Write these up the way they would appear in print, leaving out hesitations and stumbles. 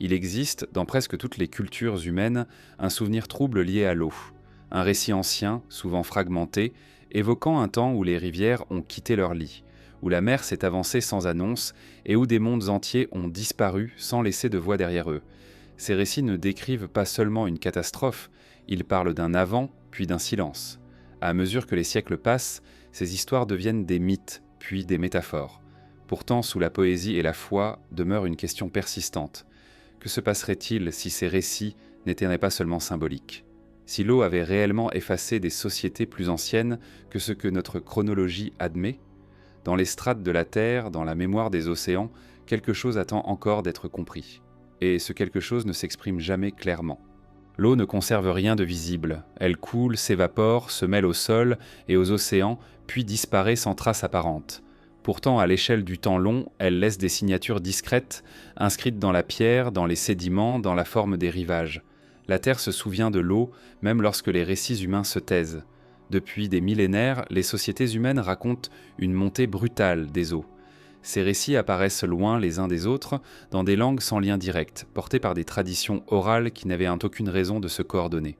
Il existe, dans presque toutes les cultures humaines, un souvenir trouble lié à l'eau. Un récit ancien, souvent fragmenté, évoquant un temps où les rivières ont quitté leur lit, où la mer s'est avancée sans annonce et où des mondes entiers ont disparu sans laisser de voix derrière eux. Ces récits ne décrivent pas seulement une catastrophe, ils parlent d'un avant, puis d'un silence. À mesure que les siècles passent, ces histoires deviennent des mythes, puis des métaphores. Pourtant, sous la poésie et la foi demeure une question persistante. Que se passerait-il si ces récits n'étaient pas seulement symboliques ? Si l'eau avait réellement effacé des sociétés plus anciennes que ce que notre chronologie admet ? Dans les strates de la Terre, dans la mémoire des océans, quelque chose attend encore d'être compris. Et ce quelque chose ne s'exprime jamais clairement. L'eau ne conserve rien de visible. Elle coule, s'évapore, se mêle au sol et aux océans, puis disparaît sans trace apparente. Pourtant, à l'échelle du temps long, elle laisse des signatures discrètes, inscrites dans la pierre, dans les sédiments, dans la forme des rivages. La Terre se souvient de l'eau, même lorsque les récits humains se taisent. Depuis des millénaires, les sociétés humaines racontent une montée brutale des eaux. Ces récits apparaissent loin les uns des autres, dans des langues sans lien direct, portées par des traditions orales qui n'avaient aucune raison de se coordonner.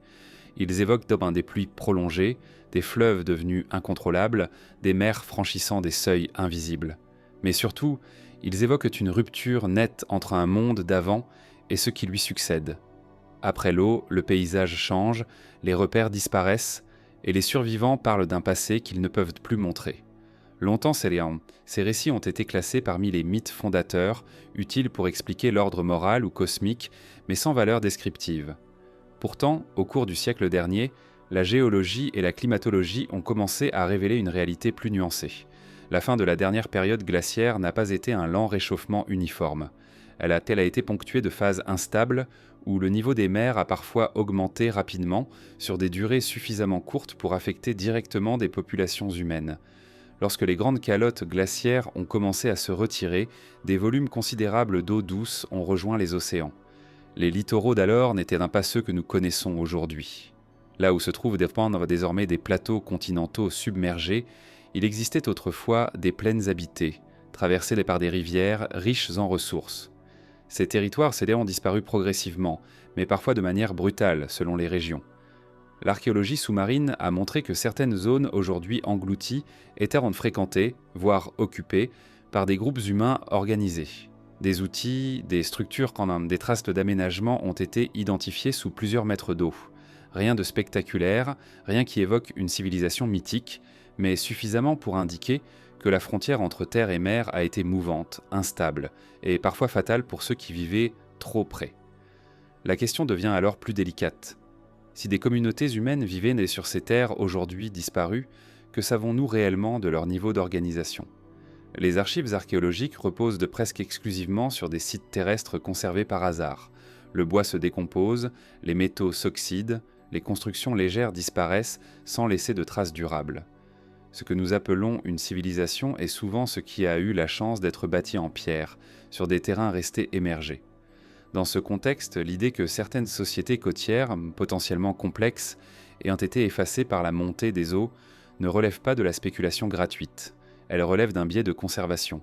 Ils évoquent des pluies prolongées, des fleuves devenus incontrôlables, des mers franchissant des seuils invisibles. Mais surtout, ils évoquent une rupture nette entre un monde d'avant et ce qui lui succède. Après l'eau, le paysage change, les repères disparaissent, et les survivants parlent d'un passé qu'ils ne peuvent plus montrer. Longtemps, ces récits ont été classés parmi les mythes fondateurs, utiles pour expliquer l'ordre moral ou cosmique, mais sans valeur descriptive. Pourtant, au cours du siècle dernier, la géologie et la climatologie ont commencé à révéler une réalité plus nuancée. La fin de la dernière période glaciaire n'a pas été un lent réchauffement uniforme. Elle a été ponctuée de phases instables, où le niveau des mers a parfois augmenté rapidement sur des durées suffisamment courtes pour affecter directement des populations humaines. Lorsque les grandes calottes glaciaires ont commencé à se retirer, des volumes considérables d'eau douce ont rejoint les océans. Les littoraux d'alors n'étaient pas ceux que nous connaissons aujourd'hui. Là où se trouvent désormais des plateaux continentaux submergés, il existait autrefois des plaines habitées, traversées par des rivières riches en ressources. Ces territoires ont disparu progressivement, mais parfois de manière brutale selon les régions. L'archéologie sous-marine a montré que certaines zones aujourd'hui englouties étaient fréquentées, voire occupées, par des groupes humains organisés. Des outils, des structures, des traces d'aménagement ont été identifiées sous plusieurs mètres d'eau. Rien de spectaculaire, rien qui évoque une civilisation mythique, mais suffisamment pour indiquer que la frontière entre terre et mer a été mouvante, instable, et parfois fatale pour ceux qui vivaient trop près. La question devient alors plus délicate. Si des communautés humaines vivaient sur ces terres aujourd'hui disparues, que savons-nous réellement de leur niveau d'organisation ? Les archives archéologiques reposent presque exclusivement sur des sites terrestres conservés par hasard. Le bois se décompose, les métaux s'oxydent, les constructions légères disparaissent sans laisser de traces durables. Ce que nous appelons une civilisation est souvent ce qui a eu la chance d'être bâti en pierre, sur des terrains restés émergés. Dans ce contexte, l'idée que certaines sociétés côtières, potentiellement complexes, ayant été effacées par la montée des eaux, ne relève pas de la spéculation gratuite. Elle relève d'un biais de conservation.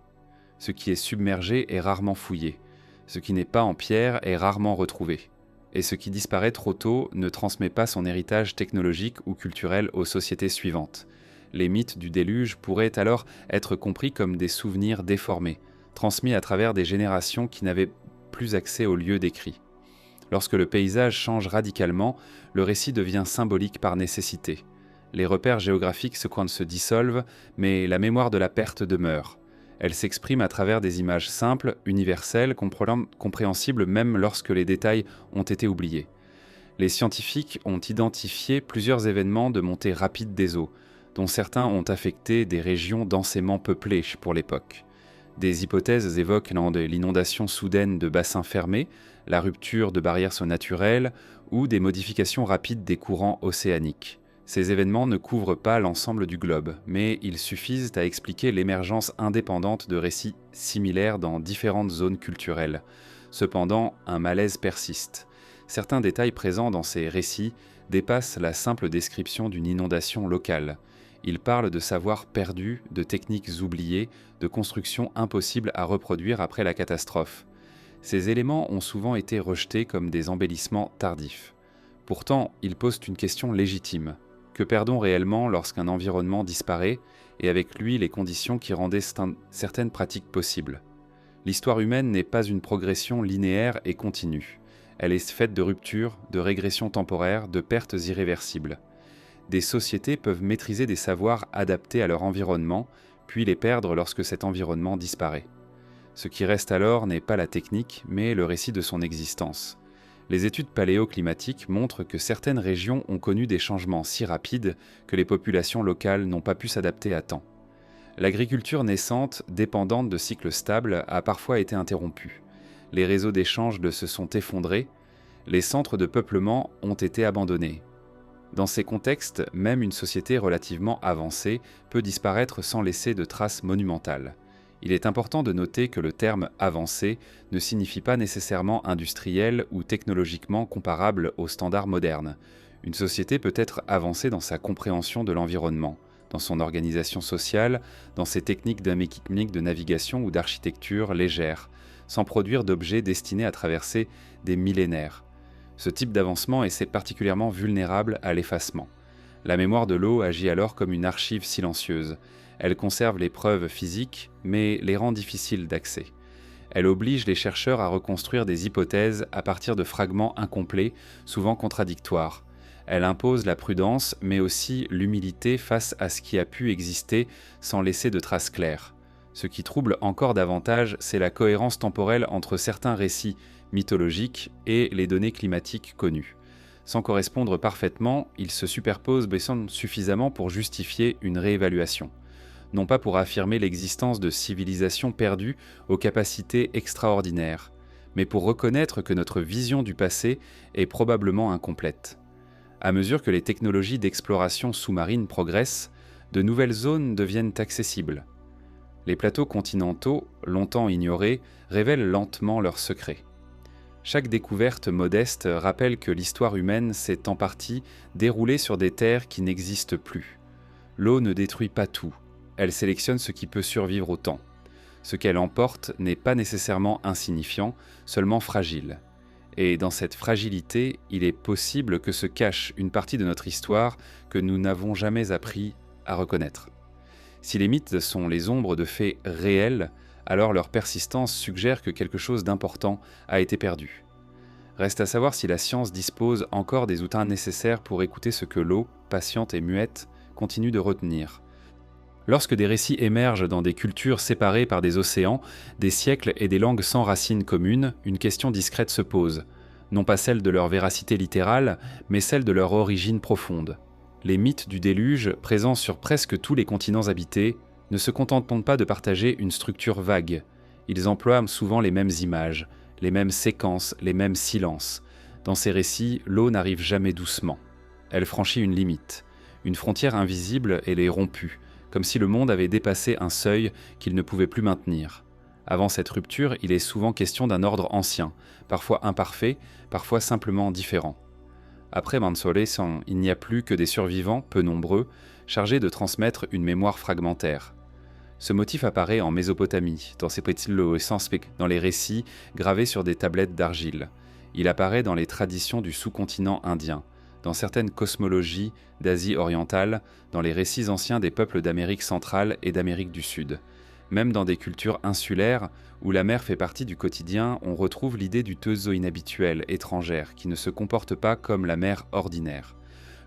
Ce qui est submergé est rarement fouillé. Ce qui n'est pas en pierre est rarement retrouvé. Et ce qui disparaît trop tôt ne transmet pas son héritage technologique ou culturel aux sociétés suivantes. Les mythes du déluge pourraient alors être compris comme des souvenirs déformés, transmis à travers des générations qui n'avaient plus accès aux lieux décrits. Lorsque le paysage change radicalement, le récit devient symbolique par nécessité. Les repères géographiques se dissolvent, mais la mémoire de la perte demeure. Elle s'exprime à travers des images simples, universelles, compréhensibles même lorsque les détails ont été oubliés. Les scientifiques ont identifié plusieurs événements de montée rapide des eaux, dont certains ont affecté des régions densément peuplées pour l'époque. Des hypothèses évoquent l'inondation soudaine de bassins fermés, la rupture de barrières naturelles ou des modifications rapides des courants océaniques. Ces événements ne couvrent pas l'ensemble du globe, mais ils suffisent à expliquer l'émergence indépendante de récits similaires dans différentes zones culturelles. Cependant, un malaise persiste. Certains détails présents dans ces récits dépassent la simple description d'une inondation locale. Ils parlent de savoirs perdus, de techniques oubliées, de constructions impossibles à reproduire après la catastrophe. Ces éléments ont souvent été rejetés comme des embellissements tardifs. Pourtant, ils posent une question légitime. Que perd-on réellement lorsqu'un environnement disparaît, et avec lui les conditions qui rendaient certaines pratiques possibles? L'histoire humaine n'est pas une progression linéaire et continue. Elle est faite de ruptures, de régressions temporaires, de pertes irréversibles. Des sociétés peuvent maîtriser des savoirs adaptés à leur environnement, puis les perdre lorsque cet environnement disparaît. Ce qui reste alors n'est pas la technique, mais le récit de son existence. Les études paléoclimatiques montrent que certaines régions ont connu des changements si rapides que les populations locales n'ont pas pu s'adapter à temps. L'agriculture naissante, dépendante de cycles stables, a parfois été interrompue. Les réseaux d'échanges se sont effondrés, les centres de peuplement ont été abandonnés. Dans ces contextes, même une société relativement avancée peut disparaître sans laisser de traces monumentales. Il est important de noter que le terme « avancé » ne signifie pas nécessairement industriel ou technologiquement comparable aux standards modernes. Une société peut être avancée dans sa compréhension de l'environnement, dans son organisation sociale, dans ses techniques de mécanique de navigation ou d'architecture légère, sans produire d'objets destinés à traverser des millénaires. Ce type d'avancement est particulièrement vulnérable à l'effacement. La mémoire de l'eau agit alors comme une archive silencieuse. Elle conserve les preuves physiques, mais les rend difficiles d'accès. Elle oblige les chercheurs à reconstruire des hypothèses à partir de fragments incomplets, souvent contradictoires. Elle impose la prudence, mais aussi l'humilité face à ce qui a pu exister sans laisser de traces claires. Ce qui trouble encore davantage, c'est la cohérence temporelle entre certains récits mythologiques et les données climatiques connues. Sans correspondre parfaitement, ils se superposent suffisamment pour justifier une réévaluation. Non pas pour affirmer l'existence de civilisations perdues aux capacités extraordinaires, mais pour reconnaître que notre vision du passé est probablement incomplète. À mesure que les technologies d'exploration sous-marine progressent, de nouvelles zones deviennent accessibles. Les plateaux continentaux, longtemps ignorés, révèlent lentement leurs secrets. Chaque découverte modeste rappelle que l'histoire humaine s'est en partie déroulée sur des terres qui n'existent plus. L'eau ne détruit pas tout, elle sélectionne ce qui peut survivre au temps. Ce qu'elle emporte n'est pas nécessairement insignifiant, seulement fragile. Et dans cette fragilité, il est possible que se cache une partie de notre histoire que nous n'avons jamais appris à reconnaître. Si les mythes sont les ombres de faits réels, alors leur persistance suggère que quelque chose d'important a été perdu. Reste à savoir si la science dispose encore des outils nécessaires pour écouter ce que l'eau, patiente et muette, continue de retenir. Lorsque des récits émergent dans des cultures séparées par des océans, des siècles et des langues sans racines communes, une question discrète se pose, non pas celle de leur véracité littérale, mais celle de leur origine profonde. Les mythes du déluge, présents sur presque tous les continents habités, ne se contentent pas de partager une structure vague. Ils emploient souvent les mêmes images, les mêmes séquences, les mêmes silences. Dans ces récits, l'eau n'arrive jamais doucement. Elle franchit une limite. Une frontière invisible, elle est rompue, comme si le monde avait dépassé un seuil qu'il ne pouvait plus maintenir. Avant cette rupture, il est souvent question d'un ordre ancien, parfois imparfait, parfois simplement différent. Après Mansolesan, il n'y a plus que des survivants, peu nombreux, chargés de transmettre une mémoire fragmentaire. Ce motif apparaît en Mésopotamie, dans les récits gravés sur des tablettes d'argile. Il apparaît dans les traditions du sous-continent indien, dans certaines cosmologies d'Asie orientale, dans les récits anciens des peuples d'Amérique centrale et d'Amérique du Sud. Même dans des cultures insulaires, où la mer fait partie du quotidien, on retrouve l'idée du teuzo inhabituel, étrangère, qui ne se comporte pas comme la mer ordinaire.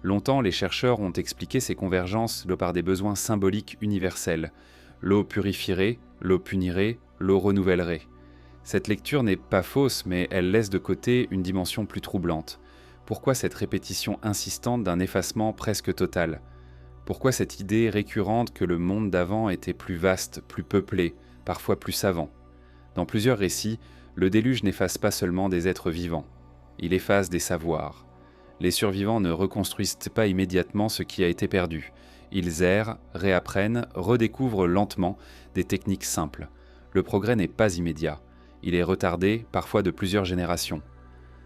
Longtemps, les chercheurs ont expliqué ces convergences par des besoins symboliques universels. L'eau purifierait, l'eau punirait, l'eau renouvellerait. Cette lecture n'est pas fausse, mais elle laisse de côté une dimension plus troublante. Pourquoi cette répétition insistante d'un effacement presque total ? Pourquoi cette idée récurrente que le monde d'avant était plus vaste, plus peuplé, parfois plus savant ? Dans plusieurs récits, le déluge n'efface pas seulement des êtres vivants, il efface des savoirs. Les survivants ne reconstruisent pas immédiatement ce qui a été perdu. Ils errent, réapprennent, redécouvrent lentement des techniques simples. Le progrès n'est pas immédiat, il est retardé, parfois de plusieurs générations.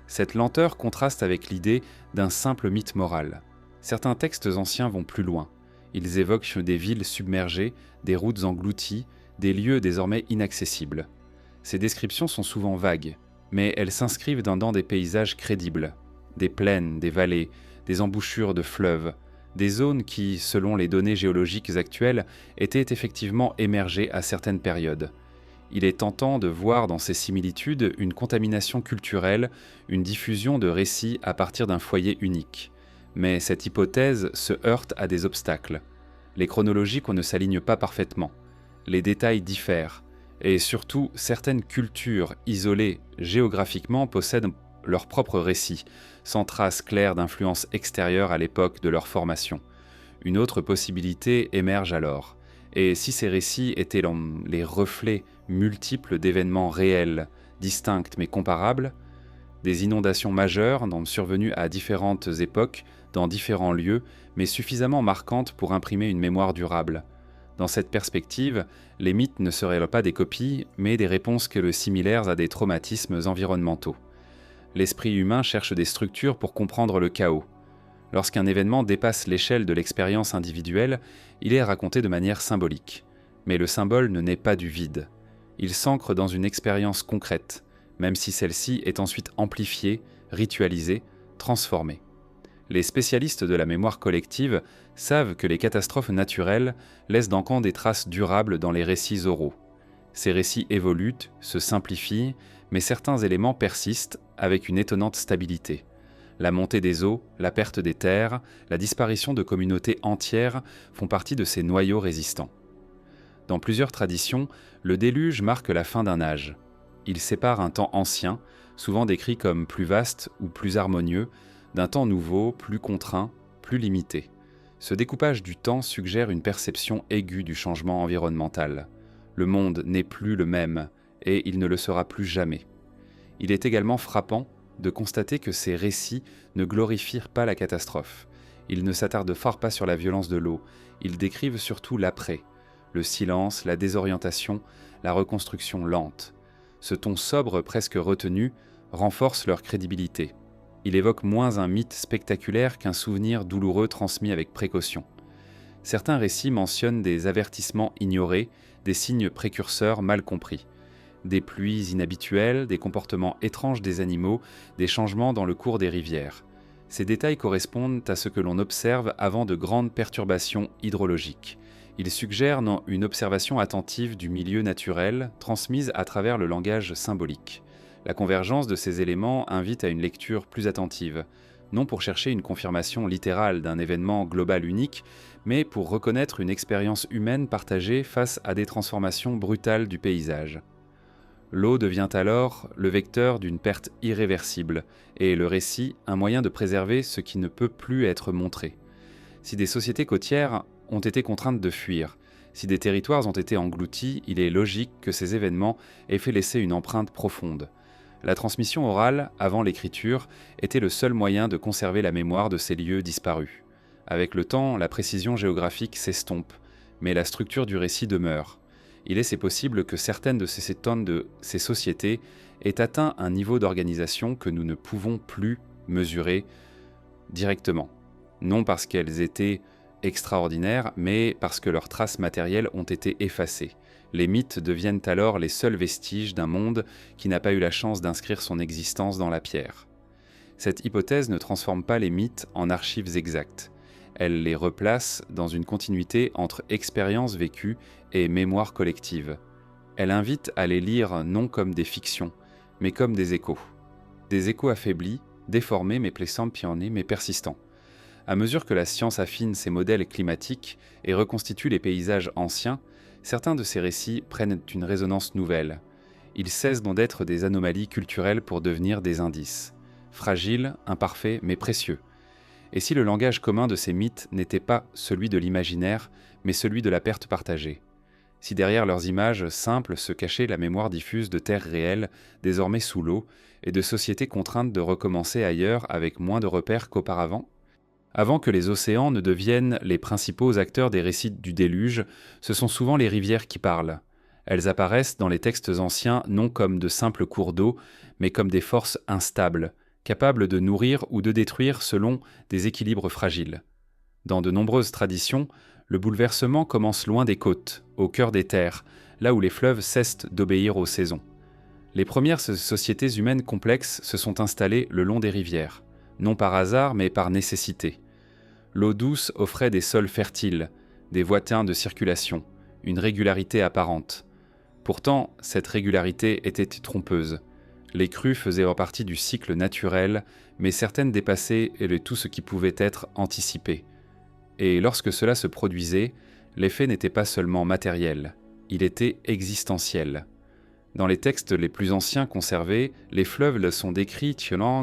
Cette lenteur contraste avec l'idée d'un simple mythe moral. Certains textes anciens vont plus loin. Ils évoquent des villes submergées, des routes englouties, des lieux désormais inaccessibles. Ces descriptions sont souvent vagues, mais elles s'inscrivent dans des paysages crédibles, des plaines, des vallées, des embouchures de fleuves, des zones qui, selon les données géologiques actuelles, étaient effectivement émergées à certaines périodes. Il est tentant de voir dans ces similitudes une contamination culturelle, une diffusion de récits à partir d'un foyer unique. Mais cette hypothèse se heurte à des obstacles. Les chronologies ne s'alignent pas parfaitement, les détails diffèrent, et surtout certaines cultures isolées géographiquement possèdent leur propre récit, sans trace claire d'influence extérieure à l'époque de leur formation. Une autre possibilité émerge alors. Et si ces récits étaient les reflets multiples d'événements réels, distincts mais comparables, des inondations majeures survenues à différentes époques, dans différents lieux, mais suffisamment marquantes pour imprimer une mémoire durable. Dans cette perspective, les mythes ne seraient pas des copies, mais des réponses similaires à des traumatismes environnementaux. L'esprit humain cherche des structures pour comprendre le chaos. Lorsqu'un événement dépasse l'échelle de l'expérience individuelle, il est raconté de manière symbolique. Mais le symbole ne naît pas du vide. Il s'ancre dans une expérience concrète, même si celle-ci est ensuite amplifiée, ritualisée, transformée. Les spécialistes de la mémoire collective savent que les catastrophes naturelles laissent donc des traces durables dans les récits oraux. Ces récits évoluent, se simplifient, mais certains éléments persistent avec une étonnante stabilité. La montée des eaux, la perte des terres, la disparition de communautés entières font partie de ces noyaux résistants. Dans plusieurs traditions, le déluge marque la fin d'un âge. Il sépare un temps ancien, souvent décrit comme plus vaste ou plus harmonieux, d'un temps nouveau, plus contraint, plus limité. Ce découpage du temps suggère une perception aiguë du changement environnemental. Le monde n'est plus le même, et il ne le sera plus jamais. Il est également frappant de constater que ces récits ne glorifient pas la catastrophe. Ils ne s'attardent fort pas sur la violence de l'eau, ils décrivent surtout l'après, le silence, la désorientation, la reconstruction lente. Ce ton sobre presque retenu renforce leur crédibilité. Il évoque moins un mythe spectaculaire qu'un souvenir douloureux transmis avec précaution. Certains récits mentionnent des avertissements ignorés, des signes précurseurs mal compris. Des pluies inhabituelles, des comportements étranges des animaux, des changements dans le cours des rivières. Ces détails correspondent à ce que l'on observe avant de grandes perturbations hydrologiques. Ils suggèrent une observation attentive du milieu naturel, transmise à travers le langage symbolique. La convergence de ces éléments invite à une lecture plus attentive, non pour chercher une confirmation littérale d'un événement global unique, mais pour reconnaître une expérience humaine partagée face à des transformations brutales du paysage. L'eau devient alors le vecteur d'une perte irréversible, et le récit un moyen de préserver ce qui ne peut plus être montré. Si des sociétés côtières ont été contraintes de fuir, si des territoires ont été engloutis, il est logique que ces événements aient fait laisser une empreinte profonde. La transmission orale, avant l'écriture, était le seul moyen de conserver la mémoire de ces lieux disparus. Avec le temps, la précision géographique s'estompe, mais la structure du récit demeure. Il est possible que certaines de ces sociétés aient atteint un niveau d'organisation que nous ne pouvons plus mesurer directement. Non parce qu'elles étaient extraordinaires, mais parce que leurs traces matérielles ont été effacées. Les mythes deviennent alors les seuls vestiges d'un monde qui n'a pas eu la chance d'inscrire son existence dans la pierre. Cette hypothèse ne transforme pas les mythes en archives exactes. Elle les replace dans une continuité entre expériences vécues et mémoire collective. Elle invite à les lire non comme des fictions, mais comme des échos. Des échos affaiblis, déformés mais persistants. À mesure que la science affine ses modèles climatiques et reconstitue les paysages anciens, certains de ces récits prennent une résonance nouvelle. Ils cessent donc d'être des anomalies culturelles pour devenir des indices. Fragiles, imparfaits, mais précieux. Et si le langage commun de ces mythes n'était pas celui de l'imaginaire, mais celui de la perte partagée? Si derrière leurs images simples se cachait la mémoire diffuse de terres réelles, désormais sous l'eau, et de sociétés contraintes de recommencer ailleurs avec moins de repères qu'auparavant? Avant que les océans ne deviennent les principaux acteurs des récits du déluge, ce sont souvent les rivières qui parlent. Elles apparaissent dans les textes anciens non comme de simples cours d'eau, mais comme des forces instables, capables de nourrir ou de détruire selon des équilibres fragiles. Dans de nombreuses traditions, le bouleversement commence loin des côtes, au cœur des terres, là où les fleuves cessent d'obéir aux saisons. Les premières sociétés humaines complexes se sont installées le long des rivières, non par hasard mais par nécessité. L'eau douce offrait des sols fertiles, des voies de circulation, une régularité apparente. Pourtant, cette régularité était trompeuse. Les crues faisaient partie du cycle naturel, mais certaines dépassaient tout ce qui pouvait être anticipé. Et lorsque cela se produisait, l'effet n'était pas seulement matériel, il était existentiel. Dans les textes les plus anciens conservés, les fleuves sont décrits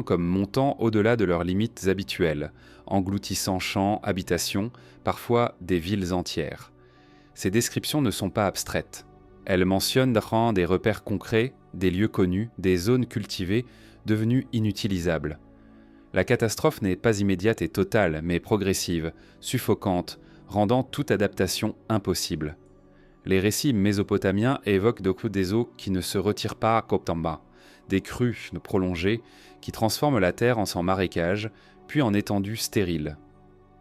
comme montant au-delà de leurs limites habituelles, engloutissant champs, habitations, parfois des villes entières. Ces descriptions ne sont pas abstraites. Elles mentionnent des repères concrets, des lieux connus, des zones cultivées, devenues inutilisables. La catastrophe n'est pas immédiate et totale, mais progressive, suffocante, rendant toute adaptation impossible. Les récits mésopotamiens évoquent des eaux qui ne se retirent pas en bas, des crues prolongées qui transforment la terre en marécage, puis en étendue stérile.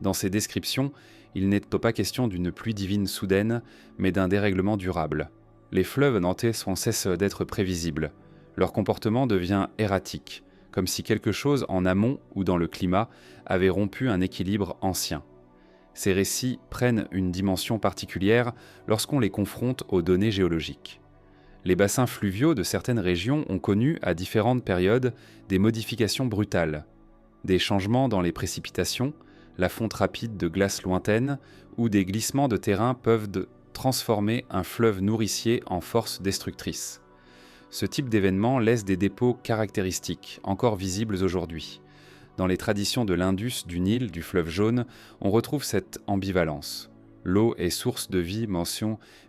Dans ces descriptions, il n'est pas question d'une pluie divine soudaine, mais d'un dérèglement durable. Les fleuves nantais cessent d'être prévisibles. Leur comportement devient erratique, comme si quelque chose en amont ou dans le climat avait rompu un équilibre ancien. Ces récits prennent une dimension particulière lorsqu'on les confronte aux données géologiques. Les bassins fluviaux de certaines régions ont connu, à différentes périodes, des modifications brutales, des changements dans les précipitations, la fonte rapide de glaces lointaines ou des glissements de terrain peuvent transformer un fleuve nourricier en force destructrice. Ce type d'événement laisse des dépôts caractéristiques, encore visibles aujourd'hui. Dans les traditions de l'Indus, du Nil, du fleuve jaune, on retrouve cette ambivalence. L'eau est source de vie,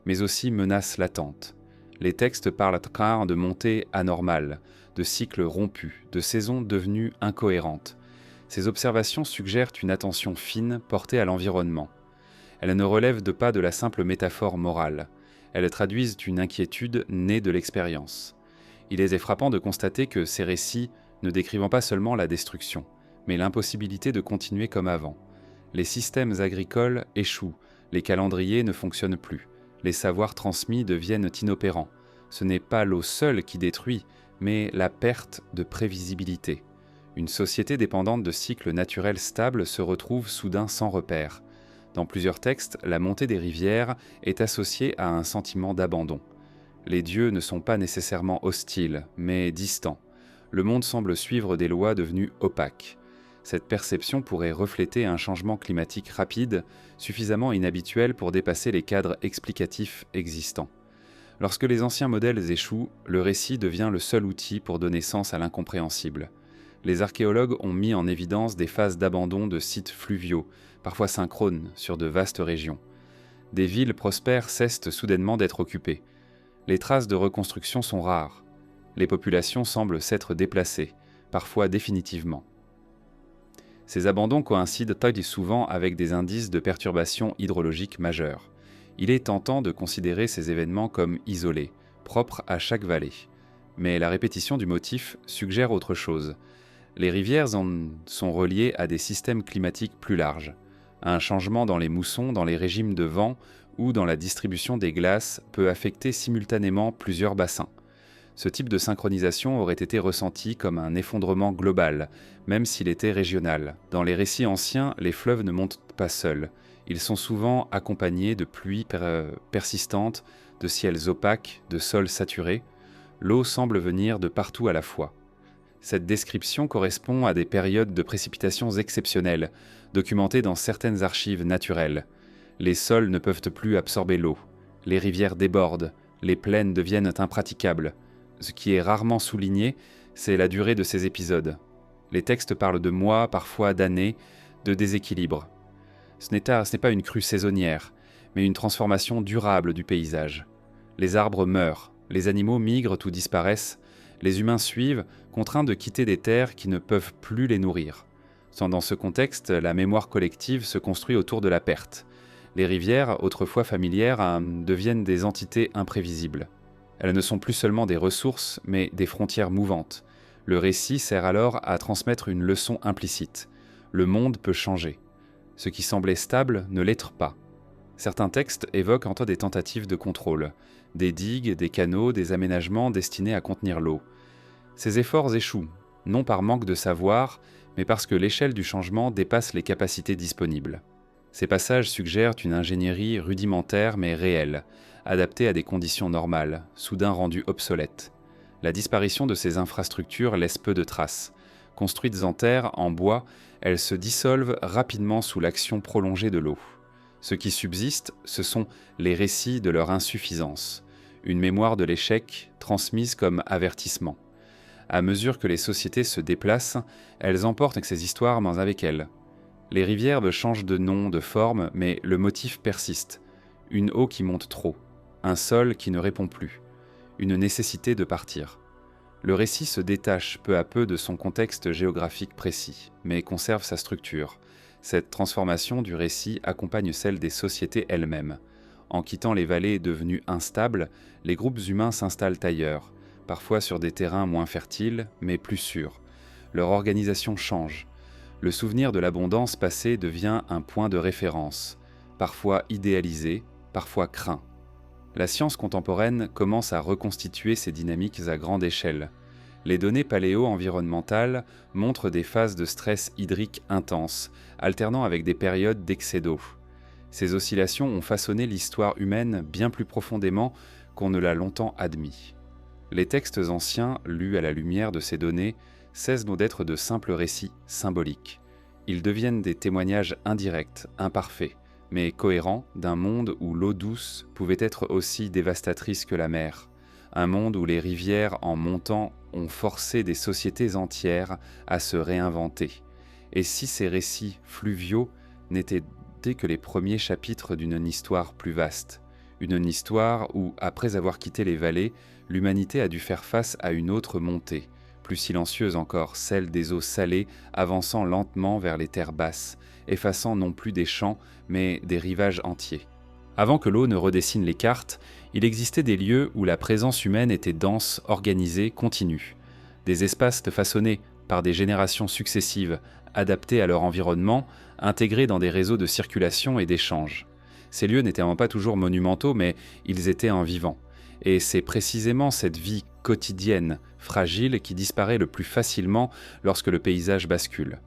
mais aussi menace latente. Les textes parlent de montées anormales, de cycles rompus, de saisons devenues incohérentes. Ces observations suggèrent une attention fine portée à l'environnement. Elles ne relèvent pas de la simple métaphore morale. Elles traduisent une inquiétude née de l'expérience. Il est frappant de constater que ces récits ne décrivent pas seulement la destruction, mais l'impossibilité de continuer comme avant. Les systèmes agricoles échouent, les calendriers ne fonctionnent plus, les savoirs transmis deviennent inopérants. Ce n'est pas l'eau seule qui détruit, mais la perte de prévisibilité. Une société dépendante de cycles naturels stables se retrouve soudain sans repère. Dans plusieurs textes, la montée des rivières est associée à un sentiment d'abandon. Les dieux ne sont pas nécessairement hostiles, mais distants. Le monde semble suivre des lois devenues opaques. Cette perception pourrait refléter un changement climatique rapide, suffisamment inhabituel pour dépasser les cadres explicatifs existants. Lorsque les anciens modèles échouent, le récit devient le seul outil pour donner sens à l'incompréhensible. Les archéologues ont mis en évidence des phases d'abandon de sites fluviaux, parfois synchrones, sur de vastes régions. Des villes prospères cessent soudainement d'être occupées. Les traces de reconstruction sont rares. Les populations semblent s'être déplacées, parfois définitivement. Ces abandons coïncident souvent avec des indices de perturbations hydrologiques majeures. Il est tentant de considérer ces événements comme isolés, propres à chaque vallée. Mais la répétition du motif suggère autre chose. Les rivières sont reliées à des systèmes climatiques plus larges. Un changement dans les moussons, dans les régimes de vent ou dans la distribution des glaces peut affecter simultanément plusieurs bassins. Ce type de synchronisation aurait été ressenti comme un effondrement global, même s'il était régional. Dans les récits anciens, les fleuves ne montent pas seuls. Ils sont souvent accompagnés de pluies persistantes, de ciels opaques, de sols saturés. L'eau semble venir de partout à la fois. Cette description correspond à des périodes de précipitations exceptionnelles, documentées dans certaines archives naturelles. Les sols ne peuvent plus absorber l'eau. Les rivières débordent. Les plaines deviennent impraticables. Ce qui est rarement souligné, c'est la durée de ces épisodes. Les textes parlent de mois, parfois d'années, de déséquilibre. Ce n'est pas une crue saisonnière, mais une transformation durable du paysage. Les arbres meurent, les animaux migrent ou disparaissent, les humains suivent, contraints de quitter des terres qui ne peuvent plus les nourrir. Dans ce contexte, la mémoire collective se construit autour de la perte. Les rivières, autrefois familières, deviennent des entités imprévisibles. Elles ne sont plus seulement des ressources, mais des frontières mouvantes. Le récit sert alors à transmettre une leçon implicite. Le monde peut changer. Ce qui semblait stable ne l'est pas. Certains textes évoquent en toi des tentatives de contrôle, des digues, des canaux, des aménagements destinés à contenir l'eau. Ces efforts échouent, non par manque de savoir, mais parce que l'échelle du changement dépasse les capacités disponibles. Ces passages suggèrent une ingénierie rudimentaire mais réelle, adaptée à des conditions normales, soudain rendues obsolètes. La disparition de ces infrastructures laisse peu de traces. Construites en terre, en bois, elles se dissolvent rapidement sous l'action prolongée de l'eau. Ce qui subsiste, ce sont les récits de leur insuffisance, une mémoire de l'échec transmise comme avertissement. À mesure que les sociétés se déplacent, elles emportent ces histoires avec elles. Les rivières changent de nom, de forme, mais le motif persiste. Une eau qui monte trop, un sol qui ne répond plus, une nécessité de partir. Le récit se détache peu à peu de son contexte géographique précis, mais conserve sa structure. Cette transformation du récit accompagne celle des sociétés elles-mêmes. En quittant les vallées devenues instables, les groupes humains s'installent ailleurs, parfois sur des terrains moins fertiles, mais plus sûrs. Leur organisation change. Le souvenir de l'abondance passée devient un point de référence, parfois idéalisé, parfois craint. La science contemporaine commence à reconstituer ces dynamiques à grande échelle. Les données paléo-environnementales montrent des phases de stress hydrique intenses, alternant avec des périodes d'excès d'eau. Ces oscillations ont façonné l'histoire humaine bien plus profondément qu'on ne l'a longtemps admis. Les textes anciens, lus à la lumière de ces données, cessent donc d'être de simples récits symboliques. Ils deviennent des témoignages indirects, imparfaits, mais cohérents d'un monde où l'eau douce pouvait être aussi dévastatrice que la mer. Un monde où les rivières, en montant, ont forcé des sociétés entières à se réinventer. Et si ces récits fluviaux n'étaient que les premiers chapitres d'une histoire plus vaste, une histoire où, après avoir quitté les vallées, l'humanité a dû faire face à une autre montée, plus silencieuse encore, celle des eaux salées avançant lentement vers les terres basses, effaçant non plus des champs, mais des rivages entiers. Avant que l'eau ne redessine les cartes, il existait des lieux où la présence humaine était dense, organisée, continue. Des espaces façonnés par des générations successives, adaptés à leur environnement, intégrés dans des réseaux de circulation et d'échange. Ces lieux n'étaient pas toujours monumentaux, mais ils étaient en vivant. Et c'est précisément cette vie quotidienne, fragile, qui disparaît le plus facilement lorsque le paysage bascule.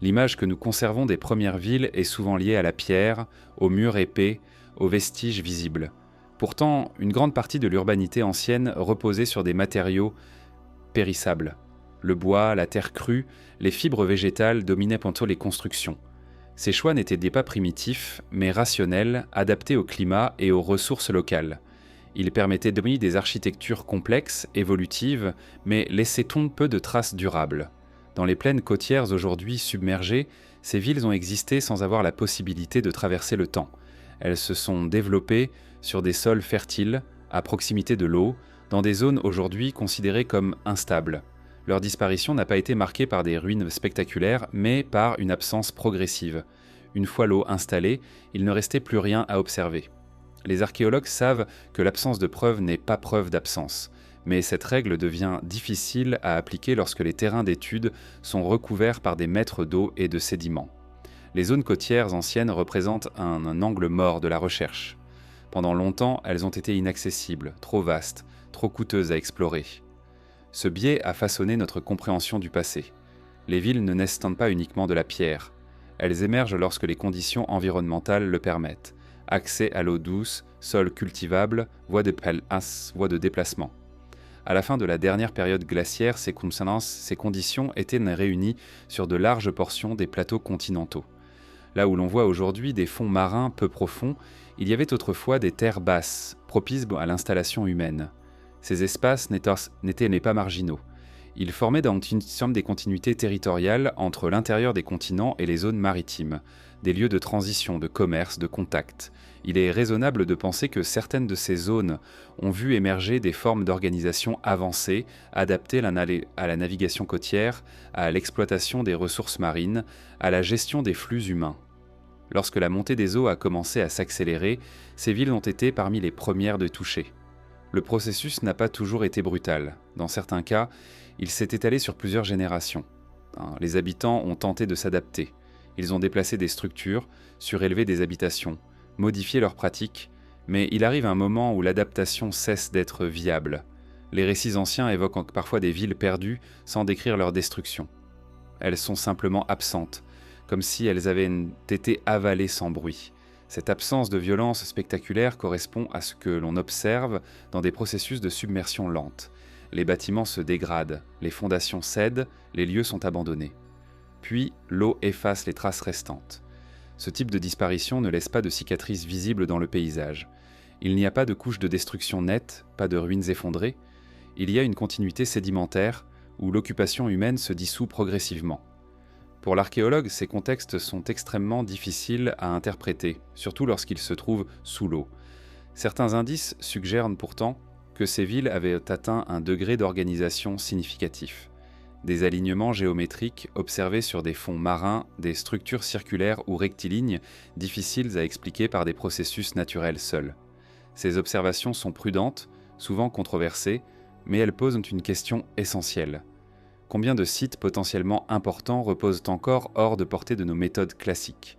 L'image que nous conservons des premières villes est souvent liée à la pierre, aux murs épais, aux vestiges visibles. Pourtant, une grande partie de l'urbanité ancienne reposait sur des matériaux périssables. Le bois, la terre crue, les fibres végétales dominaient plutôt les constructions. Ces choix n'étaient pas primitifs, mais rationnels, adaptés au climat et aux ressources locales. Ils permettaient de donner des architectures complexes, évolutives, mais laissaient-on peu de traces durables. Dans les plaines côtières aujourd'hui submergées, ces villes ont existé sans avoir la possibilité de traverser le temps. Elles se sont développées sur des sols fertiles, à proximité de l'eau, dans des zones aujourd'hui considérées comme instables. Leur disparition n'a pas été marquée par des ruines spectaculaires, mais par une absence progressive. Une fois l'eau installée, il ne restait plus rien à observer. Les archéologues savent que l'absence de preuve n'est pas preuve d'absence, mais cette règle devient difficile à appliquer lorsque les terrains d'études sont recouverts par des mètres d'eau et de sédiments. Les zones côtières anciennes représentent un angle mort de la recherche. Pendant longtemps, elles ont été inaccessibles, trop vastes, trop coûteuses à explorer. Ce biais a façonné notre compréhension du passé. Les villes ne naissent pas uniquement de la pierre. Elles émergent lorsque les conditions environnementales le permettent. Accès à l'eau douce, sol cultivable, voies de déplacement. À la fin de la dernière période glaciaire, ces conditions étaient réunies sur de larges portions des plateaux continentaux. Là où l'on voit aujourd'hui des fonds marins peu profonds, il y avait autrefois des terres basses, propices à l'installation humaine. Ces espaces n'étaient pas marginaux. Ils formaient des continuités territoriales entre l'intérieur des continents et les zones maritimes, des lieux de transition, de commerce, de contact. Il est raisonnable de penser que certaines de ces zones ont vu émerger des formes d'organisation avancées, adaptées à la navigation côtière, à l'exploitation des ressources marines, à la gestion des flux humains. Lorsque la montée des eaux a commencé à s'accélérer, ces villes ont été parmi les premières de toucher. Le processus n'a pas toujours été brutal. Dans certains cas, il s'est étalé sur plusieurs générations. Les habitants ont tenté de s'adapter. Ils ont déplacé des structures, surélevé des habitations, modifier leurs pratiques, mais il arrive un moment où l'adaptation cesse d'être viable. Les récits anciens évoquent parfois des villes perdues sans décrire leur destruction. Elles sont simplement absentes, comme si elles avaient été avalées sans bruit. Cette absence de violence spectaculaire correspond à ce que l'on observe dans des processus de submersion lente. Les bâtiments se dégradent, les fondations cèdent, les lieux sont abandonnés. Puis, l'eau efface les traces restantes. Ce type de disparition ne laisse pas de cicatrices visibles dans le paysage. Il n'y a pas de couche de destruction nette, pas de ruines effondrées. Il y a une continuité sédimentaire où l'occupation humaine se dissout progressivement. Pour l'archéologue, ces contextes sont extrêmement difficiles à interpréter, surtout lorsqu'ils se trouvent sous l'eau. Certains indices suggèrent pourtant que ces villes avaient atteint un degré d'organisation significatif. Des alignements géométriques observés sur des fonds marins, des structures circulaires ou rectilignes, difficiles à expliquer par des processus naturels seuls. Ces observations sont prudentes, souvent controversées, mais elles posent une question essentielle. Combien de sites potentiellement importants reposent encore hors de portée de nos méthodes classiques ?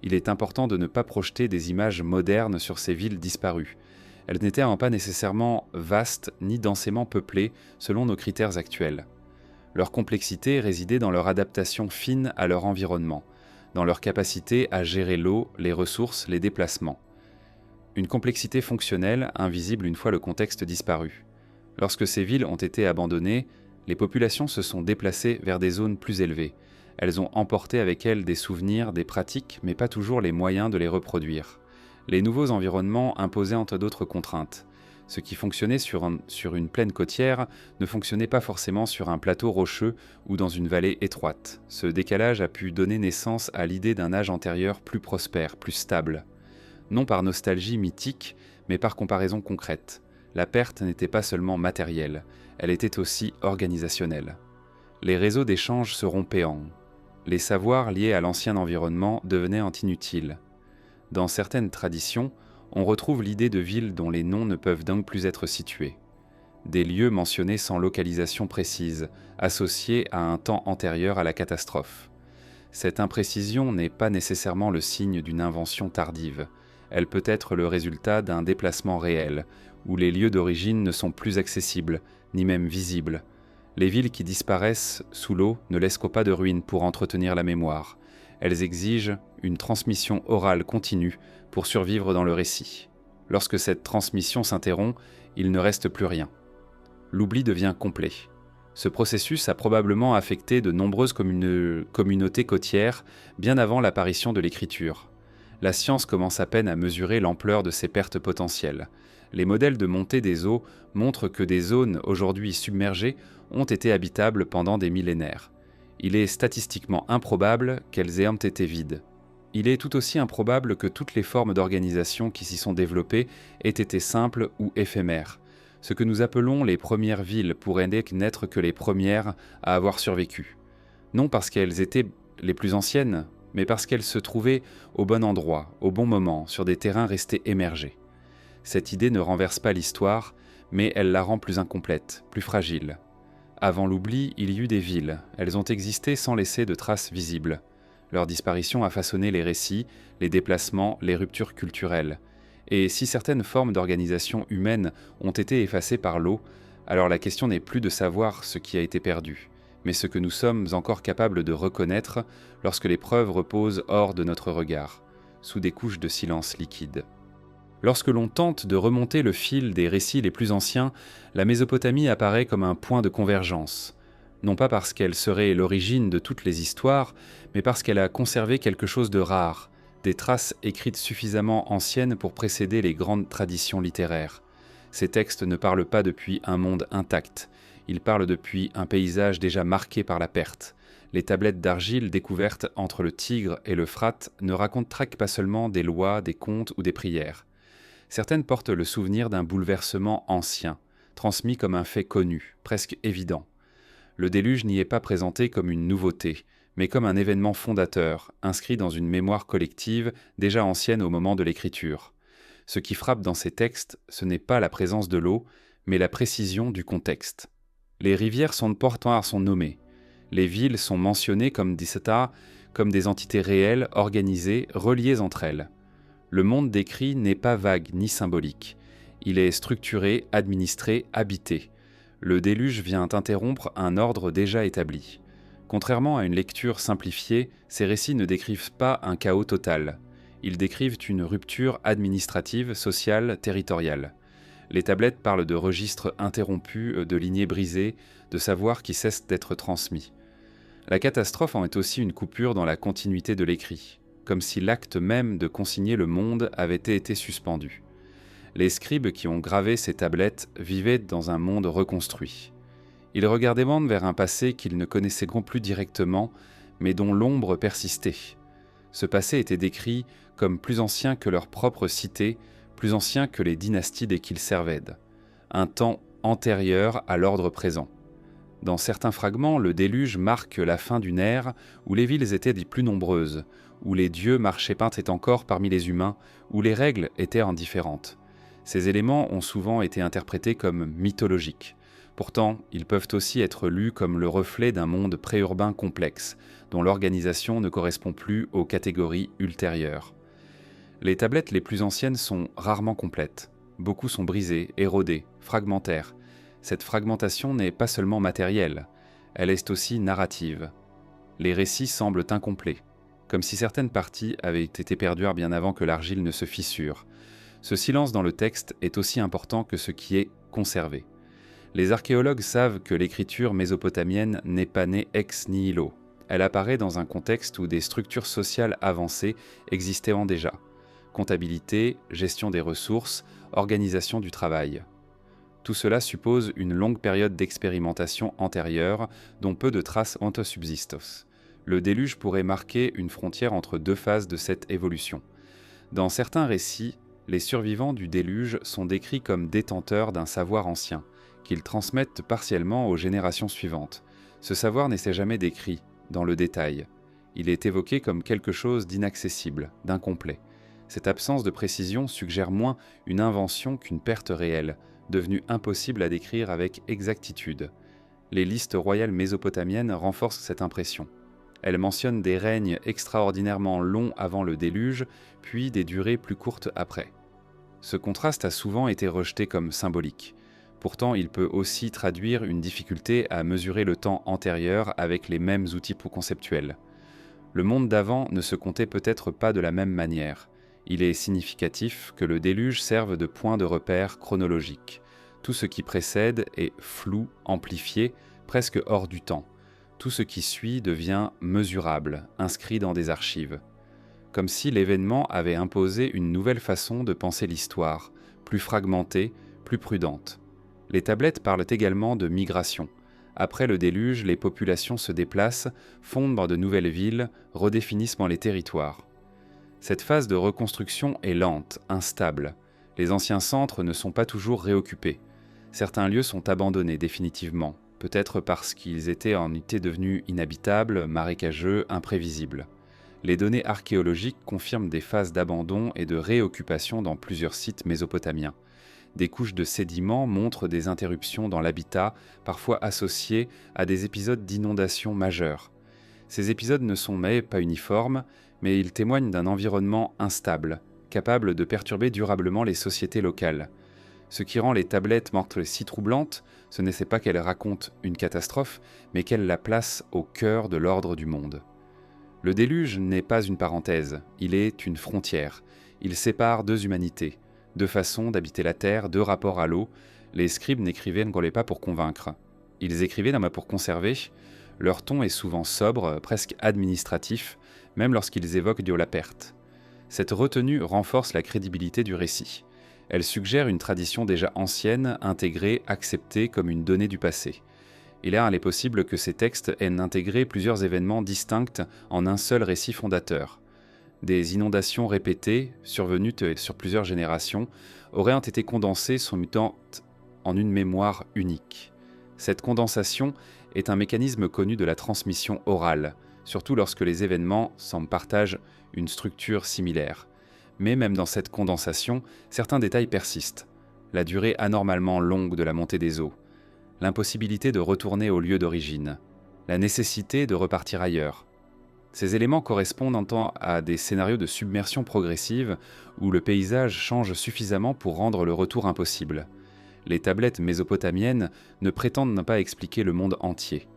Il est important de ne pas projeter des images modernes sur ces villes disparues. Elles n'étaient pas nécessairement vastes ni densément peuplées selon nos critères actuels. Leur complexité résidait dans leur adaptation fine à leur environnement, dans leur capacité à gérer l'eau, les ressources, les déplacements. Une complexité fonctionnelle, invisible une fois le contexte disparu. Lorsque ces villes ont été abandonnées, les populations se sont déplacées vers des zones plus élevées. Elles ont emporté avec elles des souvenirs, des pratiques, mais pas toujours les moyens de les reproduire. Les nouveaux environnements imposaient entre d'autres contraintes. Ce qui fonctionnait sur une plaine côtière ne fonctionnait pas forcément sur un plateau rocheux ou dans une vallée étroite. Ce décalage a pu donner naissance à l'idée d'un âge antérieur plus prospère, plus stable. Non par nostalgie mythique, mais par comparaison concrète. La perte n'était pas seulement matérielle, elle était aussi organisationnelle. Les réseaux d'échange se rompaient. Les savoirs liés à l'ancien environnement devenaient inutiles. Dans certaines traditions, on retrouve l'idée de villes dont les noms ne peuvent donc plus être situés. Des lieux mentionnés sans localisation précise, associés à un temps antérieur à la catastrophe. Cette imprécision n'est pas nécessairement le signe d'une invention tardive. Elle peut être le résultat d'un déplacement réel, où les lieux d'origine ne sont plus accessibles, ni même visibles. Les villes qui disparaissent sous l'eau ne laissent qu'au pas de ruines pour entretenir la mémoire. Elles exigent une transmission orale continue pour survivre dans le récit. Lorsque cette transmission s'interrompt, il ne reste plus rien. L'oubli devient complet. Ce processus a probablement affecté de nombreuses communautés côtières bien avant l'apparition de l'écriture. La science commence à peine à mesurer l'ampleur de ces pertes potentielles. Les modèles de montée des eaux montrent que des zones aujourd'hui submergées ont été habitables pendant des millénaires. Il est statistiquement improbable qu'elles aient été vides. Il est tout aussi improbable que toutes les formes d'organisation qui s'y sont développées aient été simples ou éphémères. Ce que nous appelons les premières villes pourraient n'être que les premières à avoir survécu. Non parce qu'elles étaient les plus anciennes, mais parce qu'elles se trouvaient au bon endroit, au bon moment, sur des terrains restés émergés. Cette idée ne renverse pas l'histoire, mais elle la rend plus incomplète, plus fragile. Avant l'oubli, il y eut des villes. Elles ont existé sans laisser de traces visibles. Leur disparition a façonné les récits, les déplacements, les ruptures culturelles. Et si certaines formes d'organisation humaine ont été effacées par l'eau, alors la question n'est plus de savoir ce qui a été perdu, mais ce que nous sommes encore capables de reconnaître lorsque les preuves reposent hors de notre regard, sous des couches de silence liquide. Lorsque l'on tente de remonter le fil des récits les plus anciens, la Mésopotamie apparaît comme un point de convergence. Non pas parce qu'elle serait l'origine de toutes les histoires, mais parce qu'elle a conservé quelque chose de rare, des traces écrites suffisamment anciennes pour précéder les grandes traditions littéraires. Ces textes ne parlent pas depuis un monde intact, ils parlent depuis un paysage déjà marqué par la perte. Les tablettes d'argile découvertes entre le Tigre et l'Euphrate ne racontent pas seulement des lois, des contes ou des prières. Certaines portent le souvenir d'un bouleversement ancien, transmis comme un fait connu, presque évident. Le déluge n'y est pas présenté comme une nouveauté, mais comme un événement fondateur, inscrit dans une mémoire collective déjà ancienne au moment de l'écriture. Ce qui frappe dans ces textes, ce n'est pas la présence de l'eau, mais la précision du contexte. Les rivières sont nommées. Les villes sont mentionnées comme des entités réelles, organisées, reliées entre elles. Le monde décrit n'est pas vague ni symbolique. Il est structuré, administré, habité. Le déluge vient interrompre un ordre déjà établi. Contrairement à une lecture simplifiée, ces récits ne décrivent pas un chaos total. Ils décrivent une rupture administrative, sociale, territoriale. Les tablettes parlent de registres interrompus, de lignées brisées, de savoirs qui cessent d'être transmis. La catastrophe en est aussi une coupure dans la continuité de l'écrit, comme si l'acte même de consigner le monde avait été suspendu. Les scribes qui ont gravé ces tablettes vivaient dans un monde reconstruit. Ils regardaient vers un passé qu'ils ne connaissaient plus directement, mais dont l'ombre persistait. Ce passé était décrit comme plus ancien que leur propre cité, plus ancien que les dynasties desquelles servaient, un temps antérieur à l'ordre présent. Dans certains fragments, le déluge marque la fin d'une ère où les villes étaient des plus nombreuses, où les dieux marchaient peintraient encore parmi les humains, où les règles étaient indifférentes. Ces éléments ont souvent été interprétés comme mythologiques. Pourtant, ils peuvent aussi être lus comme le reflet d'un monde préurbain complexe, dont l'organisation ne correspond plus aux catégories ultérieures. Les tablettes les plus anciennes sont rarement complètes. Beaucoup sont brisées, érodées, fragmentaires. Cette fragmentation n'est pas seulement matérielle, elle est aussi narrative. Les récits semblent incomplets, comme si certaines parties avaient été perdues bien avant que l'argile ne se fissure. Ce silence dans le texte est aussi important que ce qui est conservé. Les archéologues savent que l'écriture mésopotamienne n'est pas née ex nihilo. Elle apparaît dans un contexte où des structures sociales avancées existaient déjà. Comptabilité, gestion des ressources, organisation du travail. Tout cela suppose une longue période d'expérimentation antérieure, dont peu de traces subsistent. Le déluge pourrait marquer une frontière entre deux phases de cette évolution. Dans certains récits, les survivants du déluge sont décrits comme détenteurs d'un savoir ancien, qu'ils transmettent partiellement aux générations suivantes. Ce savoir n'était jamais décrit, dans le détail. Il est évoqué comme quelque chose d'inaccessible, d'incomplet. Cette absence de précision suggère moins une invention qu'une perte réelle, devenue impossible à décrire avec exactitude. Les listes royales mésopotamiennes renforcent cette impression. Elles mentionnent des règnes extraordinairement longs avant le déluge, puis des durées plus courtes après. Ce contraste a souvent été rejeté comme symbolique. Pourtant, il peut aussi traduire une difficulté à mesurer le temps antérieur avec les mêmes outils conceptuels. Le monde d'avant ne se comptait peut-être pas de la même manière. Il est significatif que le déluge serve de point de repère chronologique. Tout ce qui précède est flou, amplifié, presque hors du temps. Tout ce qui suit devient mesurable, inscrit dans des archives. Comme si l'événement avait imposé une nouvelle façon de penser l'histoire, plus fragmentée, plus prudente. Les tablettes parlent également de migration. Après le déluge, les populations se déplacent, fondent de nouvelles villes, redéfinissent les territoires. Cette phase de reconstruction est lente, instable. Les anciens centres ne sont pas toujours réoccupés. Certains lieux sont abandonnés définitivement, peut-être parce qu'ils étaient en été devenus inhabitables, marécageux, imprévisibles. Les données archéologiques confirment des phases d'abandon et de réoccupation dans plusieurs sites mésopotamiens. Des couches de sédiments montrent des interruptions dans l'habitat, parfois associées à des épisodes d'inondation majeures. Ces épisodes ne sont pas uniformes, mais ils témoignent d'un environnement instable, capable de perturber durablement les sociétés locales. Ce qui rend les tablettes si troublantes, ce n'est pas qu'elles racontent une catastrophe, mais qu'elles la placent au cœur de l'ordre du monde. Le déluge n'est pas une parenthèse, il est une frontière. Il sépare deux humanités, deux façons d'habiter la terre, deux rapports à l'eau. Les scribes n'écrivaient pas pour convaincre. Ils écrivaient pour conserver. Leur ton est souvent sobre, presque administratif, même lorsqu'ils évoquent la perte. Cette retenue renforce la crédibilité du récit. Elle suggère une tradition déjà ancienne, intégrée, acceptée comme une donnée du passé. Il est possible que ces textes aient intégré plusieurs événements distincts en un seul récit fondateur. Des inondations répétées, survenues sur plusieurs générations, auraient été condensées sont mutantes en une mémoire unique. Cette condensation est un mécanisme connu de la transmission orale, surtout lorsque les événements partagent une structure similaire. Mais même dans cette condensation, certains détails persistent. La durée anormalement longue de la montée des eaux, l'impossibilité de retourner au lieu d'origine, la nécessité de repartir ailleurs. Ces éléments correspondent en temps à des scénarios de submersion progressive où le paysage change suffisamment pour rendre le retour impossible. Les tablettes mésopotamiennes ne prétendent pas expliquer le monde entier.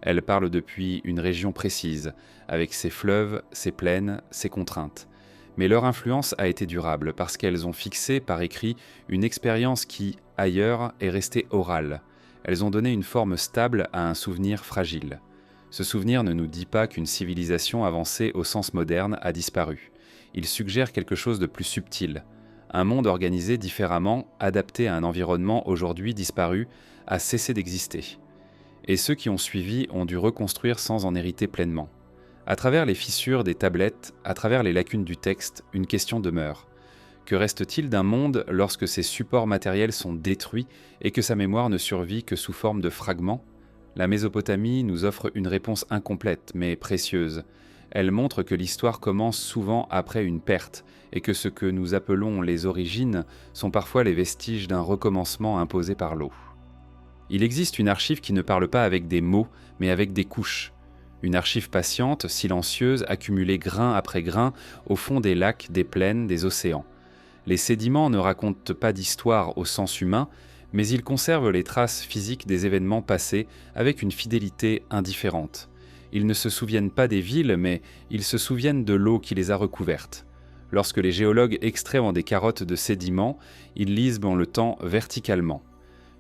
Elles parlent depuis une région précise, avec ses fleuves, ses plaines, ses contraintes. Mais leur influence a été durable parce qu'elles ont fixé par écrit une expérience qui, ailleurs, est restée orale. Elles ont donné une forme stable à un souvenir fragile. Ce souvenir ne nous dit pas qu'une civilisation avancée au sens moderne a disparu. Il suggère quelque chose de plus subtil. Un monde organisé différemment, adapté à un environnement aujourd'hui disparu, a cessé d'exister. Et ceux qui ont suivi ont dû reconstruire sans en hériter pleinement. À travers les fissures des tablettes, à travers les lacunes du texte, une question demeure. Que reste-t-il d'un monde lorsque ses supports matériels sont détruits et que sa mémoire ne survit que sous forme de fragments ? La Mésopotamie nous offre une réponse incomplète mais précieuse. Elle montre que l'histoire commence souvent après une perte et que ce que nous appelons les origines sont parfois les vestiges d'un recommencement imposé par l'eau. Il existe une archive qui ne parle pas avec des mots mais avec des couches. Une archive patiente, silencieuse, accumulée grain après grain au fond des lacs, des plaines, des océans. Les sédiments ne racontent pas d'histoire au sens humain, mais ils conservent les traces physiques des événements passés avec une fidélité indifférente. Ils ne se souviennent pas des villes, mais ils se souviennent de l'eau qui les a recouvertes. Lorsque les géologues extraient des carottes de sédiments, ils lisent dans le temps verticalement.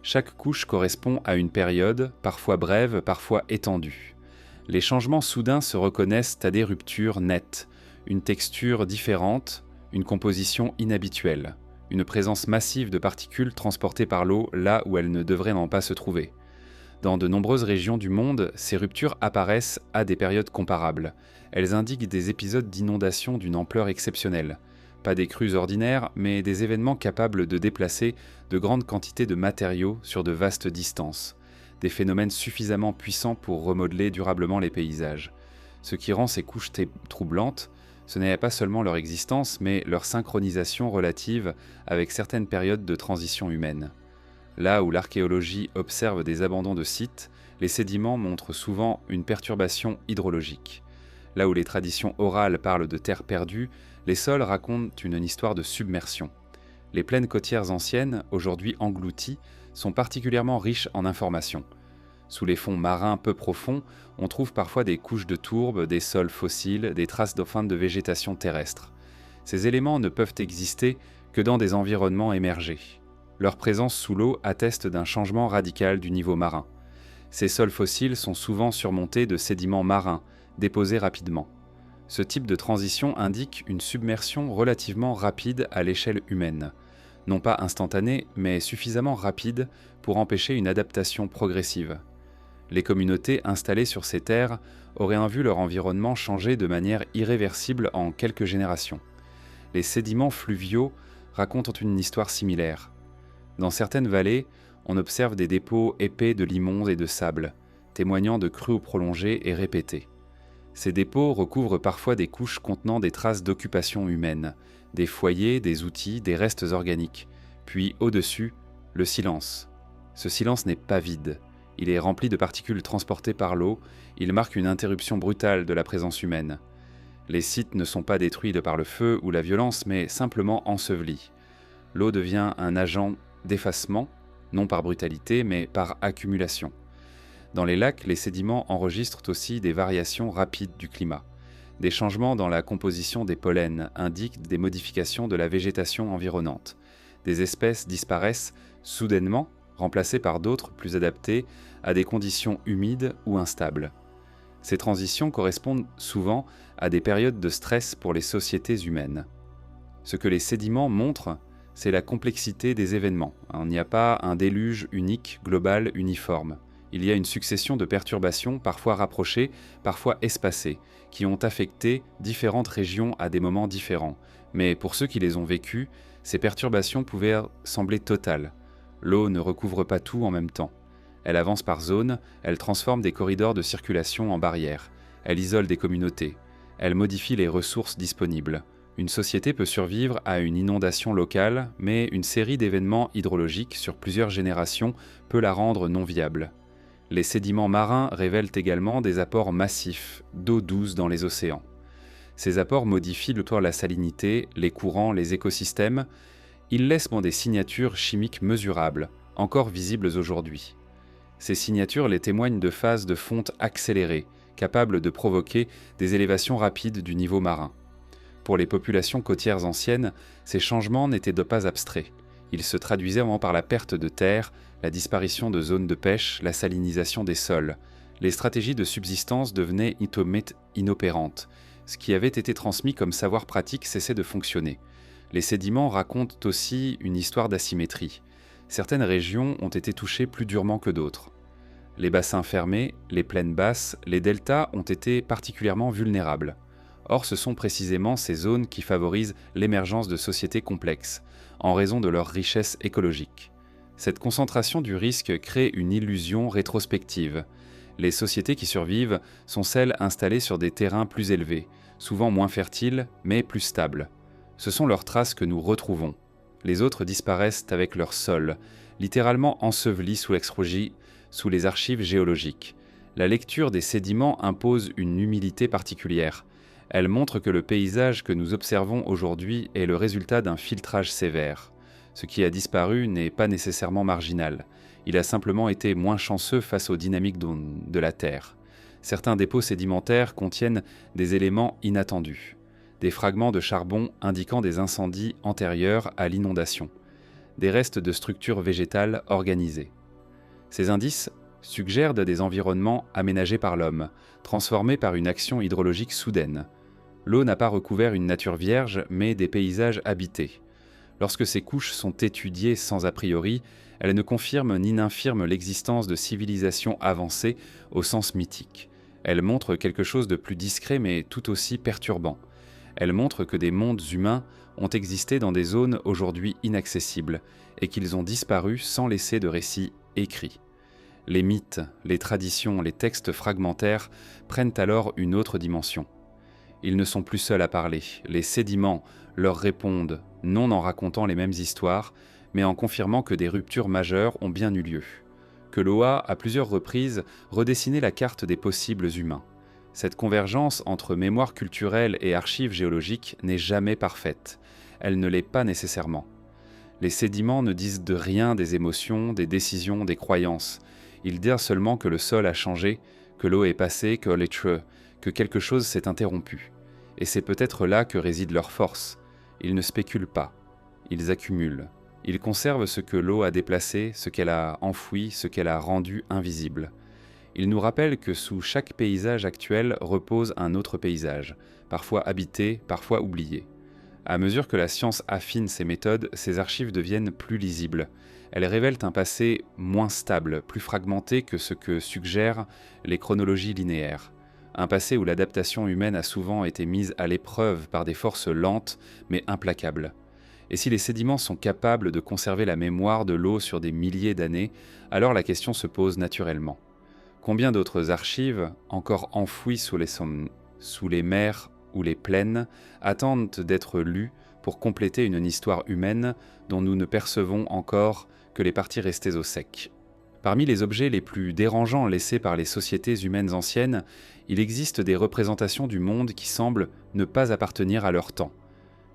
Chaque couche correspond à une période, parfois brève, parfois étendue. Les changements soudains se reconnaissent à des ruptures nettes, une texture différente, une composition inhabituelle, une présence massive de particules transportées par l'eau là où elles ne devraient pas se trouver. Dans de nombreuses régions du monde, ces ruptures apparaissent à des périodes comparables. Elles indiquent des épisodes d'inondation d'une ampleur exceptionnelle. Pas des crues ordinaires, mais des événements capables de déplacer de grandes quantités de matériaux sur de vastes distances. Des phénomènes suffisamment puissants pour remodeler durablement les paysages. Ce qui rend ces couches troublantes, ce n'est pas seulement leur existence, mais leur synchronisation relative avec certaines périodes de transition humaine. Là où l'archéologie observe des abandons de sites, les sédiments montrent souvent une perturbation hydrologique. Là où les traditions orales parlent de terres perdues, les sols racontent une histoire de submersion. Les plaines côtières anciennes, aujourd'hui englouties, sont particulièrement riches en informations. Sous les fonds marins peu profonds, on trouve parfois des couches de tourbe, des sols fossiles, des traces de végétation terrestre. Ces éléments ne peuvent exister que dans des environnements émergés. Leur présence sous l'eau atteste d'un changement radical du niveau marin. Ces sols fossiles sont souvent surmontés de sédiments marins, déposés rapidement. Ce type de transition indique une submersion relativement rapide à l'échelle humaine. Non pas instantanée, mais suffisamment rapide pour empêcher une adaptation progressive. Les communautés installées sur ces terres auraient vu leur environnement changer de manière irréversible en quelques générations. Les sédiments fluviaux racontent une histoire similaire. Dans certaines vallées, on observe des dépôts épais de limons et de sable, témoignant de crues prolongées et répétées. Ces dépôts recouvrent parfois des couches contenant des traces d'occupation humaine, des foyers, des outils, des restes organiques. Puis, au-dessus, le silence. Ce silence n'est pas vide. Il est rempli de particules transportées par l'eau. Il marque une interruption brutale de la présence humaine. Les sites ne sont pas détruits de par le feu ou la violence, mais simplement ensevelis. L'eau devient un agent d'effacement, non par brutalité, mais par accumulation. Dans les lacs, les sédiments enregistrent aussi des variations rapides du climat. Des changements dans la composition des pollens indiquent des modifications de la végétation environnante. Des espèces disparaissent soudainement, remplacées par d'autres plus adaptées à des conditions humides ou instables. Ces transitions correspondent souvent à des périodes de stress pour les sociétés humaines. Ce que les sédiments montrent, c'est la complexité des événements. Il n'y a pas un déluge unique, global, uniforme. Il y a une succession de perturbations, parfois rapprochées, parfois espacées, qui ont affecté différentes régions à des moments différents. Mais pour ceux qui les ont vécues, ces perturbations pouvaient sembler totales. L'eau ne recouvre pas tout en même temps. Elle avance par zones, elle transforme des corridors de circulation en barrières, elle isole des communautés, elle modifie les ressources disponibles. Une société peut survivre à une inondation locale, mais une série d'événements hydrologiques sur plusieurs générations peut la rendre non viable. Les sédiments marins révèlent également des apports massifs d'eau douce dans les océans. Ces apports modifient la salinité, les courants, les écosystèmes. Ils laissent des signatures chimiques mesurables, encore visibles aujourd'hui. Ces signatures les témoignent de phases de fonte accélérées, capables de provoquer des élévations rapides du niveau marin. Pour les populations côtières anciennes, ces changements n'étaient pas abstraits. Ils se traduisaient par la perte de terre, la disparition de zones de pêche, la salinisation des sols. Les stratégies de subsistance devenaient inopérantes. Ce qui avait été transmis comme savoir pratique cessait de fonctionner. Les sédiments racontent aussi une histoire d'asymétrie. Certaines régions ont été touchées plus durement que d'autres. Les bassins fermés, les plaines basses, les deltas ont été particulièrement vulnérables. Or, ce sont précisément ces zones qui favorisent l'émergence de sociétés complexes, en raison de leur richesse écologique. Cette concentration du risque crée une illusion rétrospective. Les sociétés qui survivent sont celles installées sur des terrains plus élevés, souvent moins fertiles, mais plus stables. Ce sont leurs traces que nous retrouvons. Les autres disparaissent avec leur sol, littéralement ensevelis sous les archives géologiques. La lecture des sédiments impose une humilité particulière. Elle montre que le paysage que nous observons aujourd'hui est le résultat d'un filtrage sévère. Ce qui a disparu n'est pas nécessairement marginal. Il a simplement été moins chanceux face aux dynamiques de la Terre. Certains dépôts sédimentaires contiennent des éléments inattendus. Des fragments de charbon indiquant des incendies antérieurs à l'inondation. Des restes de structures végétales organisées. Ces indices suggèrent des environnements aménagés par l'homme, transformés par une action hydrologique soudaine. L'eau n'a pas recouvert une nature vierge, mais des paysages habités. Lorsque ces couches sont étudiées sans a priori, elles ne confirment ni n'infirment l'existence de civilisations avancées au sens mythique. Elles montrent quelque chose de plus discret mais tout aussi perturbant. Elles montrent que des mondes humains ont existé dans des zones aujourd'hui inaccessibles et qu'ils ont disparu sans laisser de récits écrits. Les mythes, les traditions, les textes fragmentaires prennent alors une autre dimension. Ils ne sont plus seuls à parler, les sédiments leur répondent, non en racontant les mêmes histoires, mais en confirmant que des ruptures majeures ont bien eu lieu. Que l'eau a, à plusieurs reprises, redessiné la carte des possibles humains. Cette convergence entre mémoire culturelle et archives géologiques n'est jamais parfaite. Elle ne l'est pas nécessairement. Les sédiments ne disent de rien des émotions, des décisions, des croyances. Ils disent seulement que le sol a changé, que l'eau est passée, que quelque chose s'est interrompu. Et c'est peut-être là que réside leur force. Ils ne spéculent pas. Ils accumulent. Ils conservent ce que l'eau a déplacé, ce qu'elle a enfoui, ce qu'elle a rendu invisible. Ils nous rappellent que sous chaque paysage actuel repose un autre paysage, parfois habité, parfois oublié. À mesure que la science affine ses méthodes, ces archives deviennent plus lisibles. Elles révèlent un passé moins stable, plus fragmenté que ce que suggèrent les chronologies linéaires. Un passé où l'adaptation humaine a souvent été mise à l'épreuve par des forces lentes mais implacables. Et si les sédiments sont capables de conserver la mémoire de l'eau sur des milliers d'années, alors la question se pose naturellement. Combien d'autres archives, encore enfouies sous les mers ou les plaines, attendent d'être lues pour compléter une histoire humaine dont nous ne percevons encore que les parties restées au sec? Parmi les objets les plus dérangeants laissés par les sociétés humaines anciennes, il existe des représentations du monde qui semblent ne pas appartenir à leur temps.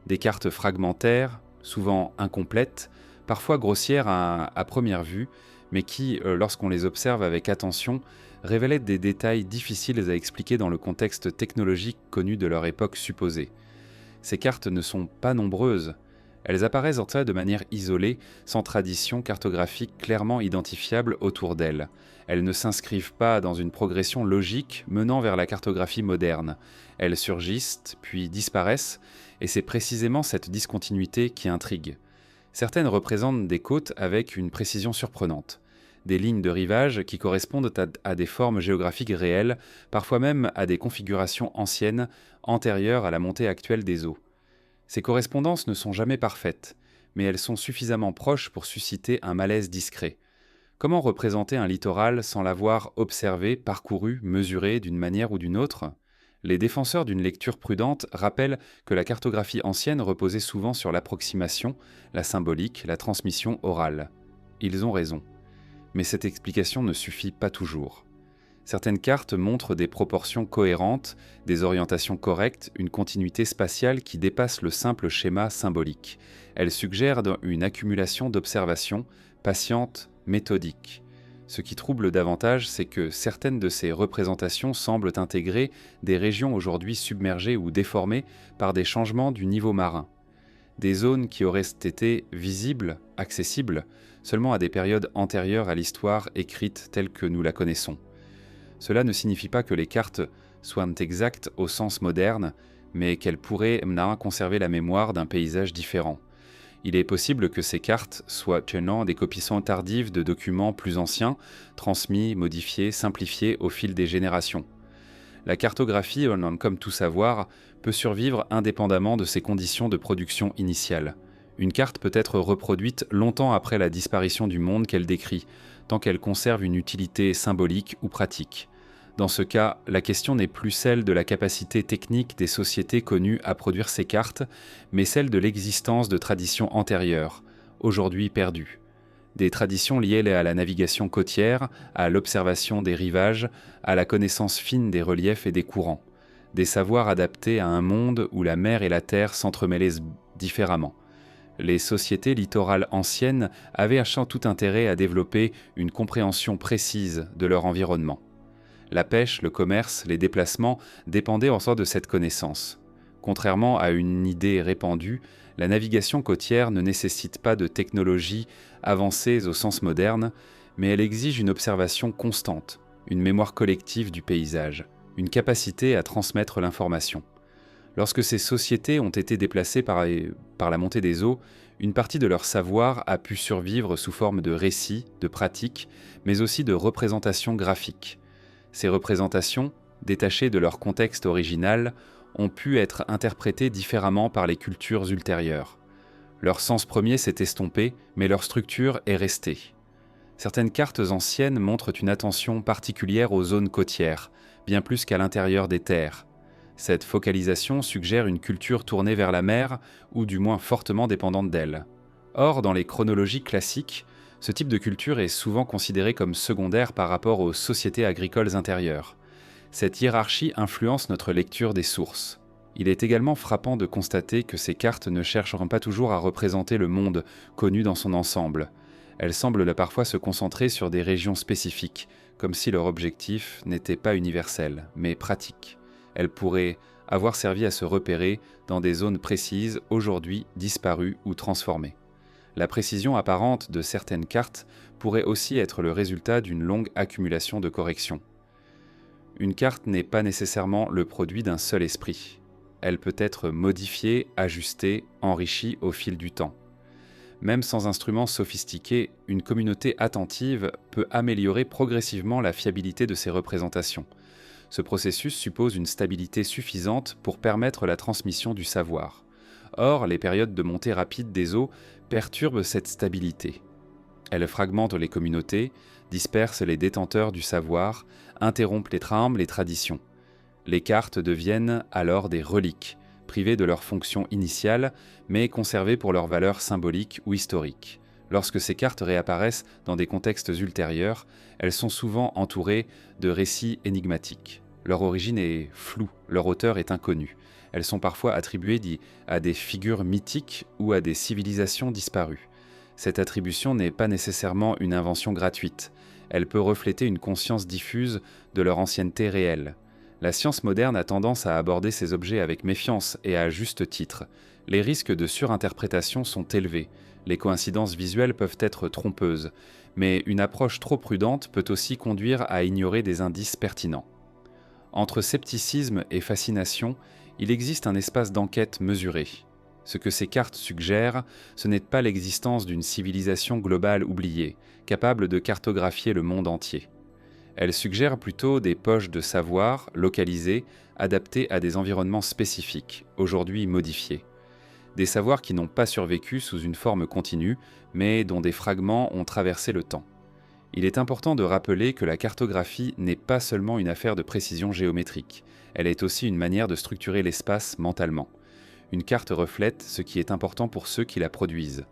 Des cartes fragmentaires, souvent incomplètes, parfois grossières à première vue, mais qui, lorsqu'on les observe avec attention, révélaient des détails difficiles à expliquer dans le contexte technologique connu de leur époque supposée. Ces cartes ne sont pas nombreuses. Elles apparaissent en fait de manière isolée, sans tradition cartographique clairement identifiable autour d'elles. Elles ne s'inscrivent pas dans une progression logique menant vers la cartographie moderne. Elles surgissent, puis disparaissent, et c'est précisément cette discontinuité qui intrigue. Certaines représentent des côtes avec une précision surprenante. Des lignes de rivage qui correspondent à des formes géographiques réelles, parfois même à des configurations anciennes, antérieures à la montée actuelle des eaux. Ces correspondances ne sont jamais parfaites, mais elles sont suffisamment proches pour susciter un malaise discret. Comment représenter un littoral sans l'avoir observé, parcouru, mesuré d'une manière ou d'une autre ? Les défenseurs d'une lecture prudente rappellent que la cartographie ancienne reposait souvent sur l'approximation, la symbolique, la transmission orale. Ils ont raison. Mais cette explication ne suffit pas toujours. Certaines cartes montrent des proportions cohérentes, des orientations correctes, une continuité spatiale qui dépasse le simple schéma symbolique. Elles suggèrent une accumulation d'observations, patientes, méthodiques. Ce qui trouble davantage, c'est que certaines de ces représentations semblent intégrer des régions aujourd'hui submergées ou déformées par des changements du niveau marin. Des zones qui auraient été visibles, accessibles, seulement à des périodes antérieures à l'histoire écrite telle que nous la connaissons. Cela ne signifie pas que les cartes soient exactes au sens moderne, mais qu'elles pourraient conserver la mémoire d'un paysage différent. Il est possible que ces cartes soient tenant des copies tardives de documents plus anciens, transmis, modifiés, simplifiés au fil des générations. La cartographie, comme tout savoir, peut survivre indépendamment de ses conditions de production initiales. Une carte peut être reproduite longtemps après la disparition du monde qu'elle décrit, tant qu'elle conserve une utilité symbolique ou pratique. Dans ce cas, la question n'est plus celle de la capacité technique des sociétés connues à produire ces cartes, mais celle de l'existence de traditions antérieures, aujourd'hui perdues. Des traditions liées à la navigation côtière, à l'observation des rivages, à la connaissance fine des reliefs et des courants. Des savoirs adaptés à un monde où la mer et la terre s'entremêlaient différemment. Les sociétés littorales anciennes avaient tout intérêt à développer une compréhension précise de leur environnement. La pêche, le commerce, les déplacements dépendaient en sorte de cette connaissance. Contrairement à une idée répandue, la navigation côtière ne nécessite pas de technologies avancées au sens moderne, mais elle exige une observation constante, une mémoire collective du paysage, une capacité à transmettre l'information. Lorsque ces sociétés ont été déplacées par la montée des eaux, une partie de leur savoir a pu survivre sous forme de récits, de pratiques, mais aussi de représentations graphiques. Ces représentations, détachées de leur contexte original, ont pu être interprétées différemment par les cultures ultérieures. Leur sens premier s'est estompé, mais leur structure est restée. Certaines cartes anciennes montrent une attention particulière aux zones côtières, bien plus qu'à l'intérieur des terres. Cette focalisation suggère une culture tournée vers la mer, ou du moins fortement dépendante d'elle. Or, dans les chronologies classiques, ce type de culture est souvent considéré comme secondaire par rapport aux sociétés agricoles intérieures. Cette hiérarchie influence notre lecture des sources. Il est également frappant de constater que ces cartes ne chercheront pas toujours à représenter le monde connu dans son ensemble. Elles semblent parfois se concentrer sur des régions spécifiques, comme si leur objectif n'était pas universel, mais pratique. Elles pourraient avoir servi à se repérer dans des zones précises, aujourd'hui disparues ou transformées. La précision apparente de certaines cartes pourrait aussi être le résultat d'une longue accumulation de corrections. Une carte n'est pas nécessairement le produit d'un seul esprit. Elle peut être modifiée, ajustée, enrichie au fil du temps. Même sans instruments sophistiqués, une communauté attentive peut améliorer progressivement la fiabilité de ses représentations. Ce processus suppose une stabilité suffisante pour permettre la transmission du savoir. Or, les périodes de montée rapide des eaux perturbent cette stabilité. Elles fragmentent les communautés, dispersent les détenteurs du savoir, interrompent les trames, les traditions. Les cartes deviennent alors des reliques, privées de leur fonction initiale, mais conservées pour leur valeur symbolique ou historique. Lorsque ces cartes réapparaissent dans des contextes ultérieurs, elles sont souvent entourées de récits énigmatiques. Leur origine est floue, leur auteur est inconnu. Elles sont parfois attribuées à des figures mythiques ou à des civilisations disparues. Cette attribution n'est pas nécessairement une invention gratuite. Elle peut refléter une conscience diffuse de leur ancienneté réelle. La science moderne a tendance à aborder ces objets avec méfiance et à juste titre. Les risques de surinterprétation sont élevés. Les coïncidences visuelles peuvent être trompeuses, mais une approche trop prudente peut aussi conduire à ignorer des indices pertinents. Entre scepticisme et fascination, il existe un espace d'enquête mesuré. Ce que ces cartes suggèrent, ce n'est pas l'existence d'une civilisation globale oubliée, capable de cartographier le monde entier. Elles suggèrent plutôt des poches de savoir localisées, adaptées à des environnements spécifiques, aujourd'hui modifiés. Des savoirs qui n'ont pas survécu sous une forme continue, mais dont des fragments ont traversé le temps. Il est important de rappeler que la cartographie n'est pas seulement une affaire de précision géométrique, elle est aussi une manière de structurer l'espace mentalement. Une carte reflète ce qui est important pour ceux qui la produisent.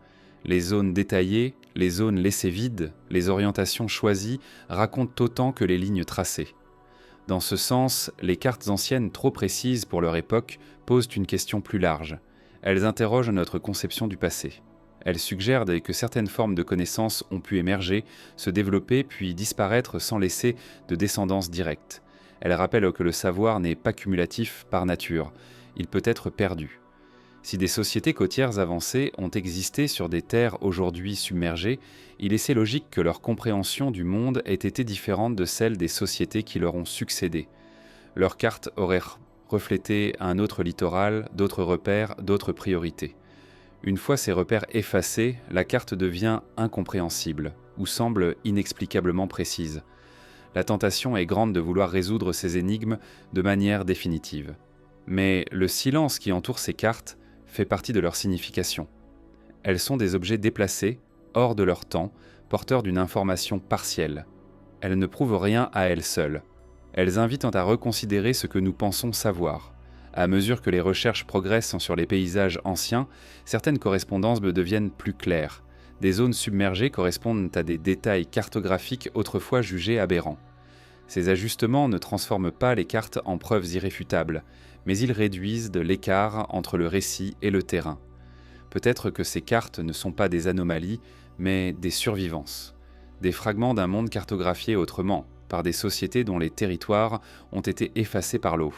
Les zones détaillées, les zones laissées vides, les orientations choisies racontent autant que les lignes tracées. Dans ce sens, les cartes anciennes trop précises pour leur époque posent une question plus large. Elles interrogent notre conception du passé. Elles suggèrent que certaines formes de connaissances ont pu émerger, se développer puis disparaître sans laisser de descendance directe. Elles rappellent que le savoir n'est pas cumulatif par nature, il peut être perdu. Si des sociétés côtières avancées ont existé sur des terres aujourd'hui submergées, il est logique que leur compréhension du monde ait été différente de celle des sociétés qui leur ont succédé. Leurs cartes auraient reflété un autre littoral, d'autres repères, d'autres priorités. Une fois ces repères effacés, la carte devient incompréhensible ou semble inexplicablement précise. La tentation est grande de vouloir résoudre ces énigmes de manière définitive. Mais le silence qui entoure ces cartes fait partie de leur signification. Elles sont des objets déplacés, hors de leur temps, porteurs d'une information partielle. Elles ne prouvent rien à elles seules. Elles invitent à reconsidérer ce que nous pensons savoir. À mesure que les recherches progressent sur les paysages anciens, certaines correspondances deviennent plus claires. Des zones submergées correspondent à des détails cartographiques autrefois jugés aberrants. Ces ajustements ne transforment pas les cartes en preuves irréfutables, mais ils réduisent de l'écart entre le récit et le terrain. Peut-être que ces cartes ne sont pas des anomalies, mais des survivances. Des fragments d'un monde cartographié autrement, par des sociétés dont les territoires ont été effacés par l'eau.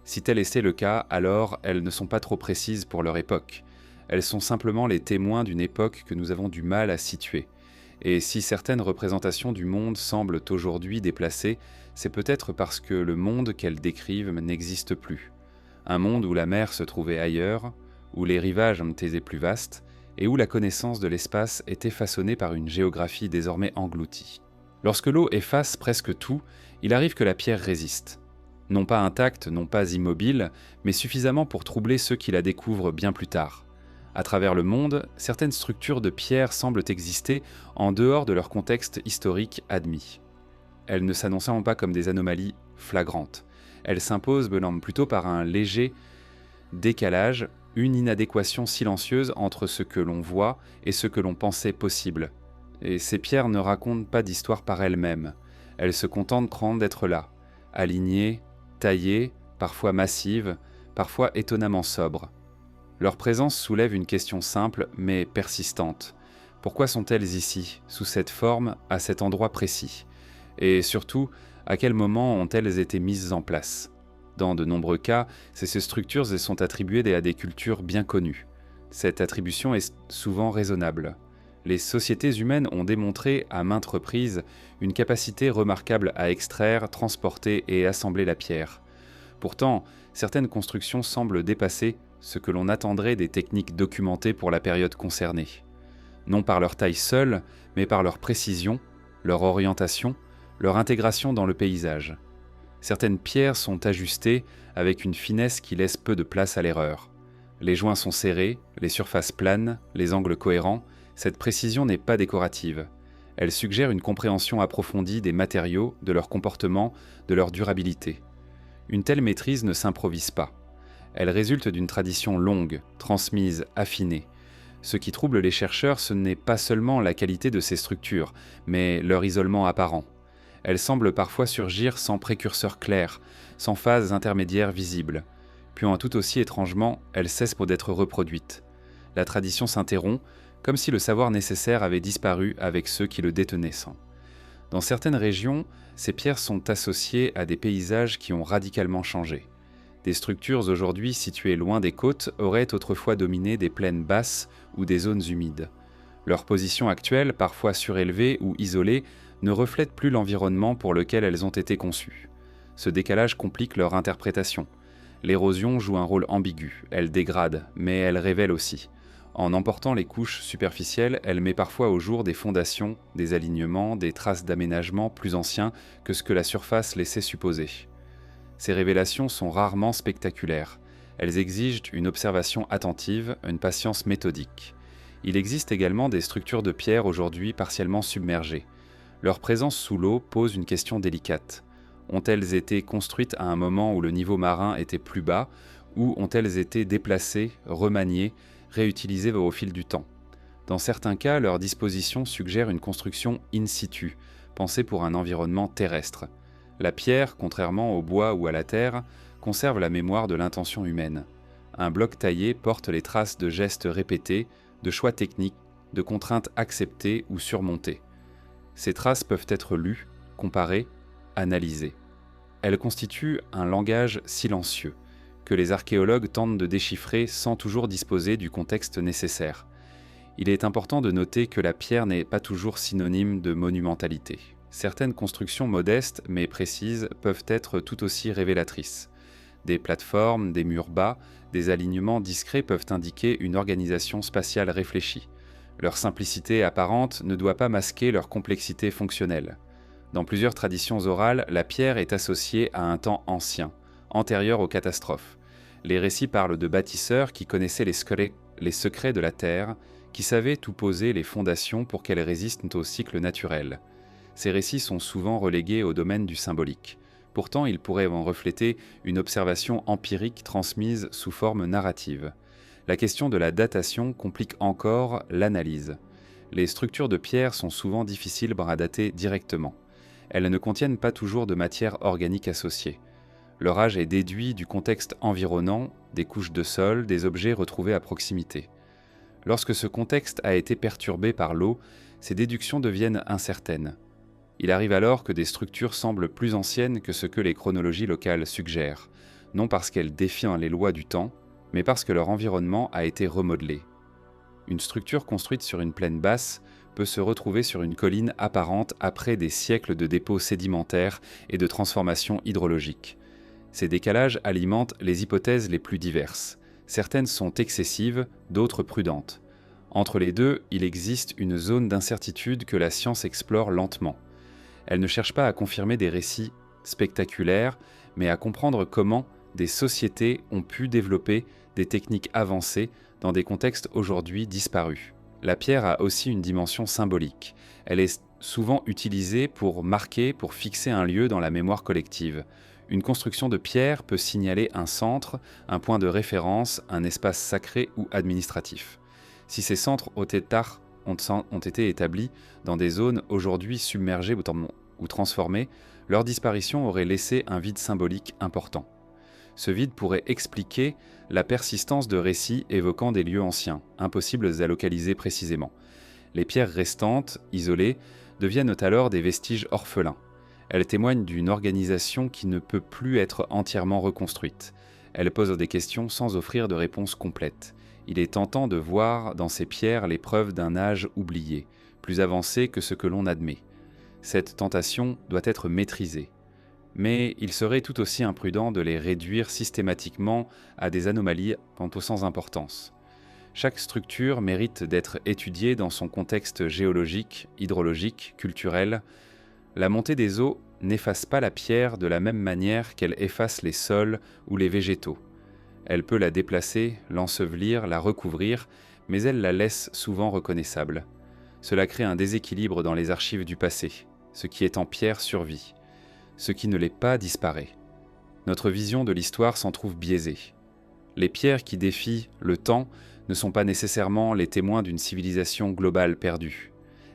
Si tel était le cas, alors elles ne sont pas trop précises pour leur époque. Elles sont simplement les témoins d'une époque que nous avons du mal à situer. Et si certaines représentations du monde semblent aujourd'hui déplacées, c'est peut-être parce que le monde qu'elles décrivent n'existe plus. Un monde où la mer se trouvait ailleurs, où les rivages étaient plus vastes, et où la connaissance de l'espace était façonnée par une géographie désormais engloutie. Lorsque l'eau efface presque tout, il arrive que la pierre résiste. Non pas intacte, non pas immobile, mais suffisamment pour troubler ceux qui la découvrent bien plus tard. À travers le monde, certaines structures de pierre semblent exister en dehors de leur contexte historique admis. Elles ne s'annoncent pas comme des anomalies flagrantes. Elles s'imposent plutôt par un léger décalage, une inadéquation silencieuse entre ce que l'on voit et ce que l'on pensait possible. Et ces pierres ne racontent pas d'histoire par elles-mêmes. Elles se contentent d'être là, alignées, taillées, parfois massives, parfois étonnamment sobres. Leur présence soulève une question simple mais persistante. Pourquoi sont-elles ici, sous cette forme, à cet endroit précis? Et surtout, à quel moment ont-elles été mises en place? Dans de nombreux cas, ces structures sont attribuées à des cultures bien connues. Cette attribution est souvent raisonnable. Les sociétés humaines ont démontré à maintes reprises une capacité remarquable à extraire, transporter et assembler la pierre. Pourtant, certaines constructions semblent dépasser ce que l'on attendrait des techniques documentées pour la période concernée. Non par leur taille seule, mais par leur précision, leur orientation, leur intégration dans le paysage. Certaines pierres sont ajustées avec une finesse qui laisse peu de place à l'erreur. Les joints sont serrés, les surfaces planes, les angles cohérents. Cette précision n'est pas décorative. Elle suggère une compréhension approfondie des matériaux, de leur comportement, de leur durabilité. Une telle maîtrise ne s'improvise pas. Elle résulte d'une tradition longue, transmise, affinée. Ce qui trouble les chercheurs, ce n'est pas seulement la qualité de ces structures, mais leur isolement apparent. Elles semblent parfois surgir sans précurseur clair, sans phase intermédiaire visible. Puis tout aussi étrangement, elles cessent d'être reproduites. La tradition s'interrompt, comme si le savoir nécessaire avait disparu avec ceux qui le détenaient. Dans certaines régions, ces pierres sont associées à des paysages qui ont radicalement changé. Des structures aujourd'hui situées loin des côtes auraient autrefois dominé des plaines basses ou des zones humides. Leur position actuelle, parfois surélevée ou isolée, ne reflète plus l'environnement pour lequel elles ont été conçues. Ce décalage complique leur interprétation. L'érosion joue un rôle ambigu, elle dégrade, mais elle révèle aussi. En emportant les couches superficielles, elle met parfois au jour des fondations, des alignements, des traces d'aménagement plus anciens que ce que la surface laissait supposer. Ces révélations sont rarement spectaculaires. Elles exigent une observation attentive, une patience méthodique. Il existe également des structures de pierre aujourd'hui partiellement submergées. Leur présence sous l'eau pose une question délicate. Ont-elles été construites à un moment où le niveau marin était plus bas, ou ont-elles été déplacées, remaniées, réutilisées au fil du temps? Dans certains cas, leur disposition suggère une construction in situ, pensée pour un environnement terrestre. La pierre, contrairement au bois ou à la terre, conserve la mémoire de l'intention humaine. Un bloc taillé porte les traces de gestes répétés, de choix techniques, de contraintes acceptées ou surmontées. Ces traces peuvent être lues, comparées, analysées. Elles constituent un langage silencieux, que les archéologues tentent de déchiffrer sans toujours disposer du contexte nécessaire. Il est important de noter que la pierre n'est pas toujours synonyme de monumentalité. Certaines constructions modestes mais précises peuvent être tout aussi révélatrices. Des plateformes, des murs bas, des alignements discrets peuvent indiquer une organisation spatiale réfléchie. Leur simplicité apparente ne doit pas masquer leur complexité fonctionnelle. Dans plusieurs traditions orales, la pierre est associée à un temps ancien, antérieur aux catastrophes. Les récits parlent de bâtisseurs qui connaissaient les secrets de la terre, qui savaient où poser les fondations pour qu'elles résistent au cycle naturel. Ces récits sont souvent relégués au domaine du symbolique. Pourtant, ils pourraient en refléter une observation empirique transmise sous forme narrative. La question de la datation complique encore l'analyse. Les structures de pierre sont souvent difficiles à dater directement. Elles ne contiennent pas toujours de matière organique associée. Leur âge est déduit du contexte environnant, des couches de sol, des objets retrouvés à proximité. Lorsque ce contexte a été perturbé par l'eau, ces déductions deviennent incertaines. Il arrive alors que des structures semblent plus anciennes que ce que les chronologies locales suggèrent, non parce qu'elles défient les lois du temps, mais parce que leur environnement a été remodelé. Une structure construite sur une plaine basse peut se retrouver sur une colline apparente après des siècles de dépôts sédimentaires et de transformations hydrologiques. Ces décalages alimentent les hypothèses les plus diverses. Certaines sont excessives, d'autres prudentes. Entre les deux, il existe une zone d'incertitude que la science explore lentement. Elle ne cherche pas à confirmer des récits spectaculaires, mais à comprendre comment des sociétés ont pu développer des techniques avancées dans des contextes aujourd'hui disparus. La pierre a aussi une dimension symbolique. Elle est souvent utilisée pour marquer, pour fixer un lieu dans la mémoire collective. Une construction de pierre peut signaler un centre, un point de référence, un espace sacré ou administratif. Si ces centres ont été établis dans des zones aujourd'hui submergées ou transformées, leur disparition aurait laissé un vide symbolique important. Ce vide pourrait expliquer la persistance de récits évoquant des lieux anciens, impossibles à localiser précisément. Les pierres restantes, isolées, deviennent alors des vestiges orphelins. Elles témoignent d'une organisation qui ne peut plus être entièrement reconstruite. Elles posent des questions sans offrir de réponse complète. Il est tentant de voir dans ces pierres les preuves d'un âge oublié, plus avancé que ce que l'on admet. Cette tentation doit être maîtrisée. Mais il serait tout aussi imprudent de les réduire systématiquement à des anomalies quant sans importance. Chaque structure mérite d'être étudiée dans son contexte géologique, hydrologique, culturel. La montée des eaux n'efface pas la pierre de la même manière qu'elle efface les sols ou les végétaux. Elle peut la déplacer, l'ensevelir, la recouvrir, mais elle la laisse souvent reconnaissable. Cela crée un déséquilibre dans les archives du passé. Ce qui est en pierre survit. Ce qui ne l'est pas disparaît. Notre vision de l'histoire s'en trouve biaisée. Les pierres qui défient le temps ne sont pas nécessairement les témoins d'une civilisation globale perdue.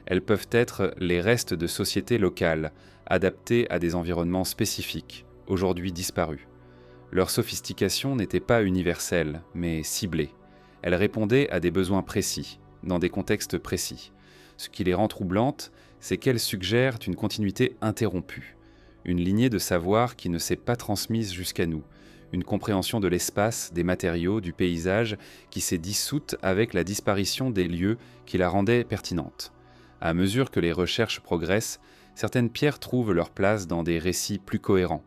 Elles peuvent être les restes de sociétés locales, adaptées à des environnements spécifiques, aujourd'hui disparus. Leur sophistication n'était pas universelle, mais ciblée. Elles répondaient à des besoins précis, dans des contextes précis. Ce qui les rend troublantes, c'est qu'elles suggèrent une continuité interrompue. Une lignée de savoir qui ne s'est pas transmise jusqu'à nous, une compréhension de l'espace, des matériaux, du paysage qui s'est dissoute avec la disparition des lieux qui la rendaient pertinente. À mesure que les recherches progressent, certaines pierres trouvent leur place dans des récits plus cohérents.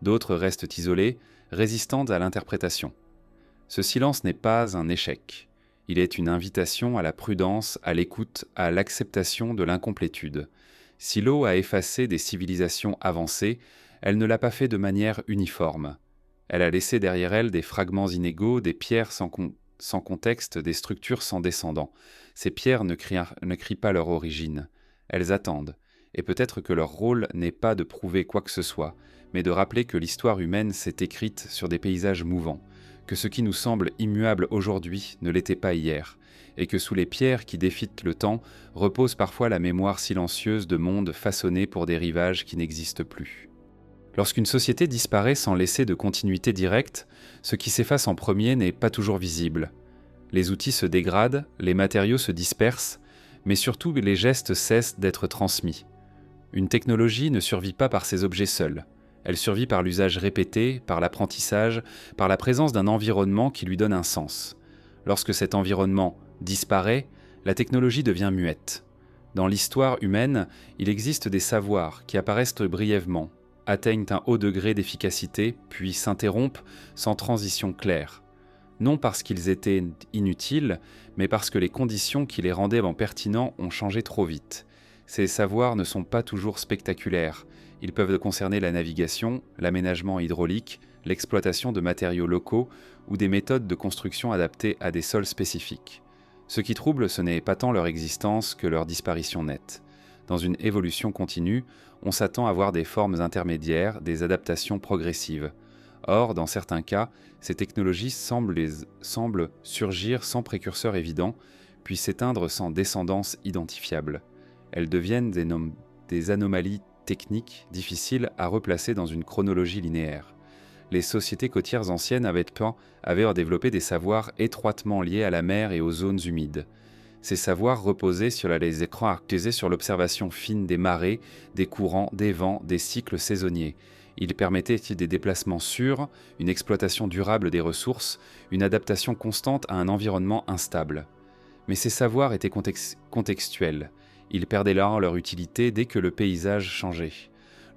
D'autres restent isolées, résistantes à l'interprétation. Ce silence n'est pas un échec. Il est une invitation à la prudence, à l'écoute, à l'acceptation de l'incomplétude. Si l'eau a effacé des civilisations avancées, elle ne l'a pas fait de manière uniforme. Elle a laissé derrière elle des fragments inégaux, des pierres sans contexte, des structures sans descendants. Ces pierres ne crient pas leur origine. Elles attendent. Et peut-être que leur rôle n'est pas de prouver quoi que ce soit, mais de rappeler que l'histoire humaine s'est écrite sur des paysages mouvants, que ce qui nous semble immuable aujourd'hui ne l'était pas hier, et que sous les pierres qui défitent le temps repose parfois la mémoire silencieuse de mondes façonnés pour des rivages qui n'existent plus. Lorsqu'une société disparaît sans laisser de continuité directe, ce qui s'efface en premier n'est pas toujours visible. Les outils se dégradent, les matériaux se dispersent, mais surtout les gestes cessent d'être transmis. Une technologie ne survit pas par ses objets seuls. Elle survit par l'usage répété, par l'apprentissage, par la présence d'un environnement qui lui donne un sens. Lorsque cet environnement disparaît, la technologie devient muette. Dans l'histoire humaine, il existe des savoirs qui apparaissent brièvement, atteignent un haut degré d'efficacité, puis s'interrompent sans transition claire. Non parce qu'ils étaient inutiles, mais parce que les conditions qui les rendaient pertinents ont changé trop vite. Ces savoirs ne sont pas toujours spectaculaires. Ils peuvent concerner la navigation, l'aménagement hydraulique, l'exploitation de matériaux locaux ou des méthodes de construction adaptées à des sols spécifiques. Ce qui trouble, ce n'est pas tant leur existence que leur disparition nette. Dans une évolution continue, on s'attend à voir des formes intermédiaires, des adaptations progressives. Or, dans certains cas, ces technologies semblent surgir sans précurseur évident, puis s'éteindre sans descendance identifiable. Elles deviennent des anomalies techniques difficiles à replacer dans une chronologie linéaire. Les sociétés côtières anciennes avaient développé des savoirs étroitement liés à la mer et aux zones humides. Ces savoirs reposaient sur les écrans arctisés sur l'observation fine des marées, des courants, des vents, des cycles saisonniers. Ils permettaient des déplacements sûrs, une exploitation durable des ressources, une adaptation constante à un environnement instable. Mais ces savoirs étaient contextuels. Ils perdaient là leur utilité dès que le paysage changeait.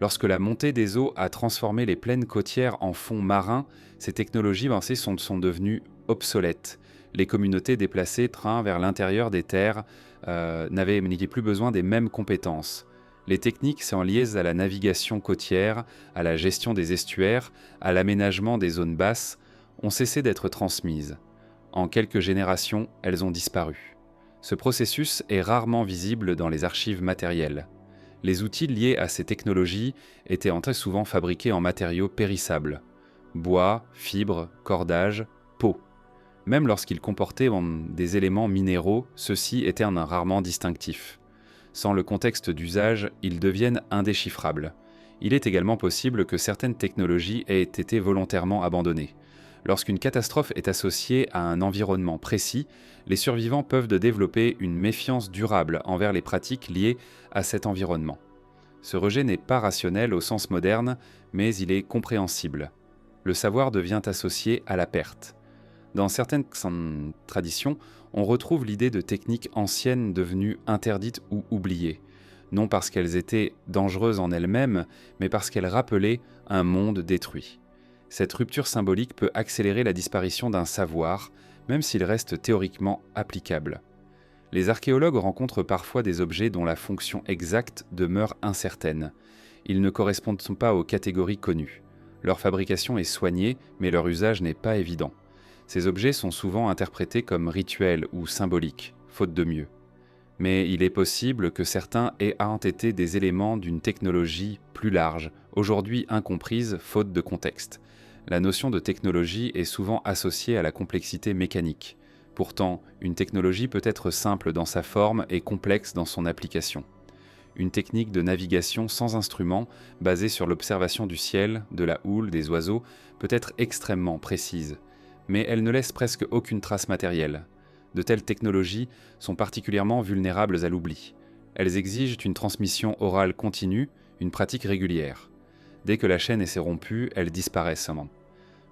Lorsque la montée des eaux a transformé les plaines côtières en fonds marins, ces technologies sont devenues obsolètes. Les communautés déplacées vers l'intérieur des terres n'avaient plus besoin des mêmes compétences. Les techniques sont liées à la navigation côtière, à la gestion des estuaires, à l'aménagement des zones basses, ont cessé d'être transmises. En quelques générations, elles ont disparu. Ce processus est rarement visible dans les archives matérielles. Les outils liés à ces technologies étaient très souvent fabriqués en matériaux périssables. Bois, fibres, cordages, peau. Même lorsqu'ils comportaient des éléments minéraux, ceux-ci étaient rarement distinctifs. Sans le contexte d'usage, ils deviennent indéchiffrables. Il est également possible que certaines technologies aient été volontairement abandonnées. Lorsqu'une catastrophe est associée à un environnement précis, les survivants peuvent développer une méfiance durable envers les pratiques liées à cet environnement. Ce rejet n'est pas rationnel au sens moderne, mais il est compréhensible. Le savoir devient associé à la perte. Dans certaines traditions, on retrouve l'idée de techniques anciennes devenues interdites ou oubliées, non parce qu'elles étaient dangereuses en elles-mêmes, mais parce qu'elles rappelaient un monde détruit. Cette rupture symbolique peut accélérer la disparition d'un savoir, même s'il reste théoriquement applicable. Les archéologues rencontrent parfois des objets dont la fonction exacte demeure incertaine. Ils ne correspondent pas aux catégories connues. Leur fabrication est soignée, mais leur usage n'est pas évident. Ces objets sont souvent interprétés comme rituels ou symboliques, faute de mieux. Mais il est possible que certains aient été des éléments d'une technologie plus large, aujourd'hui incomprise faute de contexte. La notion de technologie est souvent associée à la complexité mécanique. Pourtant, une technologie peut être simple dans sa forme et complexe dans son application. Une technique de navigation sans instrument, basée sur l'observation du ciel, de la houle, des oiseaux, peut être extrêmement précise. Mais elle ne laisse presque aucune trace matérielle. De telles technologies sont particulièrement vulnérables à l'oubli. Elles exigent une transmission orale continue, une pratique régulière. Dès que la chaîne s'est rompue, elles disparaissent.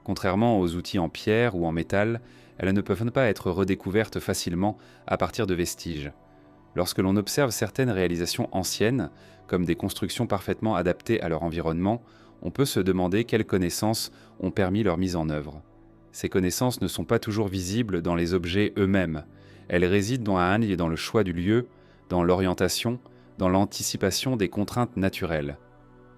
Contrairement aux outils en pierre ou en métal, elles ne peuvent pas être redécouvertes facilement à partir de vestiges. Lorsque l'on observe certaines réalisations anciennes, comme des constructions parfaitement adaptées à leur environnement, on peut se demander quelles connaissances ont permis leur mise en œuvre. Ces connaissances ne sont pas toujours visibles dans les objets eux-mêmes. Elles résident dans le choix du lieu, dans l'orientation, dans l'anticipation des contraintes naturelles.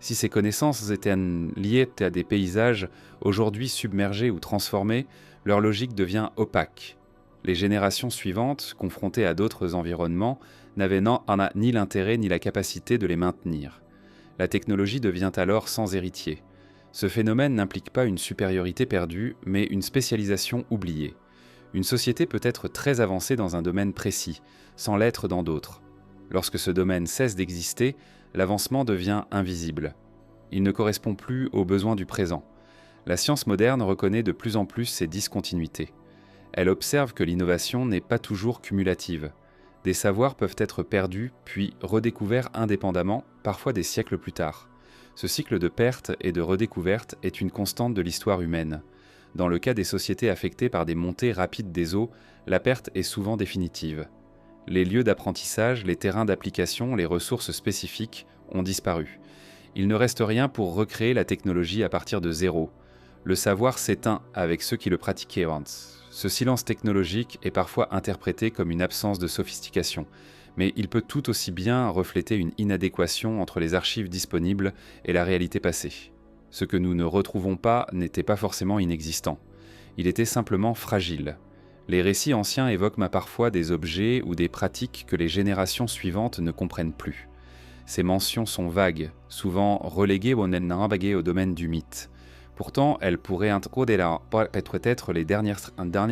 Si ces connaissances étaient liées à des paysages aujourd'hui submergés ou transformés, leur logique devient opaque. Les générations suivantes, confrontées à d'autres environnements, n'avaient ni l'intérêt ni la capacité de les maintenir. La technologie devient alors sans héritier. Ce phénomène n'implique pas une supériorité perdue, mais une spécialisation oubliée. Une société peut être très avancée dans un domaine précis, sans l'être dans d'autres. Lorsque ce domaine cesse d'exister, l'avancement devient invisible. Il ne correspond plus aux besoins du présent. La science moderne reconnaît de plus en plus ces discontinuités. Elle observe que l'innovation n'est pas toujours cumulative. Des savoirs peuvent être perdus, puis redécouverts indépendamment, parfois des siècles plus tard. Ce cycle de perte et de redécouverte est une constante de l'histoire humaine. Dans le cas des sociétés affectées par des montées rapides des eaux, la perte est souvent définitive. Les lieux d'apprentissage, les terrains d'application, les ressources spécifiques ont disparu. Il ne reste rien pour recréer la technologie à partir de zéro. Le savoir s'éteint avec ceux qui le pratiquaient avant. Ce silence technologique est parfois interprété comme une absence de sophistication, mais il peut tout aussi bien refléter une inadéquation entre les archives disponibles et la réalité passée. Ce que nous ne retrouvons pas n'était pas forcément inexistant. Il était simplement fragile. Les récits anciens évoquent parfois des objets ou des pratiques que les générations suivantes ne comprennent plus. Ces mentions sont vagues, souvent reléguées au domaine du mythe. Pourtant, elles pourraient être les dernières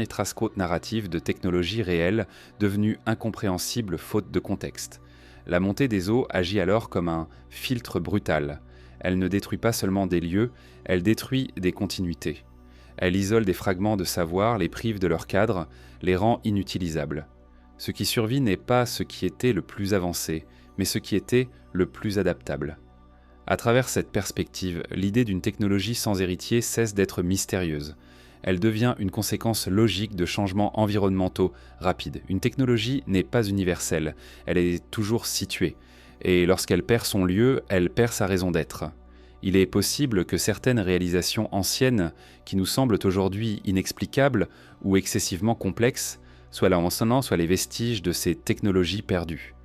traces narratives de technologies réelles devenues incompréhensibles faute de contexte. La montée des eaux agit alors comme un filtre brutal. Elle ne détruit pas seulement des lieux, elle détruit des continuités. Elle isole des fragments de savoir, les prive de leur cadre, les rend inutilisables. Ce qui survit n'est pas ce qui était le plus avancé, mais ce qui était le plus adaptable. À travers cette perspective, l'idée d'une technologie sans héritier cesse d'être mystérieuse. Elle devient une conséquence logique de changements environnementaux rapides. Une technologie n'est pas universelle, elle est toujours située. Et lorsqu'elle perd son lieu, elle perd sa raison d'être. Il est possible que certaines réalisations anciennes, qui nous semblent aujourd'hui inexplicables ou excessivement complexes, soient soit les vestiges de ces technologies perdues.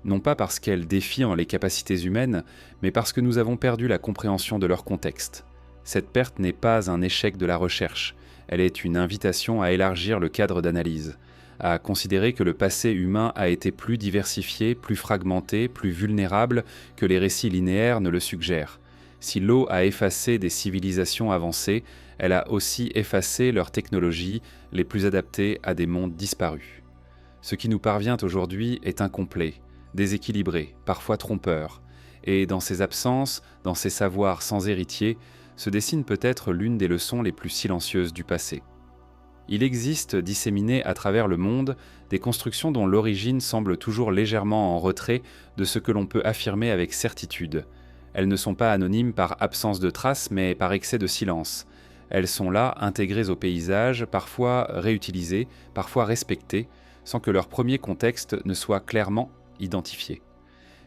Non pas parce qu'elles défient les capacités humaines, mais parce que nous avons perdu la compréhension de leur contexte. Cette perte n'est pas un échec de la recherche, elle est une invitation à élargir le cadre d'analyse, à considérer que le passé humain a été plus diversifié, plus fragmenté, plus vulnérable que les récits linéaires ne le suggèrent. Si l'eau a effacé des civilisations avancées, elle a aussi effacé leurs technologies les plus adaptées à des mondes disparus. Ce qui nous parvient aujourd'hui est incomplet, déséquilibré, parfois trompeur, et dans ces absences, dans ces savoirs sans héritier, se dessine peut-être l'une des leçons les plus silencieuses du passé. Il existe, disséminées à travers le monde, des constructions dont l'origine semble toujours légèrement en retrait de ce que l'on peut affirmer avec certitude. Elles ne sont pas anonymes par absence de traces, mais par excès de silence. Elles sont là, intégrées au paysage, parfois réutilisées, parfois respectées, sans que leur premier contexte ne soit clairement identifié.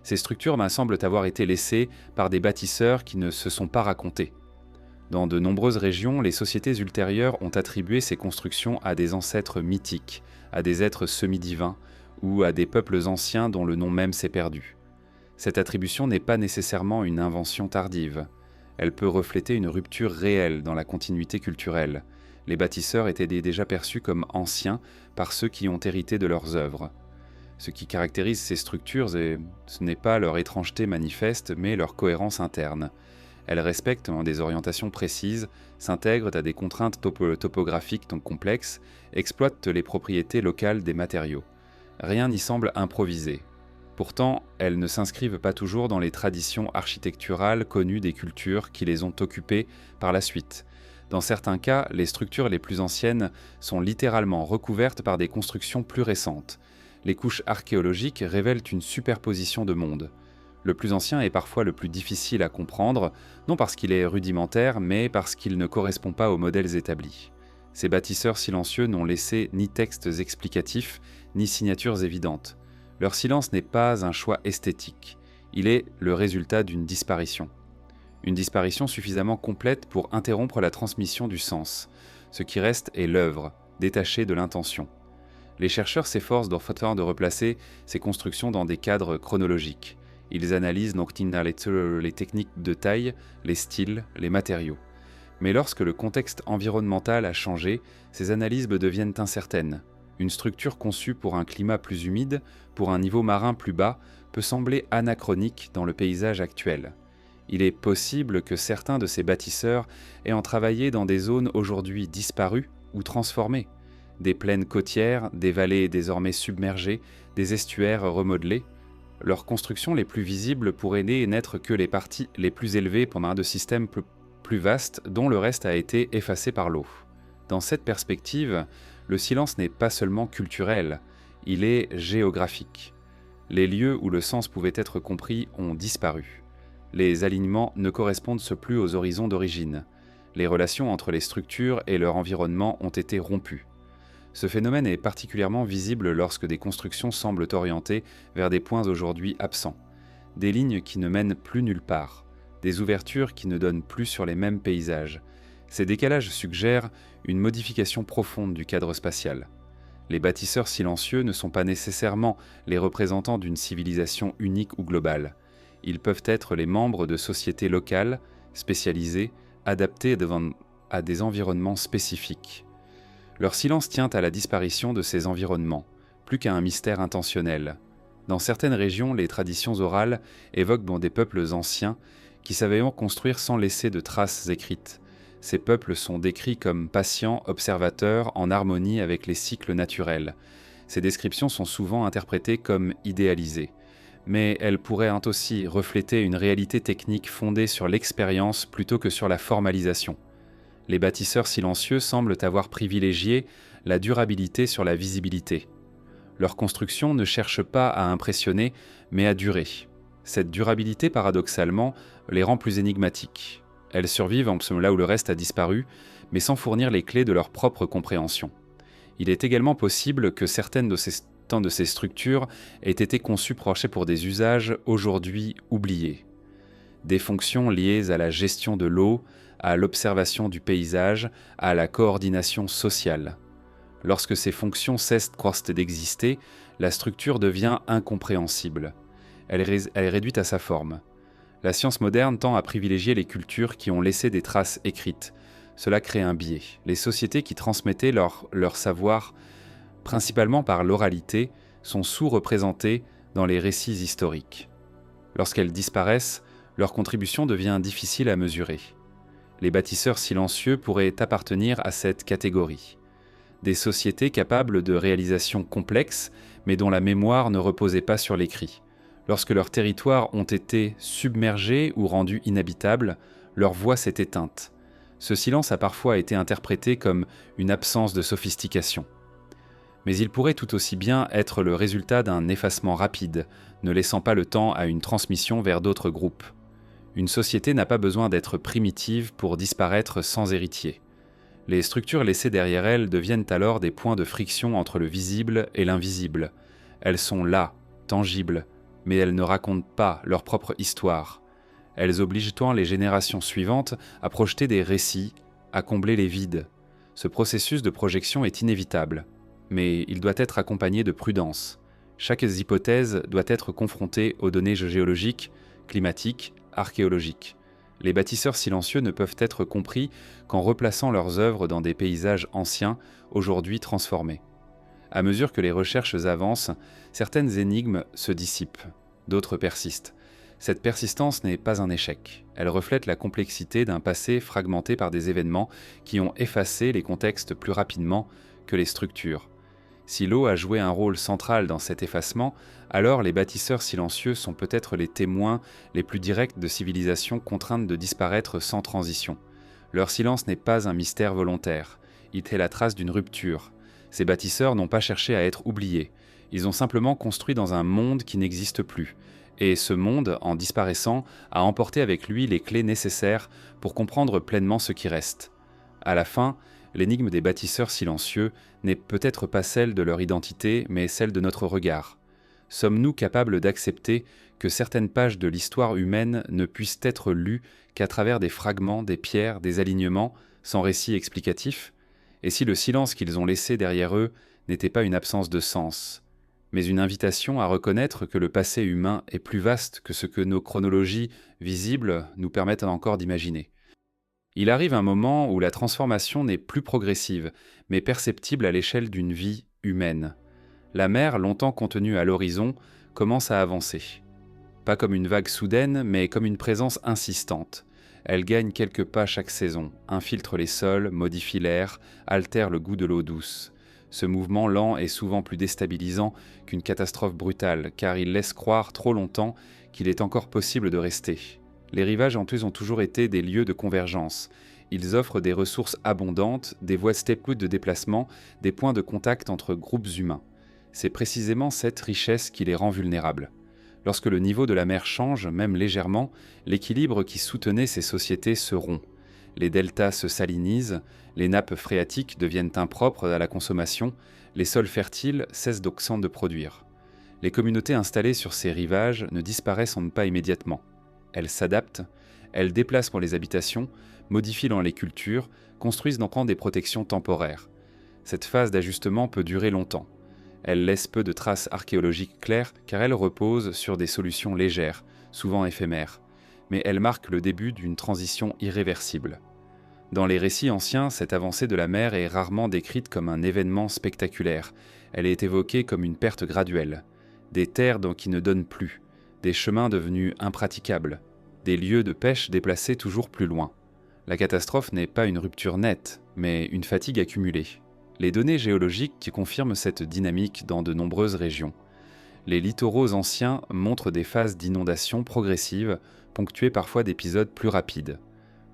Ces structures semblent avoir été laissées par des bâtisseurs qui ne se sont pas racontés. Dans de nombreuses régions, les sociétés ultérieures ont attribué ces constructions à des ancêtres mythiques, à des êtres semi-divins ou à des peuples anciens dont le nom même s'est perdu. Cette attribution n'est pas nécessairement une invention tardive. Elle peut refléter une rupture réelle dans la continuité culturelle. Les bâtisseurs étaient déjà perçus comme anciens par ceux qui ont hérité de leurs œuvres. Ce qui caractérise ces structures, ce n'est pas leur étrangeté manifeste, mais leur cohérence interne. Elles respectent des orientations précises, s'intègrent à des contraintes topographiques complexes, exploitent les propriétés locales des matériaux. Rien n'y semble improvisé. Pourtant, elles ne s'inscrivent pas toujours dans les traditions architecturales connues des cultures qui les ont occupées par la suite. Dans certains cas, les structures les plus anciennes sont littéralement recouvertes par des constructions plus récentes. Les couches archéologiques révèlent une superposition de mondes. Le plus ancien est parfois le plus difficile à comprendre, non parce qu'il est rudimentaire, mais parce qu'il ne correspond pas aux modèles établis. Ces bâtisseurs silencieux n'ont laissé ni textes explicatifs, ni signatures évidentes. Leur silence n'est pas un choix esthétique, il est le résultat d'une disparition. Une disparition suffisamment complète pour interrompre la transmission du sens. Ce qui reste est l'œuvre, détachée de l'intention. Les chercheurs s'efforcent de replacer ces constructions dans des cadres chronologiques. Ils analysent les techniques de taille, les styles, les matériaux. Mais lorsque le contexte environnemental a changé, ces analyses deviennent incertaines. Une structure conçue pour un climat plus humide, pour un niveau marin plus bas, peut sembler anachronique dans le paysage actuel. Il est possible que certains de ces bâtisseurs aient travaillé dans des zones aujourd'hui disparues ou transformées. Des plaines côtières, des vallées désormais submergées, des estuaires remodelés. Leurs constructions les plus visibles pourraient n'être que les parties les plus élevées pendant un de systèmes plus vastes dont le reste a été effacé par l'eau. Dans cette perspective, le silence n'est pas seulement culturel, il est géographique. Les lieux où le sens pouvait être compris ont disparu. Les alignements ne correspondent plus aux horizons d'origine. Les relations entre les structures et leur environnement ont été rompues. Ce phénomène est particulièrement visible lorsque des constructions semblent orientées vers des points aujourd'hui absents, des lignes qui ne mènent plus nulle part, des ouvertures qui ne donnent plus sur les mêmes paysages. Ces décalages suggèrent une modification profonde du cadre spatial. Les bâtisseurs silencieux ne sont pas nécessairement les représentants d'une civilisation unique ou globale. Ils peuvent être les membres de sociétés locales, spécialisées, adaptées à des environnements spécifiques. Leur silence tient à la disparition de ces environnements, plus qu'à un mystère intentionnel. Dans certaines régions, les traditions orales évoquent des peuples anciens qui savaient construire sans laisser de traces écrites. Ces peuples sont décrits comme patients, observateurs, en harmonie avec les cycles naturels. Ces descriptions sont souvent interprétées comme idéalisées, mais elles pourraient aussi refléter une réalité technique fondée sur l'expérience plutôt que sur la formalisation. Les bâtisseurs silencieux semblent avoir privilégié la durabilité sur la visibilité. Leur construction ne cherche pas à impressionner, mais à durer. Cette durabilité, paradoxalement, les rend plus énigmatiques. Elles survivent là où le reste a disparu, mais sans fournir les clés de leur propre compréhension. Il est également possible que certaines de ces structures aient été conçues pour des usages aujourd'hui oubliés. Des fonctions liées à la gestion de l'eau, à l'observation du paysage, à la coordination sociale. Lorsque ces fonctions cessent d'exister, la structure devient incompréhensible. Elle est réduite à sa forme. La science moderne tend à privilégier les cultures qui ont laissé des traces écrites. Cela crée un biais. Les sociétés qui transmettaient leur savoir, principalement par l'oralité, sont sous-représentées dans les récits historiques. Lorsqu'elles disparaissent, leur contribution devient difficile à mesurer. Les bâtisseurs silencieux pourraient appartenir à cette catégorie. Des sociétés capables de réalisations complexes, mais dont la mémoire ne reposait pas sur l'écrit. Lorsque leurs territoires ont été submergés ou rendus inhabitables, leur voix s'est éteinte. Ce silence a parfois été interprété comme une absence de sophistication. Mais il pourrait tout aussi bien être le résultat d'un effacement rapide, ne laissant pas le temps à une transmission vers d'autres groupes. Une société n'a pas besoin d'être primitive pour disparaître sans héritier. Les structures laissées derrière elle deviennent alors des points de friction entre le visible et l'invisible. Elles sont là, tangibles, mais elles ne racontent pas leur propre histoire. Elles obligent les générations suivantes à projeter des récits, à combler les vides. Ce processus de projection est inévitable, mais il doit être accompagné de prudence. Chaque hypothèse doit être confrontée aux données géologiques, climatiques, archéologiques. Les bâtisseurs silencieux ne peuvent être compris qu'en replaçant leurs œuvres dans des paysages anciens, aujourd'hui transformés. À mesure que les recherches avancent, certaines énigmes se dissipent, d'autres persistent. Cette persistance n'est pas un échec. Elle reflète la complexité d'un passé fragmenté par des événements qui ont effacé les contextes plus rapidement que les structures. Si l'eau a joué un rôle central dans cet effacement, alors les bâtisseurs silencieux sont peut-être les témoins les plus directs de civilisations contraintes de disparaître sans transition. Leur silence n'est pas un mystère volontaire, il est la trace d'une rupture. Ces bâtisseurs n'ont pas cherché à être oubliés, ils ont simplement construit dans un monde qui n'existe plus. Et ce monde, en disparaissant, a emporté avec lui les clés nécessaires pour comprendre pleinement ce qui reste. À la fin, l'énigme des bâtisseurs silencieux n'est peut-être pas celle de leur identité, mais celle de notre regard. Sommes-nous capables d'accepter que certaines pages de l'histoire humaine ne puissent être lues qu'à travers des fragments, des pierres, des alignements, sans récit explicatif ? Et si le silence qu'ils ont laissé derrière eux n'était pas une absence de sens, mais une invitation à reconnaître que le passé humain est plus vaste que ce que nos chronologies visibles nous permettent encore d'imaginer. Il arrive un moment où la transformation n'est plus progressive, mais perceptible à l'échelle d'une vie humaine. La mer, longtemps contenue à l'horizon, commence à avancer. Pas comme une vague soudaine, mais comme une présence insistante. Elle gagne quelques pas chaque saison, infiltre les sols, modifie l'air, altère le goût de l'eau douce. Ce mouvement lent est souvent plus déstabilisant qu'une catastrophe brutale, car il laisse croire trop longtemps qu'il est encore possible de rester. Les rivages en plus ont toujours été des lieux de convergence. Ils offrent des ressources abondantes, des voies step-out de déplacement, des points de contact entre groupes humains. C'est précisément cette richesse qui les rend vulnérables. Lorsque le niveau de la mer change, même légèrement, l'équilibre qui soutenait ces sociétés se rompt. Les deltas se salinisent, les nappes phréatiques deviennent impropres à la consommation, les sols fertiles cessent donc de produire. Les communautés installées sur ces rivages ne disparaissent pas immédiatement. Elles s'adaptent, elles déplacent pour les habitations, modifient dans les cultures, construisent donc des protections temporaires. Cette phase d'ajustement peut durer longtemps. Elle laisse peu de traces archéologiques claires car elle repose sur des solutions légères, souvent éphémères, mais elle marque le début d'une transition irréversible. Dans les récits anciens, cette avancée de la mer est rarement décrite comme un événement spectaculaire, elle est évoquée comme une perte graduelle. Des terres qui ne donnent plus, des chemins devenus impraticables, des lieux de pêche déplacés toujours plus loin. La catastrophe n'est pas une rupture nette, mais une fatigue accumulée. Les données géologiques qui confirment cette dynamique dans de nombreuses régions. Les littoraux anciens montrent des phases d'inondation progressives, ponctuées parfois d'épisodes plus rapides.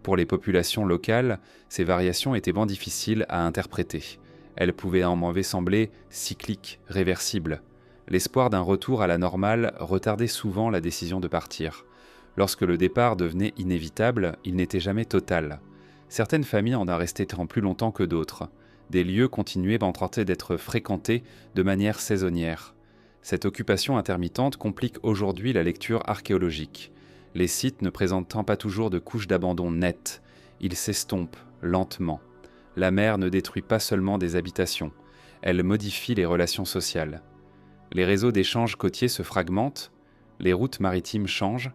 Pour les populations locales, ces variations étaient difficiles à interpréter. Elles pouvaient sembler cycliques, réversibles. L'espoir d'un retour à la normale retardait souvent la décision de partir. Lorsque le départ devenait inévitable, il n'était jamais total. Certaines familles en restaient plus longtemps que d'autres. Des lieux continuaient d'être fréquentés de manière saisonnière. Cette occupation intermittente complique aujourd'hui la lecture archéologique. Les sites ne présentant pas toujours de couches d'abandon nettes, ils s'estompent lentement. La mer ne détruit pas seulement des habitations, elle modifie les relations sociales. Les réseaux d'échanges côtiers se fragmentent, les routes maritimes changent,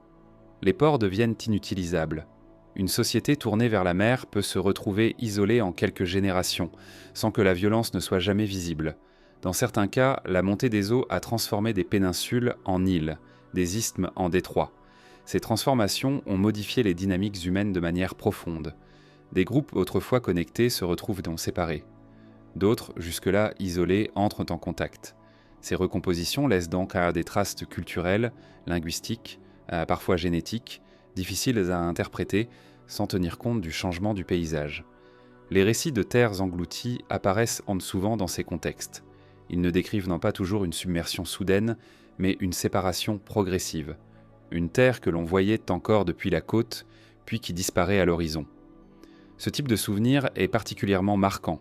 les ports deviennent inutilisables. Une société tournée vers la mer peut se retrouver isolée en quelques générations, sans que la violence ne soit jamais visible. Dans certains cas, la montée des eaux a transformé des péninsules en îles, des isthmes en détroits. Ces transformations ont modifié les dynamiques humaines de manière profonde. Des groupes autrefois connectés se retrouvent donc séparés. D'autres, jusque-là isolés, entrent en contact. Ces recompositions laissent donc des traces culturelles, linguistiques, parfois génétiques, difficiles à interpréter sans tenir compte du changement du paysage. Les récits de terres englouties apparaissent souvent dans ces contextes. Ils ne décrivent pas toujours une submersion soudaine, mais une séparation progressive. Une terre que l'on voyait encore depuis la côte, puis qui disparaît à l'horizon. Ce type de souvenir est particulièrement marquant.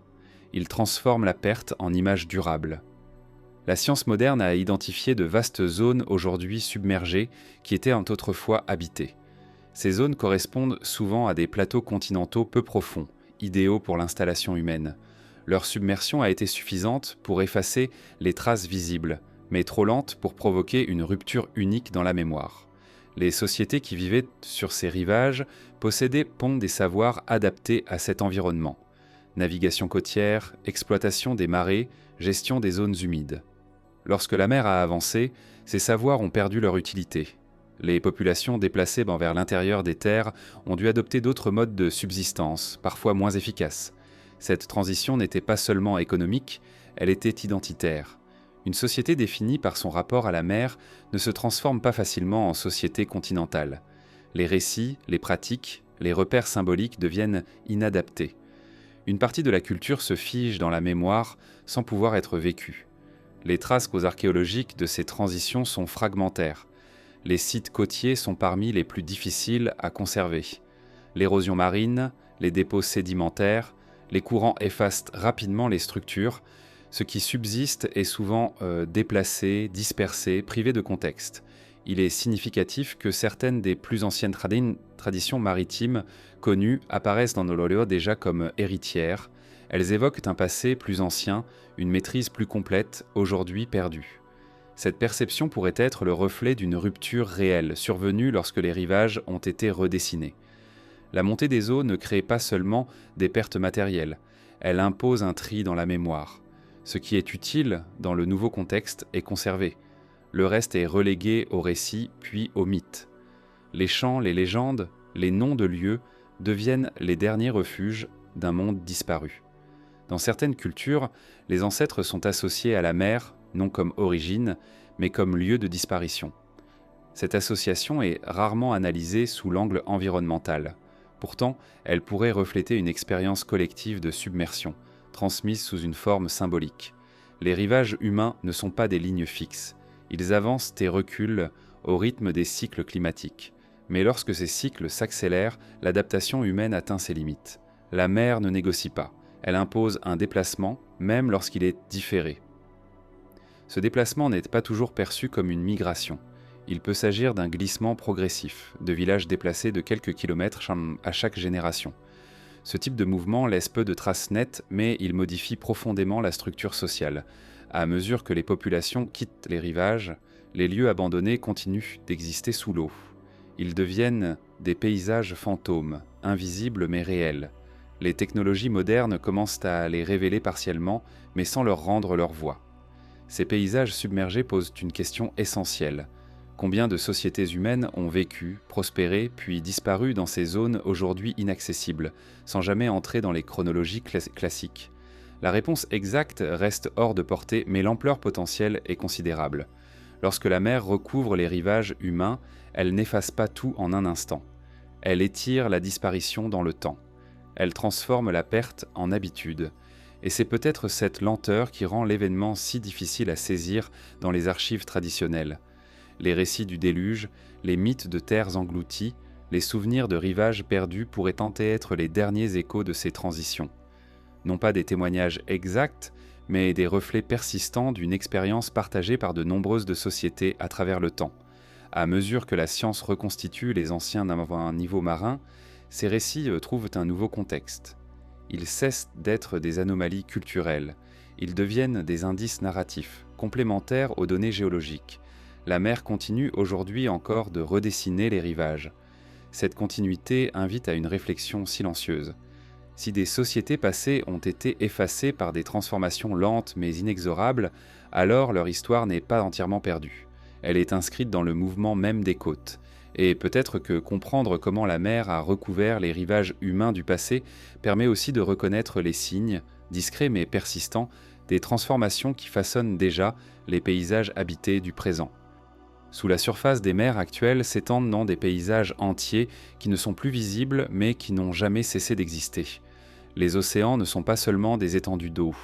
Il transforme la perte en image durable. La science moderne a identifié de vastes zones aujourd'hui submergées qui étaient autrefois habitées. Ces zones correspondent souvent à des plateaux continentaux peu profonds, idéaux pour l'installation humaine. Leur submersion a été suffisante pour effacer les traces visibles, mais trop lente pour provoquer une rupture unique dans la mémoire. Les sociétés qui vivaient sur ces rivages possédaient des savoirs adaptés à cet environnement. Navigation côtière, exploitation des marées, gestion des zones humides. Lorsque la mer a avancé, ces savoirs ont perdu leur utilité. Les populations déplacées vers l'intérieur des terres ont dû adopter d'autres modes de subsistance, parfois moins efficaces. Cette transition n'était pas seulement économique, elle était identitaire. Une société définie par son rapport à la mer ne se transforme pas facilement en société continentale. Les récits, les pratiques, les repères symboliques deviennent inadaptés. Une partie de la culture se fige dans la mémoire sans pouvoir être vécue. Les traces archéologiques de ces transitions sont fragmentaires. Les sites côtiers sont parmi les plus difficiles à conserver. L'érosion marine, les dépôts sédimentaires, les courants effacent rapidement les structures. Ce qui subsiste est souvent déplacé, dispersé, privé de contexte. Il est significatif que certaines des plus anciennes traditions maritimes connues apparaissent dans nos lauréats déjà comme héritières. Elles évoquent un passé plus ancien, une maîtrise plus complète, aujourd'hui perdue. Cette perception pourrait être le reflet d'une rupture réelle, survenue lorsque les rivages ont été redessinés. La montée des eaux ne crée pas seulement des pertes matérielles, elle impose un tri dans la mémoire. Ce qui est utile dans le nouveau contexte est conservé. le reste est relégué au récit puis au mythe. Les chants, les légendes, les noms de lieux deviennent les derniers refuges d'un monde disparu. Dans certaines cultures, les ancêtres sont associés à la mer, non comme origine, mais comme lieu de disparition. Cette association est rarement analysée sous l'angle environnemental. Pourtant, elle pourrait refléter une expérience collective de submersion, transmise sous une forme symbolique. Les rivages humains ne sont pas des lignes fixes. Ils avancent et reculent au rythme des cycles climatiques. Mais lorsque ces cycles s'accélèrent, l'adaptation humaine atteint ses limites. La mer ne négocie pas. Elle impose un déplacement, même lorsqu'il est différé. Ce déplacement n'est pas toujours perçu comme une migration. Il peut s'agir d'un glissement progressif, de villages déplacés de quelques kilomètres à chaque génération. Ce type de mouvement laisse peu de traces nettes, mais il modifie profondément la structure sociale. À mesure que les populations quittent les rivages, les lieux abandonnés continuent d'exister sous l'eau. Ils deviennent des paysages fantômes, invisibles mais réels. Les technologies modernes commencent à les révéler partiellement, mais sans leur rendre leur voix. Ces paysages submergés posent une question essentielle. Combien de sociétés humaines ont vécu, prospéré, puis disparu dans ces zones aujourd'hui inaccessibles, sans jamais entrer dans les chronologies classiques? La réponse exacte reste hors de portée, mais l'ampleur potentielle est considérable. Lorsque la mer recouvre les rivages humains, elle n'efface pas tout en un instant. Elle étire la disparition dans le temps. Elle transforme la perte en habitude. Et c'est peut-être cette lenteur qui rend l'événement si difficile à saisir dans les archives traditionnelles. Les récits du déluge, les mythes de terres englouties, les souvenirs de rivages perdus pourraient tenter être les derniers échos de ces transitions. Non pas des témoignages exacts, mais des reflets persistants d'une expérience partagée par de nombreuses sociétés à travers le temps. À mesure que la science reconstitue les anciens d'un niveau marin, ces récits trouvent un nouveau contexte. Ils cessent d'être des anomalies culturelles. Ils deviennent des indices narratifs, complémentaires aux données géologiques. La mer continue aujourd'hui encore de redessiner les rivages. Cette continuité invite à une réflexion silencieuse. Si des sociétés passées ont été effacées par des transformations lentes mais inexorables, alors leur histoire n'est pas entièrement perdue. Elle est inscrite dans le mouvement même des côtes. Et peut-être que comprendre comment la mer a recouvert les rivages humains du passé permet aussi de reconnaître les signes, discrets mais persistants, des transformations qui façonnent déjà les paysages habités du présent. Sous la surface des mers actuelles s'étendent des paysages entiers qui ne sont plus visibles mais qui n'ont jamais cessé d'exister. Les océans ne sont pas seulement des étendues d'eau.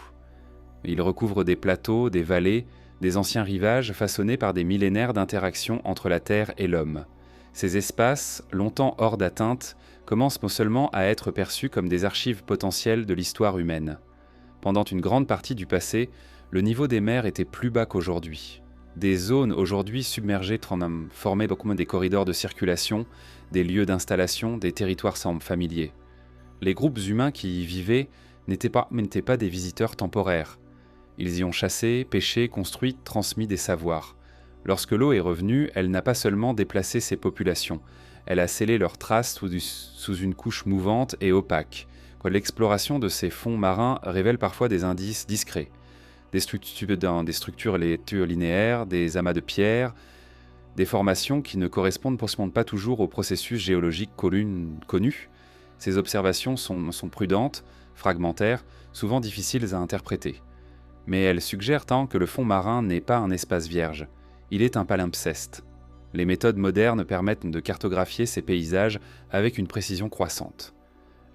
Ils recouvrent des plateaux, des vallées, des anciens rivages façonnés par des millénaires d'interactions entre la Terre et l'homme. Ces espaces, longtemps hors d'atteinte, commencent non seulement à être perçus comme des archives potentielles de l'histoire humaine. Pendant une grande partie du passé, le niveau des mers était plus bas qu'aujourd'hui. Des zones aujourd'hui submergées formaient beaucoup des corridors de circulation, des lieux d'installation, des territoires familiers. Les groupes humains qui y vivaient n'étaient pas des visiteurs temporaires. Ils y ont chassé, pêché, construit, transmis des savoirs. Lorsque l'eau est revenue, elle n'a pas seulement déplacé ces populations, elle a scellé leurs traces sous une couche mouvante et opaque. L'exploration de ces fonds marins révèle parfois des indices discrets. Des structures linéaires, des amas de pierres, des formations qui ne correspondent pas toujours au processus géologique connu. Ces observations sont prudentes, fragmentaires, souvent difficiles à interpréter. Mais elles suggèrent que le fond marin n'est pas un espace vierge, il est un palimpseste. Les méthodes modernes permettent de cartographier ces paysages avec une précision croissante.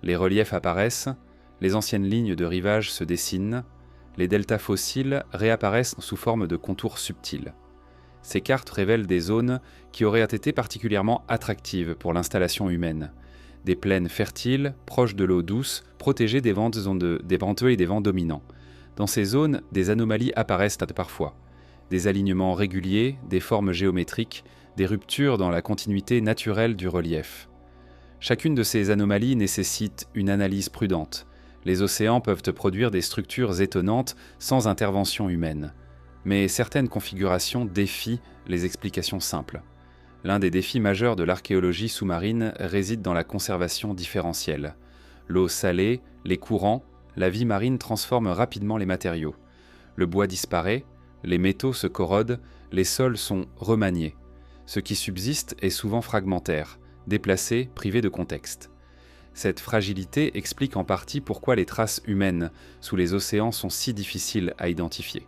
Les reliefs apparaissent, les anciennes lignes de rivage se dessinent, les deltas fossiles réapparaissent sous forme de contours subtils. Ces cartes révèlent des zones qui auraient été particulièrement attractives pour l'installation humaine. Des plaines fertiles, proches de l'eau douce, protégées des vents et des vents dominants. Dans ces zones, des anomalies apparaissent parfois. Des alignements réguliers, des formes géométriques, des ruptures dans la continuité naturelle du relief. Chacune de ces anomalies nécessite une analyse prudente. Les océans peuvent produire des structures étonnantes sans intervention humaine. Mais certaines configurations défient les explications simples. L'un des défis majeurs de l'archéologie sous-marine réside dans la conservation différentielle. L'eau salée, les courants, la vie marine transforment rapidement les matériaux. Le bois disparaît, les métaux se corrodent, Les sols sont remaniés. Ce qui subsiste est souvent fragmentaire, déplacé, privé de contexte. Cette fragilité explique en partie pourquoi les traces humaines sous les océans sont si difficiles à identifier.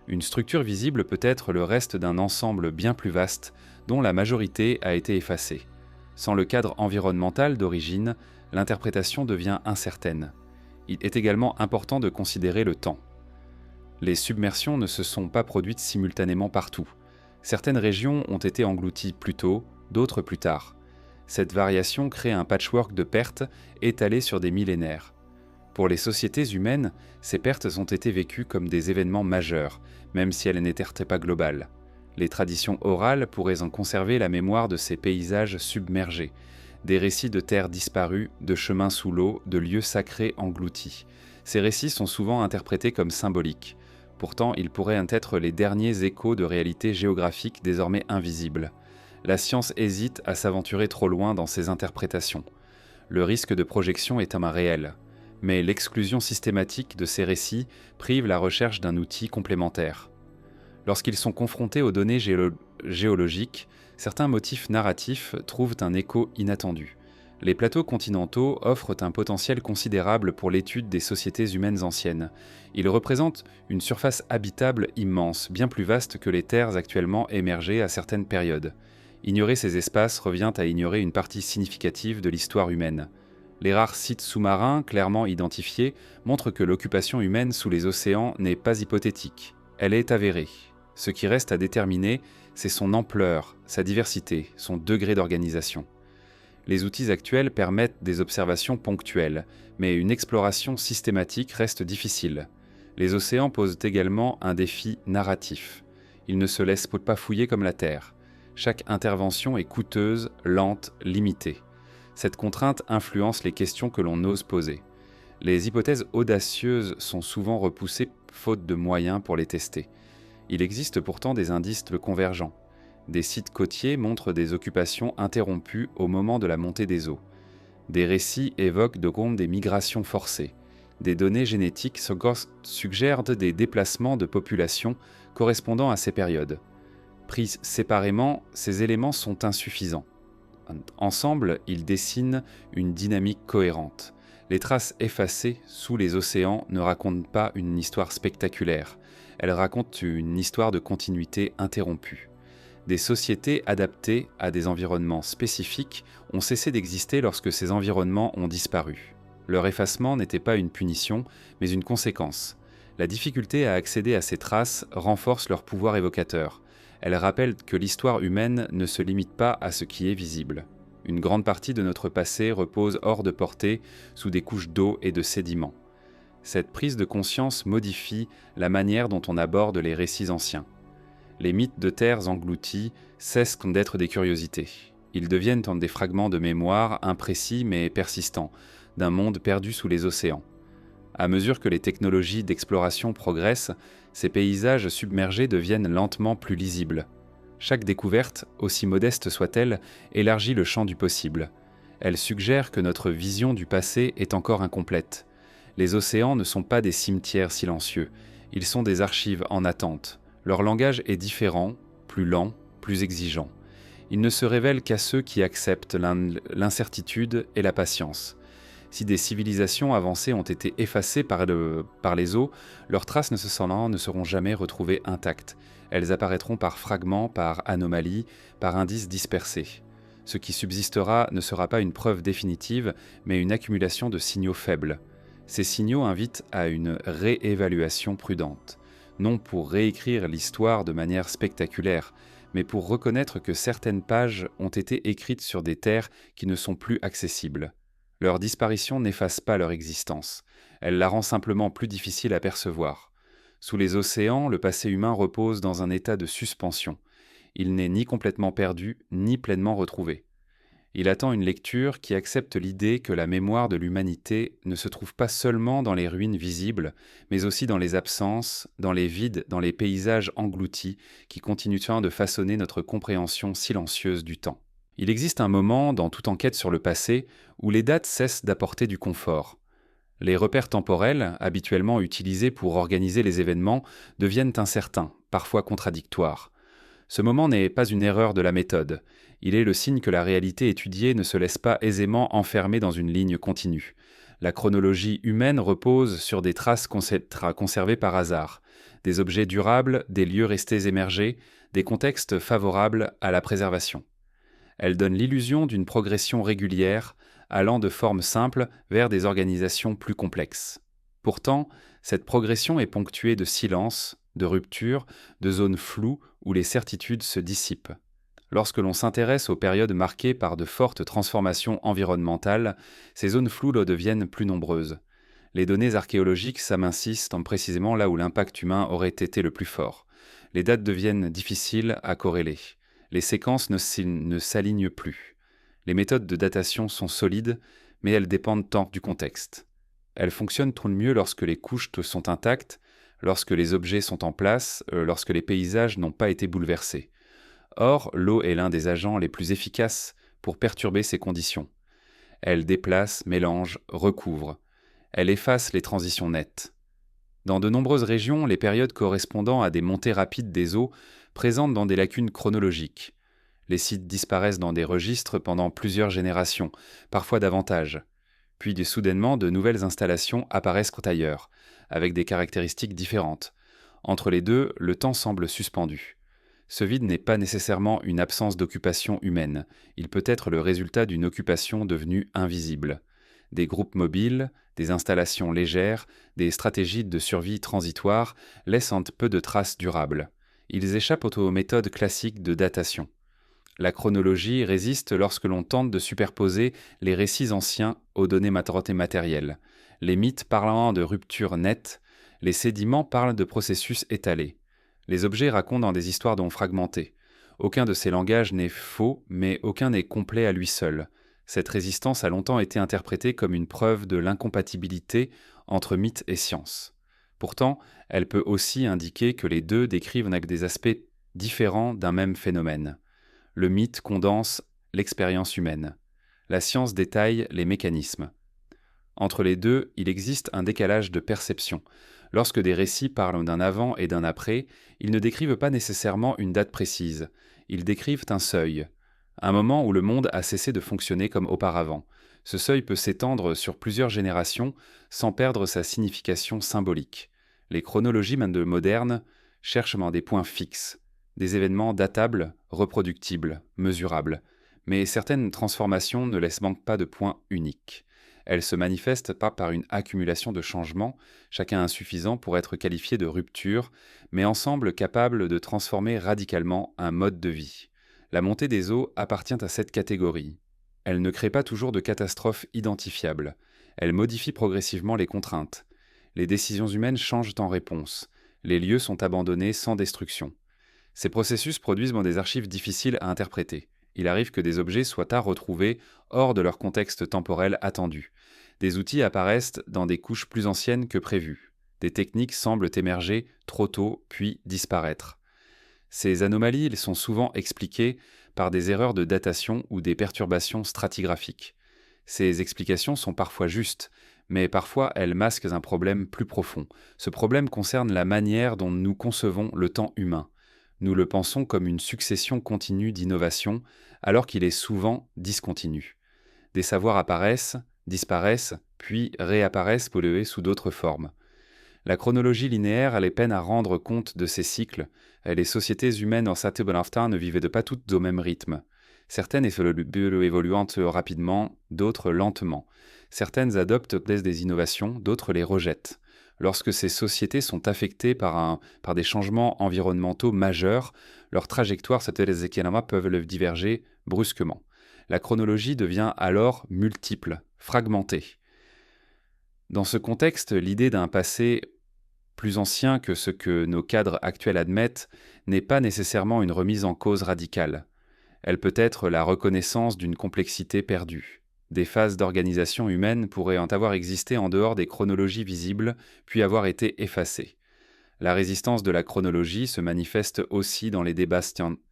Une structure visible peut être le reste d'un ensemble bien plus vaste dont la majorité a été effacée. Sans le cadre environnemental d'origine, l'interprétation devient incertaine. Il est également important de considérer le temps. Les submersions ne se sont pas produites simultanément partout. Certaines régions ont été englouties plus tôt, d'autres plus tard. Cette variation crée un patchwork de pertes étalées sur des millénaires. Pour les sociétés humaines, ces pertes ont été vécues comme des événements majeurs, même si elles n'étaient pas globales. Les traditions orales pourraient en conserver la mémoire de ces paysages submergés, des récits de terres disparues, de chemins sous l'eau, de lieux sacrés engloutis. Ces récits sont souvent interprétés comme symboliques. Pourtant, ils pourraient être les derniers échos de réalités géographiques désormais invisibles. La science hésite à s'aventurer trop loin dans ces interprétations. Le risque de projection est un réel, mais l'exclusion systématique de ces récits prive la recherche d'un outil complémentaire. Lorsqu'ils sont confrontés aux données géologiques, certains motifs narratifs trouvent un écho inattendu. Les plateaux continentaux offrent un potentiel considérable pour l'étude des sociétés humaines anciennes. Ils représentent une surface habitable immense, bien plus vaste que les terres actuellement émergées à certaines périodes. Ignorer ces espaces revient à ignorer une partie significative de l'histoire humaine. Les rares sites sous-marins clairement identifiés montrent que l'occupation humaine sous les océans n'est pas hypothétique. Elle est avérée. Ce qui reste à déterminer, c'est son ampleur, sa diversité, son degré d'organisation. Les outils actuels permettent des observations ponctuelles, mais une exploration systématique reste difficile. Les océans posent également un défi narratif. Ils ne se laissent pas fouiller comme la Terre. Chaque intervention est coûteuse, lente, limitée. Cette contrainte influence les questions que l'on ose poser. Les hypothèses audacieuses sont souvent repoussées faute de moyens pour les tester. Il existe pourtant des indices convergents. Des sites côtiers montrent des occupations interrompues au moment de la montée des eaux. Des récits évoquent des migrations forcées. Des données génétiques suggèrent des déplacements de populations correspondant à ces périodes. Pris séparément, ces éléments sont insuffisants. Ensemble, ils dessinent une dynamique cohérente. Les traces effacées sous les océans ne racontent pas une histoire spectaculaire. Elles racontent une histoire de continuité interrompue. Des sociétés adaptées à des environnements spécifiques ont cessé d'exister lorsque ces environnements ont disparu. Leur effacement n'était pas une punition, mais une conséquence. La difficulté à accéder à ces traces renforce leur pouvoir évocateur. Elle rappelle que l'histoire humaine ne se limite pas à ce qui est visible. Une grande partie de notre passé repose hors de portée, sous des couches d'eau et de sédiments. Cette prise de conscience modifie la manière dont on aborde les récits anciens. Les mythes de terres englouties cessent d'être des curiosités. Ils deviennent des fragments de mémoire imprécis mais persistants, d'un monde perdu sous les océans. À mesure que les technologies d'exploration progressent, ces paysages submergés deviennent lentement plus lisibles. Chaque découverte, aussi modeste soit-elle, élargit le champ du possible. Elle suggère que notre vision du passé est encore incomplète. Les océans ne sont pas des cimetières silencieux, ils sont des archives en attente. Leur langage est différent, plus lent, plus exigeant. Il ne se révèle qu'à ceux qui acceptent l'incertitude et la patience. Si des civilisations avancées ont été effacées par les eaux, leurs traces ne seront jamais retrouvées intactes. Elles apparaîtront par fragments, par anomalies, par indices dispersés. Ce qui subsistera ne sera pas une preuve définitive, mais une accumulation de signaux faibles. Ces signaux invitent à une réévaluation prudente. Non pour réécrire l'histoire de manière spectaculaire, mais pour reconnaître que certaines pages ont été écrites sur des terres qui ne sont plus accessibles. Leur disparition n'efface pas leur existence, elle la rend simplement plus difficile à percevoir. Sous les océans, le passé humain repose dans un état de suspension. Il n'est ni complètement perdu, ni pleinement retrouvé. Il attend une lecture qui accepte l'idée que la mémoire de l'humanité ne se trouve pas seulement dans les ruines visibles, mais aussi dans les absences, dans les vides, dans les paysages engloutis qui continuent de façonner notre compréhension silencieuse du temps. Il existe un moment, dans toute enquête sur le passé, où les dates cessent d'apporter du confort. Les repères temporels, habituellement utilisés pour organiser les événements, deviennent incertains, parfois contradictoires. Ce moment n'est pas une erreur de la méthode, il est le signe que la réalité étudiée ne se laisse pas aisément enfermer dans une ligne continue. La chronologie humaine repose sur des traces conservées par hasard, des objets durables, des lieux restés émergés, des contextes favorables à la préservation. Elle donne l'illusion d'une progression régulière, allant de formes simples vers des organisations plus complexes. Pourtant, cette progression est ponctuée de silences, de ruptures, de zones floues où les certitudes se dissipent. Lorsque l'on s'intéresse aux périodes marquées par de fortes transformations environnementales, ces zones floues deviennent plus nombreuses. Les données archéologiques s'amincissent précisément là où l'impact humain aurait été le plus fort. Les dates deviennent difficiles à corréler. Les séquences ne s'alignent plus. Les méthodes de datation sont solides, mais elles dépendent tant du contexte. Elles fonctionnent tout le mieux lorsque les couches sont intactes, lorsque les objets sont en place, lorsque les paysages n'ont pas été bouleversés. Or, l'eau est l'un des agents les plus efficaces pour perturber ces conditions. Elle déplace, mélange, recouvre. Elle efface les transitions nettes. Dans de nombreuses régions, les périodes correspondant à des montées rapides des eaux présentent dans des lacunes chronologiques. Les sites disparaissent dans des registres pendant plusieurs générations, parfois davantage. Puis soudainement, de nouvelles installations apparaissent ailleurs, avec des caractéristiques différentes. Entre les deux, le temps semble suspendu. Ce vide n'est pas nécessairement une absence d'occupation humaine, il peut être le résultat d'une occupation devenue invisible. Des groupes mobiles, des installations légères, des stratégies de survie transitoires laissent peu de traces durables. Ils échappent aux méthodes classiques de datation. La chronologie résiste lorsque l'on tente de superposer les récits anciens aux données matérielles. Les mythes parlant de ruptures nettes, les sédiments parlent de processus étalés. Les objets racontent des histoires fragmentées. Aucun de ces langages n'est faux, mais aucun n'est complet à lui seul. Cette résistance a longtemps été interprétée comme une preuve de l'incompatibilité entre mythe et science. Pourtant, elle peut aussi indiquer que les deux décrivent des aspects différents d'un même phénomène. Le mythe condense l'expérience humaine. La science détaille les mécanismes. Entre les deux, il existe un décalage de perception. Lorsque des récits parlent d'un avant et d'un après, ils ne décrivent pas nécessairement une date précise. Ils décrivent un seuil, un moment où le monde a cessé de fonctionner comme auparavant. Ce seuil peut s'étendre sur plusieurs générations sans perdre sa signification symbolique. Les chronologies modernes cherchent des points fixes, des événements datables, reproductibles, mesurables. Mais certaines transformations ne laissent pas de points uniques. Elles se manifestent pas par une accumulation de changements, chacun insuffisant pour être qualifié de rupture, mais ensemble capables de transformer radicalement un mode de vie. La montée des eaux appartient à cette catégorie. Elle ne crée pas toujours de catastrophes identifiables. Elle modifie progressivement les contraintes. Les décisions humaines changent en réponse. Les lieux sont abandonnés sans destruction. Ces processus produisent des archives difficiles à interpréter. Il arrive que des objets soient à retrouver hors de leur contexte temporel attendu. Des outils apparaissent dans des couches plus anciennes que prévues. Des techniques semblent émerger trop tôt, puis disparaître. Ces anomalies sont souvent expliquées par des erreurs de datation ou des perturbations stratigraphiques. Ces explications sont parfois justes, mais parfois elles masquent un problème plus profond. Ce problème concerne la manière dont nous concevons le temps humain. Nous le pensons comme une succession continue d'innovations, alors qu'il est souvent discontinu. Des savoirs apparaissent, disparaissent, puis réapparaissent pollués sous d'autres formes. La chronologie linéaire a les peines à rendre compte de ces cycles, et les sociétés humaines en temps ne vivaient pas toutes au même rythme. Certaines évoluant rapidement, d'autres lentement. Certaines adoptent des innovations, d'autres les rejettent. Lorsque ces sociétés sont affectées par des changements environnementaux majeurs, leurs trajectoires peuvent diverger brusquement. La chronologie devient alors multiple, fragmentée. Dans ce contexte, l'idée d'un passé plus ancien que ce que nos cadres actuels admettent n'est pas nécessairement une remise en cause radicale. Elle peut être la reconnaissance d'une complexité perdue. Des phases d'organisation humaine pourraient avoir existé en dehors des chronologies visibles, puis avoir été effacées. La résistance de la chronologie se manifeste aussi dans les débats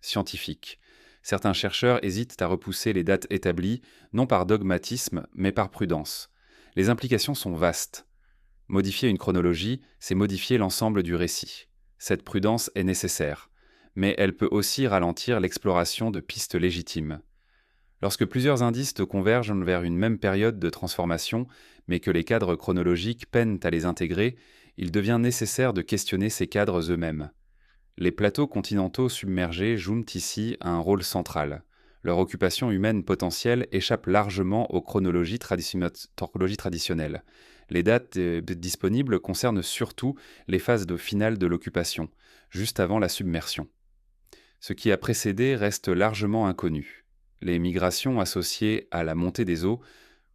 scientifiques. Certains chercheurs hésitent à repousser les dates établies, non par dogmatisme, mais par prudence. Les implications sont vastes. Modifier une chronologie, c'est modifier l'ensemble du récit. Cette prudence est nécessaire. mais elle peut aussi ralentir l'exploration de pistes légitimes. Lorsque plusieurs indices convergent vers une même période de transformation, mais que les cadres chronologiques peinent à les intégrer, il devient nécessaire de questionner ces cadres eux-mêmes. Les plateaux continentaux submergés jouent ici un rôle central. Leur occupation humaine potentielle échappe largement aux chronologies traditionnelles. Les dates disponibles concernent surtout les phases finales de l'occupation, juste avant la submersion. Ce qui a précédé reste largement inconnu. Les migrations associées à la montée des eaux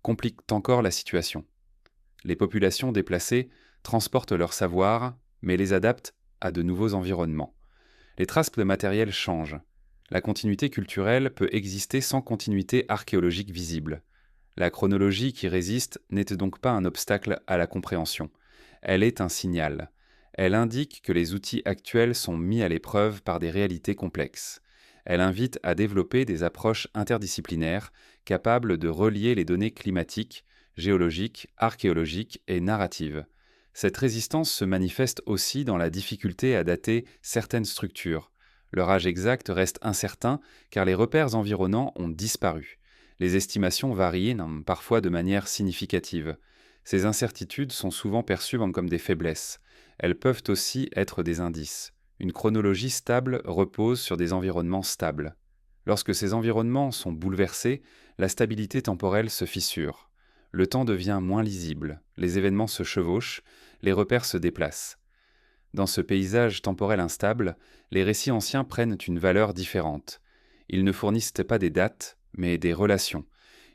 compliquent encore la situation. Les populations déplacées transportent leur savoir, mais les adaptent à de nouveaux environnements. Les traces de matériel changent. La continuité culturelle peut exister sans continuité archéologique visible. La chronologie qui résiste n'est donc pas un obstacle à la compréhension. Elle est un signal. Elle indique que les outils actuels sont mis à l'épreuve par des réalités complexes. Elle invite à développer des approches interdisciplinaires capables de relier les données climatiques, géologiques, archéologiques et narratives. Cette résistance se manifeste aussi dans la difficulté à dater certaines structures. Leur âge exact reste incertain car les repères environnants ont disparu. Les estimations varient, parfois de manière significative. Ces incertitudes sont souvent perçues comme des faiblesses. Elles peuvent aussi être des indices. Une chronologie stable repose sur des environnements stables. Lorsque ces environnements sont bouleversés, la stabilité temporelle se fissure. Le temps devient moins lisible, les événements se chevauchent, les repères se déplacent. Dans ce paysage temporel instable, les récits anciens prennent une valeur différente. Ils ne fournissent pas des dates, mais des relations.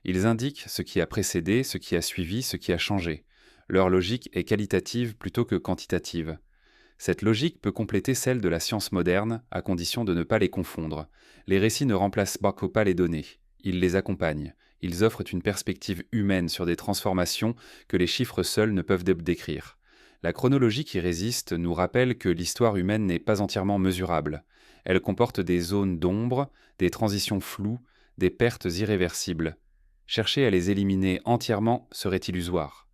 Ils indiquent ce qui a précédé, ce qui a suivi, ce qui a changé. Leur logique est qualitative plutôt que quantitative. Cette logique peut compléter celle de la science moderne, à condition de ne pas les confondre. Les récits ne remplacent pas les données, ils les accompagnent. Ils offrent une perspective humaine sur des transformations que les chiffres seuls ne peuvent décrire. La chronologie qui résiste nous rappelle que l'histoire humaine n'est pas entièrement mesurable. Elle comporte des zones d'ombre, des transitions floues, des pertes irréversibles. Chercher à les éliminer entièrement serait illusoire.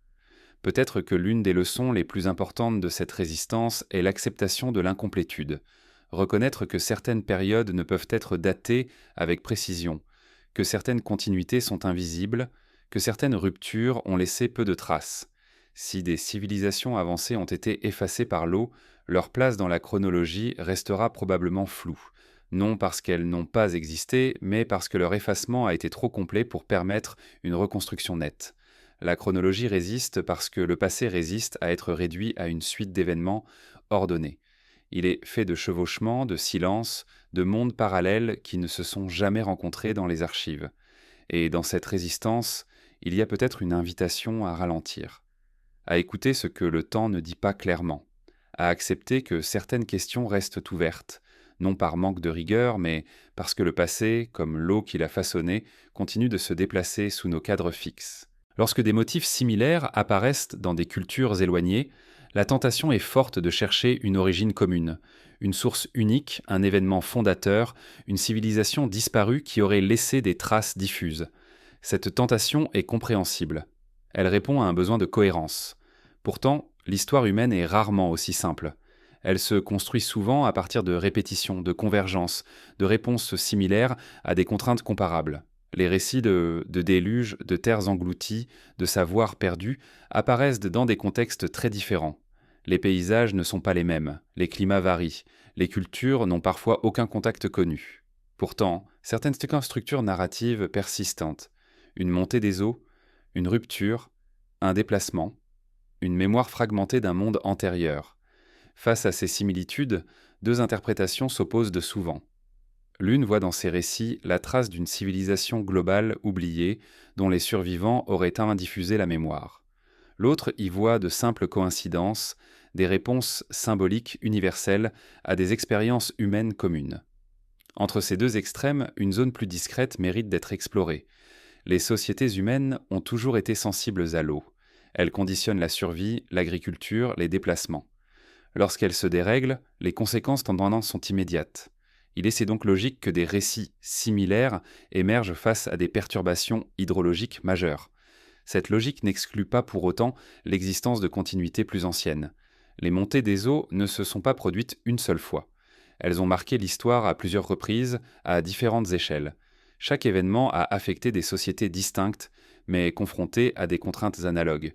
Peut-être que l'une des leçons les plus importantes de cette résistance est l'acceptation de l'incomplétude. Reconnaître que certaines périodes ne peuvent être datées avec précision, que certaines continuités sont invisibles, que certaines ruptures ont laissé peu de traces. Si des civilisations avancées ont été effacées par l'eau, leur place dans la chronologie restera probablement floue, non parce qu'elles n'ont pas existé, mais parce que leur effacement a été trop complet pour permettre une reconstruction nette. La chronologie résiste parce que le passé résiste à être réduit à une suite d'événements ordonnés. Il est fait de chevauchements, de silences, de mondes parallèles qui ne se sont jamais rencontrés dans les archives. Et dans cette résistance, il y a peut-être une invitation à ralentir, à écouter ce que le temps ne dit pas clairement, à accepter que certaines questions restent ouvertes, non par manque de rigueur, mais parce que le passé, comme l'eau qui l'a façonné, continue de se déplacer sous nos cadres fixes. Lorsque des motifs similaires apparaissent dans des cultures éloignées, la tentation est forte de chercher une origine commune, une source unique, un événement fondateur, une civilisation disparue qui aurait laissé des traces diffuses. Cette tentation est compréhensible. Elle répond à un besoin de cohérence. Pourtant, l'histoire humaine est rarement aussi simple. Elle se construit souvent à partir de répétitions, de convergences, de réponses similaires à des contraintes comparables. Les récits de déluges, de terres englouties, de savoirs perdus apparaissent dans des contextes très différents. Les paysages ne sont pas les mêmes, les climats varient, les cultures n'ont parfois aucun contact connu. Pourtant, certaines structures narratives persistantes, une montée des eaux, une rupture, un déplacement, une mémoire fragmentée d'un monde antérieur. Face à ces similitudes, deux interprétations s'opposent de souvent. L'une voit dans ces récits la trace d'une civilisation globale oubliée dont les survivants auraient indiffusé la mémoire. L'autre y voit de simples coïncidences, des réponses symboliques universelles à des expériences humaines communes. Entre ces deux extrêmes, une zone plus discrète mérite d'être explorée. Les sociétés humaines ont toujours été sensibles à l'eau. Elles conditionnent la survie, l'agriculture, les déplacements. Lorsqu'elles se dérèglent, les conséquences tendances sont immédiates. Il est donc logique que des récits similaires émergent face à des perturbations hydrologiques majeures. Cette logique n'exclut pas pour autant l'existence de continuités plus anciennes. Les montées des eaux ne se sont pas produites une seule fois. Elles ont marqué l'histoire à plusieurs reprises, à différentes échelles. Chaque événement a affecté des sociétés distinctes, mais confrontées à des contraintes analogues.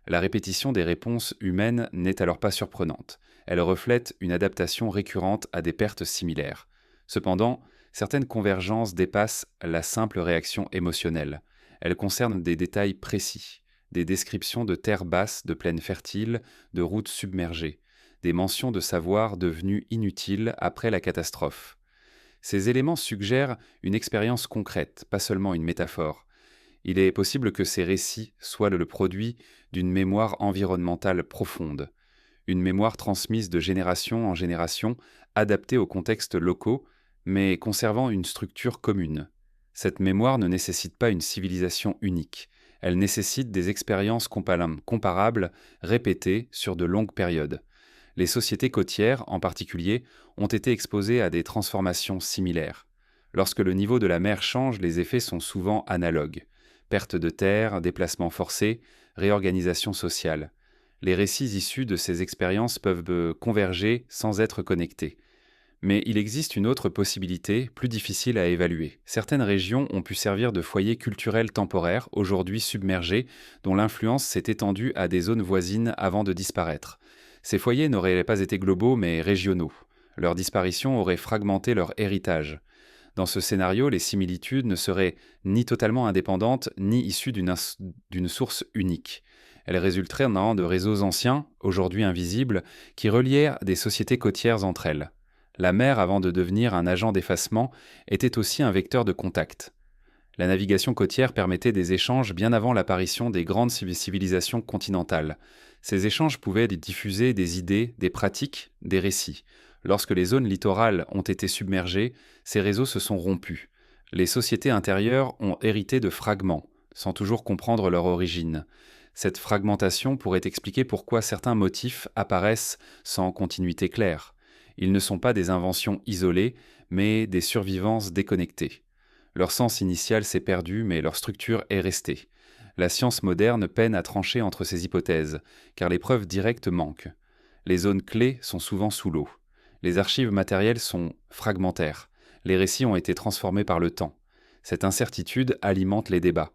La répétition des réponses humaines n'est alors pas surprenante. Elle reflète une adaptation récurrente à des pertes similaires. Cependant, certaines convergences dépassent la simple réaction émotionnelle. Elles concernent des détails précis, des descriptions de terres basses, de plaines fertiles, de routes submergées, des mentions de savoirs devenus inutiles après la catastrophe. Ces éléments suggèrent une expérience concrète, pas seulement une métaphore. Il est possible que ces récits soient le produit d'une mémoire environnementale profonde, une mémoire transmise de génération en génération, adaptée aux contextes locaux, mais conservant une structure commune. Cette mémoire ne nécessite pas une civilisation unique, elle nécessite des expériences comparables, répétées sur de longues périodes. Les sociétés côtières, en particulier, ont été exposées à des transformations similaires. Lorsque le niveau de la mer change, les effets sont souvent analogues. Perte de terres, déplacements forcés, réorganisation sociale. Les récits issus de ces expériences peuvent converger sans être connectés. Mais il existe une autre possibilité, plus difficile à évaluer. Certaines régions ont pu servir de foyers culturels temporaires, aujourd'hui submergés, dont l'influence s'est étendue à des zones voisines avant de disparaître. Ces foyers n'auraient pas été globaux mais régionaux. Leur disparition aurait fragmenté leur héritage. Dans ce scénario, les similitudes ne seraient ni totalement indépendantes, ni issues d'une source unique. Elles résulteraient de réseaux anciens, aujourd'hui invisibles, qui relièrent des sociétés côtières entre elles. La mer, avant de devenir un agent d'effacement, était aussi un vecteur de contact. La navigation côtière permettait des échanges bien avant l'apparition des grandes civilisations continentales. Ces échanges pouvaient diffuser des idées, des pratiques, des récits. Lorsque les zones littorales ont été submergées, ces réseaux se sont rompus. Les sociétés intérieures ont hérité de fragments, sans toujours comprendre leur origine. Cette fragmentation pourrait expliquer pourquoi certains motifs apparaissent sans continuité claire. Ils ne sont pas des inventions isolées, mais des survivances déconnectées. Leur sens initial s'est perdu, mais leur structure est restée. La science moderne peine à trancher entre ces hypothèses, car les preuves directes manquent. Les zones clés sont souvent sous l'eau. Les archives matérielles sont fragmentaires. Les récits ont été transformés par le temps. Cette incertitude alimente les débats.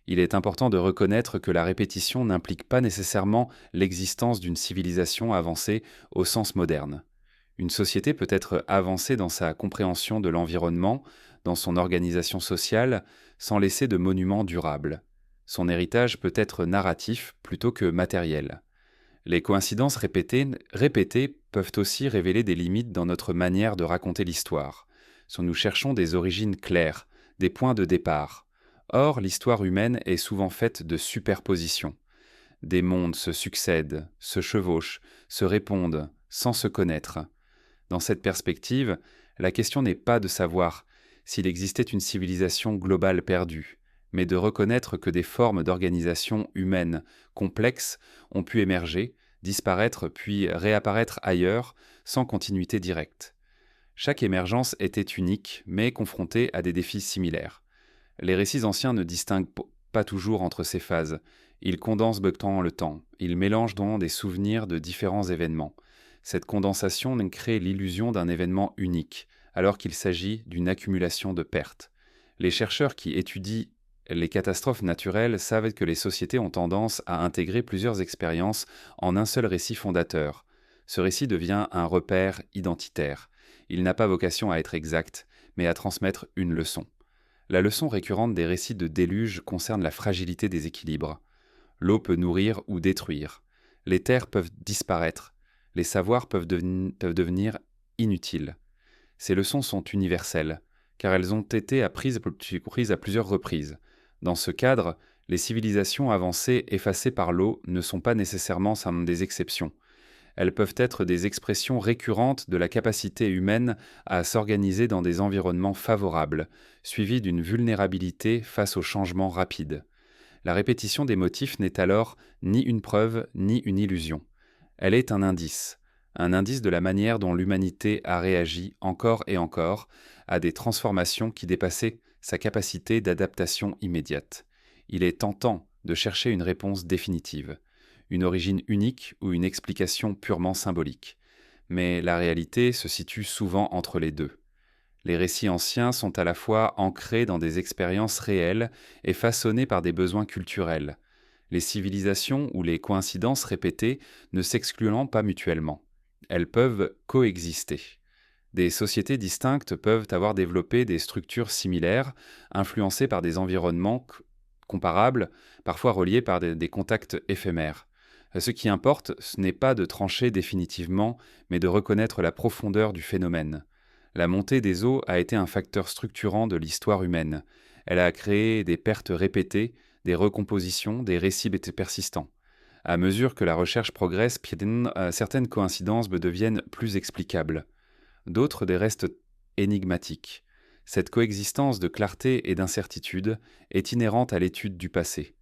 Il est important de reconnaître que la répétition n'implique pas nécessairement l'existence d'une civilisation avancée au sens moderne. Une société peut être avancée dans sa compréhension de l'environnement, dans son organisation sociale, sans laisser de monuments durables. Son héritage peut être narratif plutôt que matériel. Les coïncidences répétées peuvent aussi révéler des limites dans notre manière de raconter l'histoire. Si nous cherchons des origines claires, des points de départ. Or, l'histoire humaine est souvent faite de superpositions. Des mondes se succèdent, se chevauchent, se répondent, sans se connaître. Dans cette perspective, la question n'est pas de savoir s'il existait une civilisation globale perdue, mais de reconnaître que des formes d'organisation humaine complexes ont pu émerger, disparaître puis réapparaître ailleurs sans continuité directe. Chaque émergence était unique, mais confrontée à des défis similaires. Les récits anciens ne distinguent pas toujours entre ces phases. Ils condensent le temps, ils mélangent donc des souvenirs de différents événements. Cette condensation crée l'illusion d'un événement unique, alors qu'il s'agit d'une accumulation de pertes. Les chercheurs qui étudient les catastrophes naturelles savent que les sociétés ont tendance à intégrer plusieurs expériences en un seul récit fondateur. Ce récit devient un repère identitaire. Il n'a pas vocation à être exact, mais à transmettre une leçon. La leçon récurrente des récits de déluge concerne la fragilité des équilibres. L'eau peut nourrir ou détruire. Les terres peuvent disparaître. Les savoirs peuvent devenir inutiles. Ces leçons sont universelles, car elles ont été apprises à plusieurs reprises. Dans ce cadre, les civilisations avancées effacées par l'eau ne sont pas nécessairement des exceptions. Elles peuvent être des expressions récurrentes de la capacité humaine à s'organiser dans des environnements favorables, suivies d'une vulnérabilité face aux changements rapides. La répétition des motifs n'est alors ni une preuve ni une illusion. Elle est un indice de la manière dont l'humanité a réagi encore et encore à des transformations qui dépassaient sa capacité d'adaptation immédiate. Il est tentant de chercher une réponse définitive, une origine unique ou une explication purement symbolique. mais la réalité se situe souvent entre les deux. Les récits anciens sont à la fois ancrés dans des expériences réelles et façonnés par des besoins culturels, les civilisations ou les coïncidences répétées ne s'excluant pas mutuellement. Elles peuvent coexister. Des sociétés distinctes peuvent avoir développé des structures similaires, influencées par des environnements comparables, parfois reliés par des contacts éphémères. Ce qui importe, ce n'est pas de trancher définitivement, mais de reconnaître la profondeur du phénomène. La montée des eaux a été un facteur structurant de l'histoire humaine. Elle a créé des pertes répétées, des recompositions, des récits persistants. À mesure que la recherche progresse, certaines coïncidences deviennent plus explicables. D'autres des restent énigmatiques. Cette coexistence de clarté et d'incertitude est inhérente à l'étude du passé.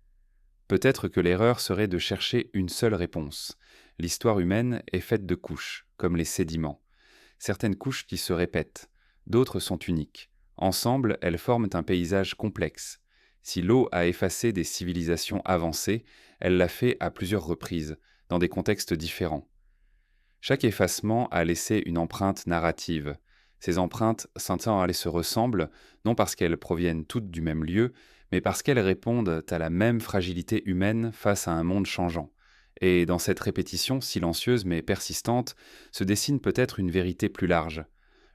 Peut-être que l'erreur serait de chercher une seule réponse. L'histoire humaine est faite de couches, comme les sédiments. Certaines couches qui se répètent, d'autres sont uniques. Ensemble, elles forment un paysage complexe. Si l'eau a effacé des civilisations avancées, elle l'a fait à plusieurs reprises, dans des contextes différents. Chaque effacement a laissé une empreinte narrative. Ces empreintes elles se ressemblent, non parce qu'elles proviennent toutes du même lieu, mais parce qu'elles répondent à la même fragilité humaine face à un monde changeant. Et dans cette répétition silencieuse mais persistante, se dessine peut-être une vérité plus large.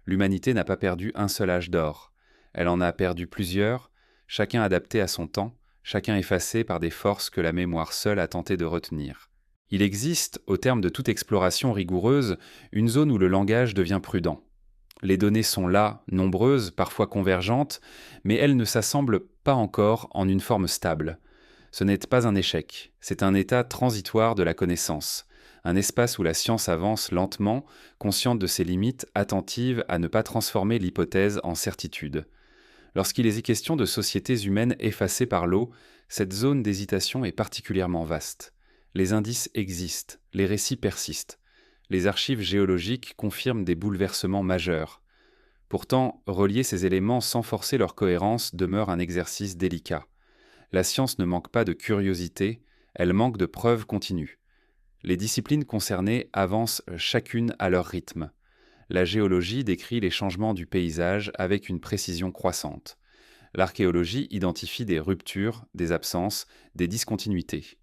L'humanité n'a pas perdu un seul âge d'or. Elle en a perdu plusieurs, chacun adapté à son temps, chacun effacé par des forces que la mémoire seule a tenté de retenir. Il existe, au terme de toute exploration rigoureuse, une zone où le langage devient prudent. Les données sont là, nombreuses, parfois convergentes, mais elles ne s'assemblent pas encore en une forme stable. Ce n'est pas un échec, c'est un état transitoire de la connaissance, un espace où la science avance lentement, consciente de ses limites, attentive à ne pas transformer l'hypothèse en certitude. Lorsqu'il est question de sociétés humaines effacées par l'eau, cette zone d'hésitation est particulièrement vaste. Les indices existent, les récits persistent. Les archives géologiques confirment des bouleversements majeurs. Pourtant, relier ces éléments sans forcer leur cohérence demeure un exercice délicat. La science ne manque pas de curiosité, elle manque de preuves continues. Les disciplines concernées avancent chacune à leur rythme. La géologie décrit les changements du paysage avec une précision croissante. L'archéologie identifie des ruptures, des absences, des discontinuités.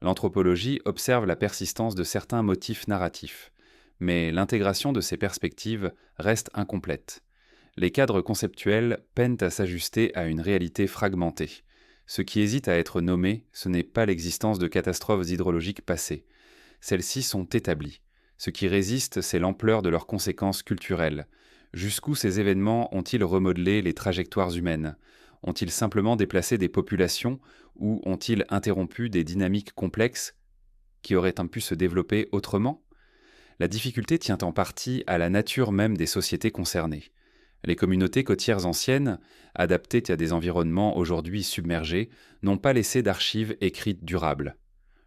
L'anthropologie observe la persistance de certains motifs narratifs, mais l'intégration de ces perspectives reste incomplète. Les cadres conceptuels peinent à s'ajuster à une réalité fragmentée. Ce qui hésite à être nommé, ce n'est pas l'existence de catastrophes hydrologiques passées. Celles-ci sont établies. Ce qui résiste, c'est l'ampleur de leurs conséquences culturelles. Jusqu'où ces événements ont-ils remodelé les trajectoires humaines ? Ont-ils simplement déplacé des populations ou ont-ils interrompu des dynamiques complexes qui auraient pu se développer autrement ? La difficulté tient en partie à la nature même des sociétés concernées. Les communautés côtières anciennes, adaptées à des environnements aujourd'hui submergés, n'ont pas laissé d'archives écrites durables.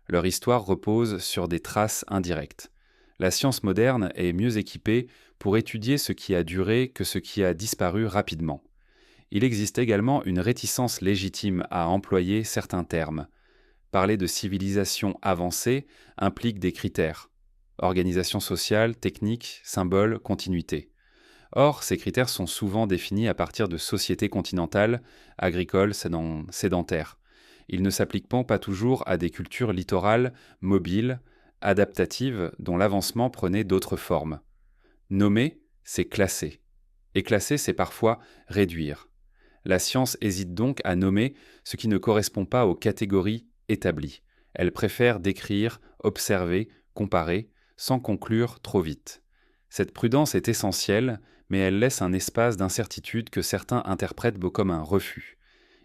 Leur histoire repose sur des traces indirectes. La science moderne est mieux équipée pour étudier ce qui a duré que ce qui a disparu rapidement. Il existe également une réticence légitime à employer certains termes. Parler de civilisation avancée implique des critères. Organisation sociale, technique, symbole, continuité. Or, ces critères sont souvent définis à partir de sociétés continentales, agricoles, sédentaires. Ils ne s'appliquent pas toujours à des cultures littorales, mobiles, adaptatives, dont l'avancement prenait d'autres formes. Nommer, c'est classer. Et classer, c'est parfois réduire. La science hésite donc à nommer ce qui ne correspond pas aux catégories établies. Elle préfère décrire, observer, comparer, sans conclure trop vite. Cette prudence est essentielle, mais elle laisse un espace d'incertitude que certains interprètent comme un refus.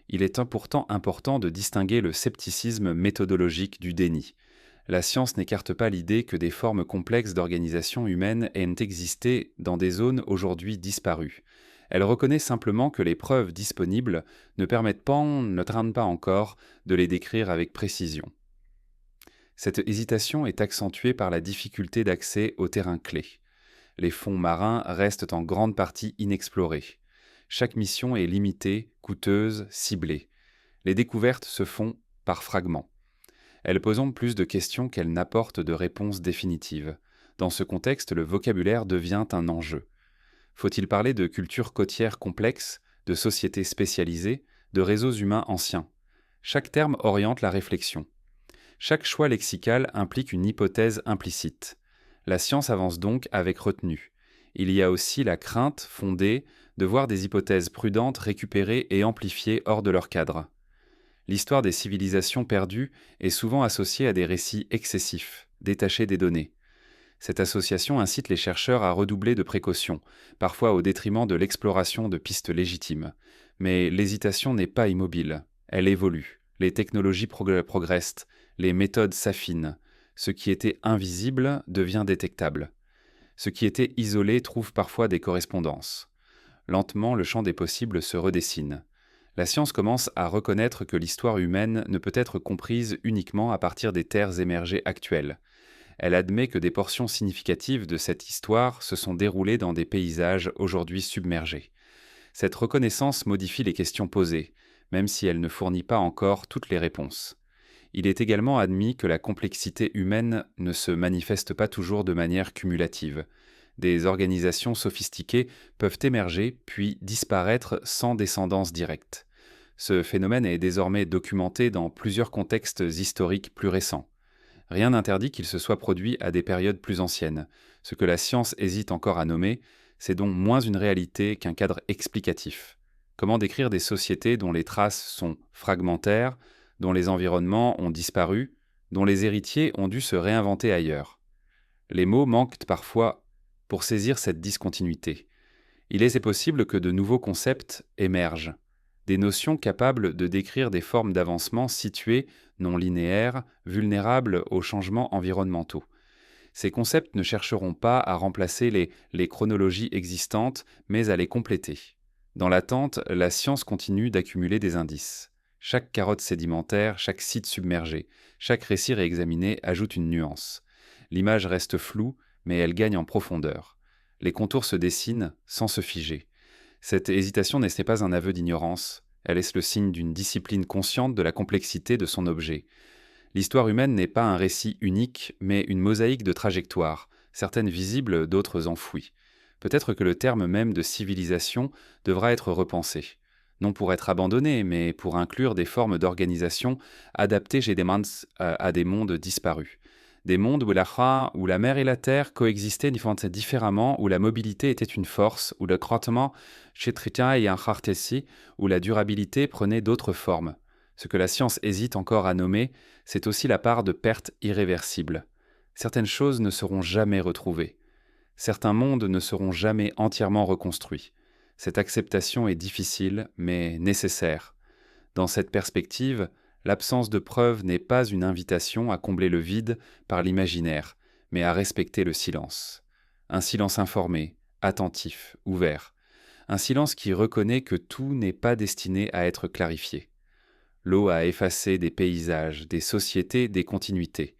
Il est pourtant important de distinguer le scepticisme méthodologique du déni. La science n'écarte pas l'idée que des formes complexes d'organisation humaine aient existé dans des zones aujourd'hui disparues. Elle reconnaît simplement que les preuves disponibles ne permettent pas encore de les décrire avec précision. Cette hésitation est accentuée par la difficulté d'accès aux terrains clés. Les fonds marins restent en grande partie inexplorés. Chaque mission est limitée, coûteuse, ciblée. Les découvertes se font par fragments. Elles posent plus de questions qu'elles n'apportent de réponses définitives. Dans ce contexte, le vocabulaire devient un enjeu. Faut-il parler de cultures côtières complexes, de sociétés spécialisées, de réseaux humains anciens? Chaque terme oriente la réflexion. Chaque choix lexical implique une hypothèse implicite. La science avance donc avec retenue. Il y a aussi la crainte fondée de voir des hypothèses prudentes récupérées et amplifiées hors de leur cadre. L'histoire des civilisations perdues est souvent associée à des récits excessifs, détachés des données. Cette association incite les chercheurs à redoubler de précautions, parfois au détriment de l'exploration de pistes légitimes. Mais l'hésitation n'est pas immobile, elle évolue. Les technologies progressent, les méthodes s'affinent. Ce qui était invisible devient détectable. Ce qui était isolé trouve parfois des correspondances. Lentement, le champ des possibles se redessine. La science commence à reconnaître que l'histoire humaine ne peut être comprise uniquement à partir des terres émergées actuelles. Elle admet que des portions significatives de cette histoire se sont déroulées dans des paysages aujourd'hui submergés. Cette reconnaissance modifie les questions posées, même si elle ne fournit pas encore toutes les réponses. Il est également admis que la complexité humaine ne se manifeste pas toujours de manière cumulative. Des organisations sophistiquées peuvent émerger puis disparaître sans descendance directe. Ce phénomène est désormais documenté dans plusieurs contextes historiques plus récents. Rien n'interdit qu'il se soit produit à des périodes plus anciennes. Ce que la science hésite encore à nommer, c'est donc moins une réalité qu'un cadre explicatif. Comment décrire des sociétés dont les traces sont fragmentaires, dont les environnements ont disparu, dont les héritiers ont dû se réinventer ailleurs? Les mots manquent parfois pour saisir cette discontinuité. Il est possible que de nouveaux concepts émergent, des notions capables de décrire des formes d'avancement situées, non linéaires, vulnérables aux changements environnementaux. Ces concepts ne chercheront pas à remplacer les chronologies existantes, mais à les compléter. Dans l'attente, la science continue d'accumuler des indices. Chaque carotte sédimentaire, chaque site submergé, chaque récit réexaminé ajoute une nuance. L'image reste floue, mais elle gagne en profondeur. Les contours se dessinent sans se figer. Cette hésitation n'est pas un aveu d'ignorance, elle est le signe d'une discipline consciente de la complexité de son objet. L'histoire humaine n'est pas un récit unique, mais une mosaïque de trajectoires, certaines visibles, d'autres enfouies. Peut-être que le terme même de civilisation devra être repensé. Non pour être abandonné, mais pour inclure des formes d'organisation adaptées chez à des mondes disparus. Des mondes où la mer et la terre coexistaient différemment, où la mobilité était une force, où le crottement, où la durabilité prenait d'autres formes. Ce que la science hésite encore à nommer, c'est aussi la part de perte irréversible. Certaines choses ne seront jamais retrouvées. Certains mondes ne seront jamais entièrement reconstruits. Cette acceptation est difficile, mais nécessaire. Dans cette perspective, l'absence de preuves n'est pas une invitation à combler le vide par l'imaginaire, mais à respecter le silence. Un silence informé, attentif, ouvert. Un silence qui reconnaît que tout n'est pas destiné à être clarifié. L'eau a effacé des paysages, des sociétés, des continuités.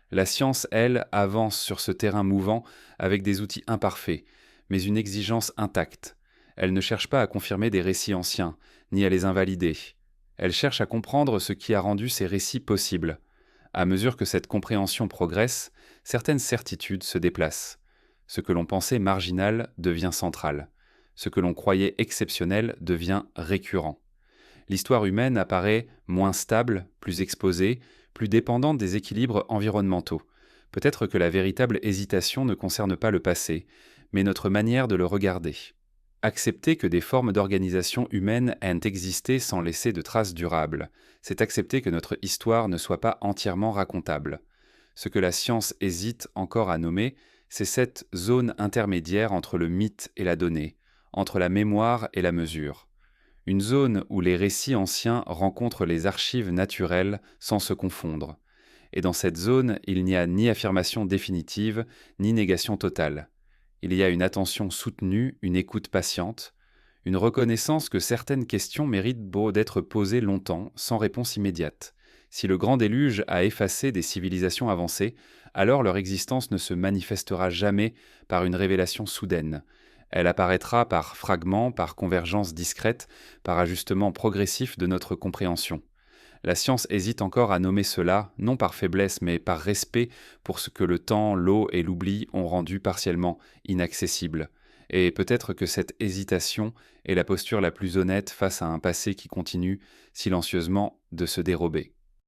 La science, elle, avance sur ce terrain mouvant avec des outils imparfaits, mais une exigence intacte. Elle ne cherche pas à confirmer des récits anciens, ni à les invalider. Elle cherche à comprendre ce qui a rendu ces récits possibles. À mesure que cette compréhension progresse, certaines certitudes se déplacent. Ce que l'on pensait marginal devient central. Ce que l'on croyait exceptionnel devient récurrent. L'histoire humaine apparaît moins stable, plus exposée, plus dépendante des équilibres environnementaux. Peut-être que la véritable hésitation ne concerne pas le passé, mais notre manière de le regarder. Accepter que des formes d'organisation humaine aient existé sans laisser de traces durables, c'est accepter que notre histoire ne soit pas entièrement racontable. Ce que la science hésite encore à nommer, c'est cette zone intermédiaire entre le mythe et la donnée, entre la mémoire et la mesure. Une zone où les récits anciens rencontrent les archives naturelles sans se confondre. Et dans cette zone, il n'y a ni affirmation définitive, ni négation totale. Il y a une attention soutenue, une écoute patiente, une reconnaissance que certaines questions méritent d'être posées longtemps, sans réponse immédiate. Si le grand déluge a effacé des civilisations avancées, alors leur existence ne se manifestera jamais par une révélation soudaine. Elle apparaîtra par fragments, par convergence discrète, par ajustement progressif de notre compréhension. La science hésite encore à nommer cela, non par faiblesse, mais par respect pour ce que le temps, l'eau et l'oubli ont rendu partiellement inaccessible. Et peut-être que cette hésitation est la posture la plus honnête face à un passé qui continue silencieusement de se dérober.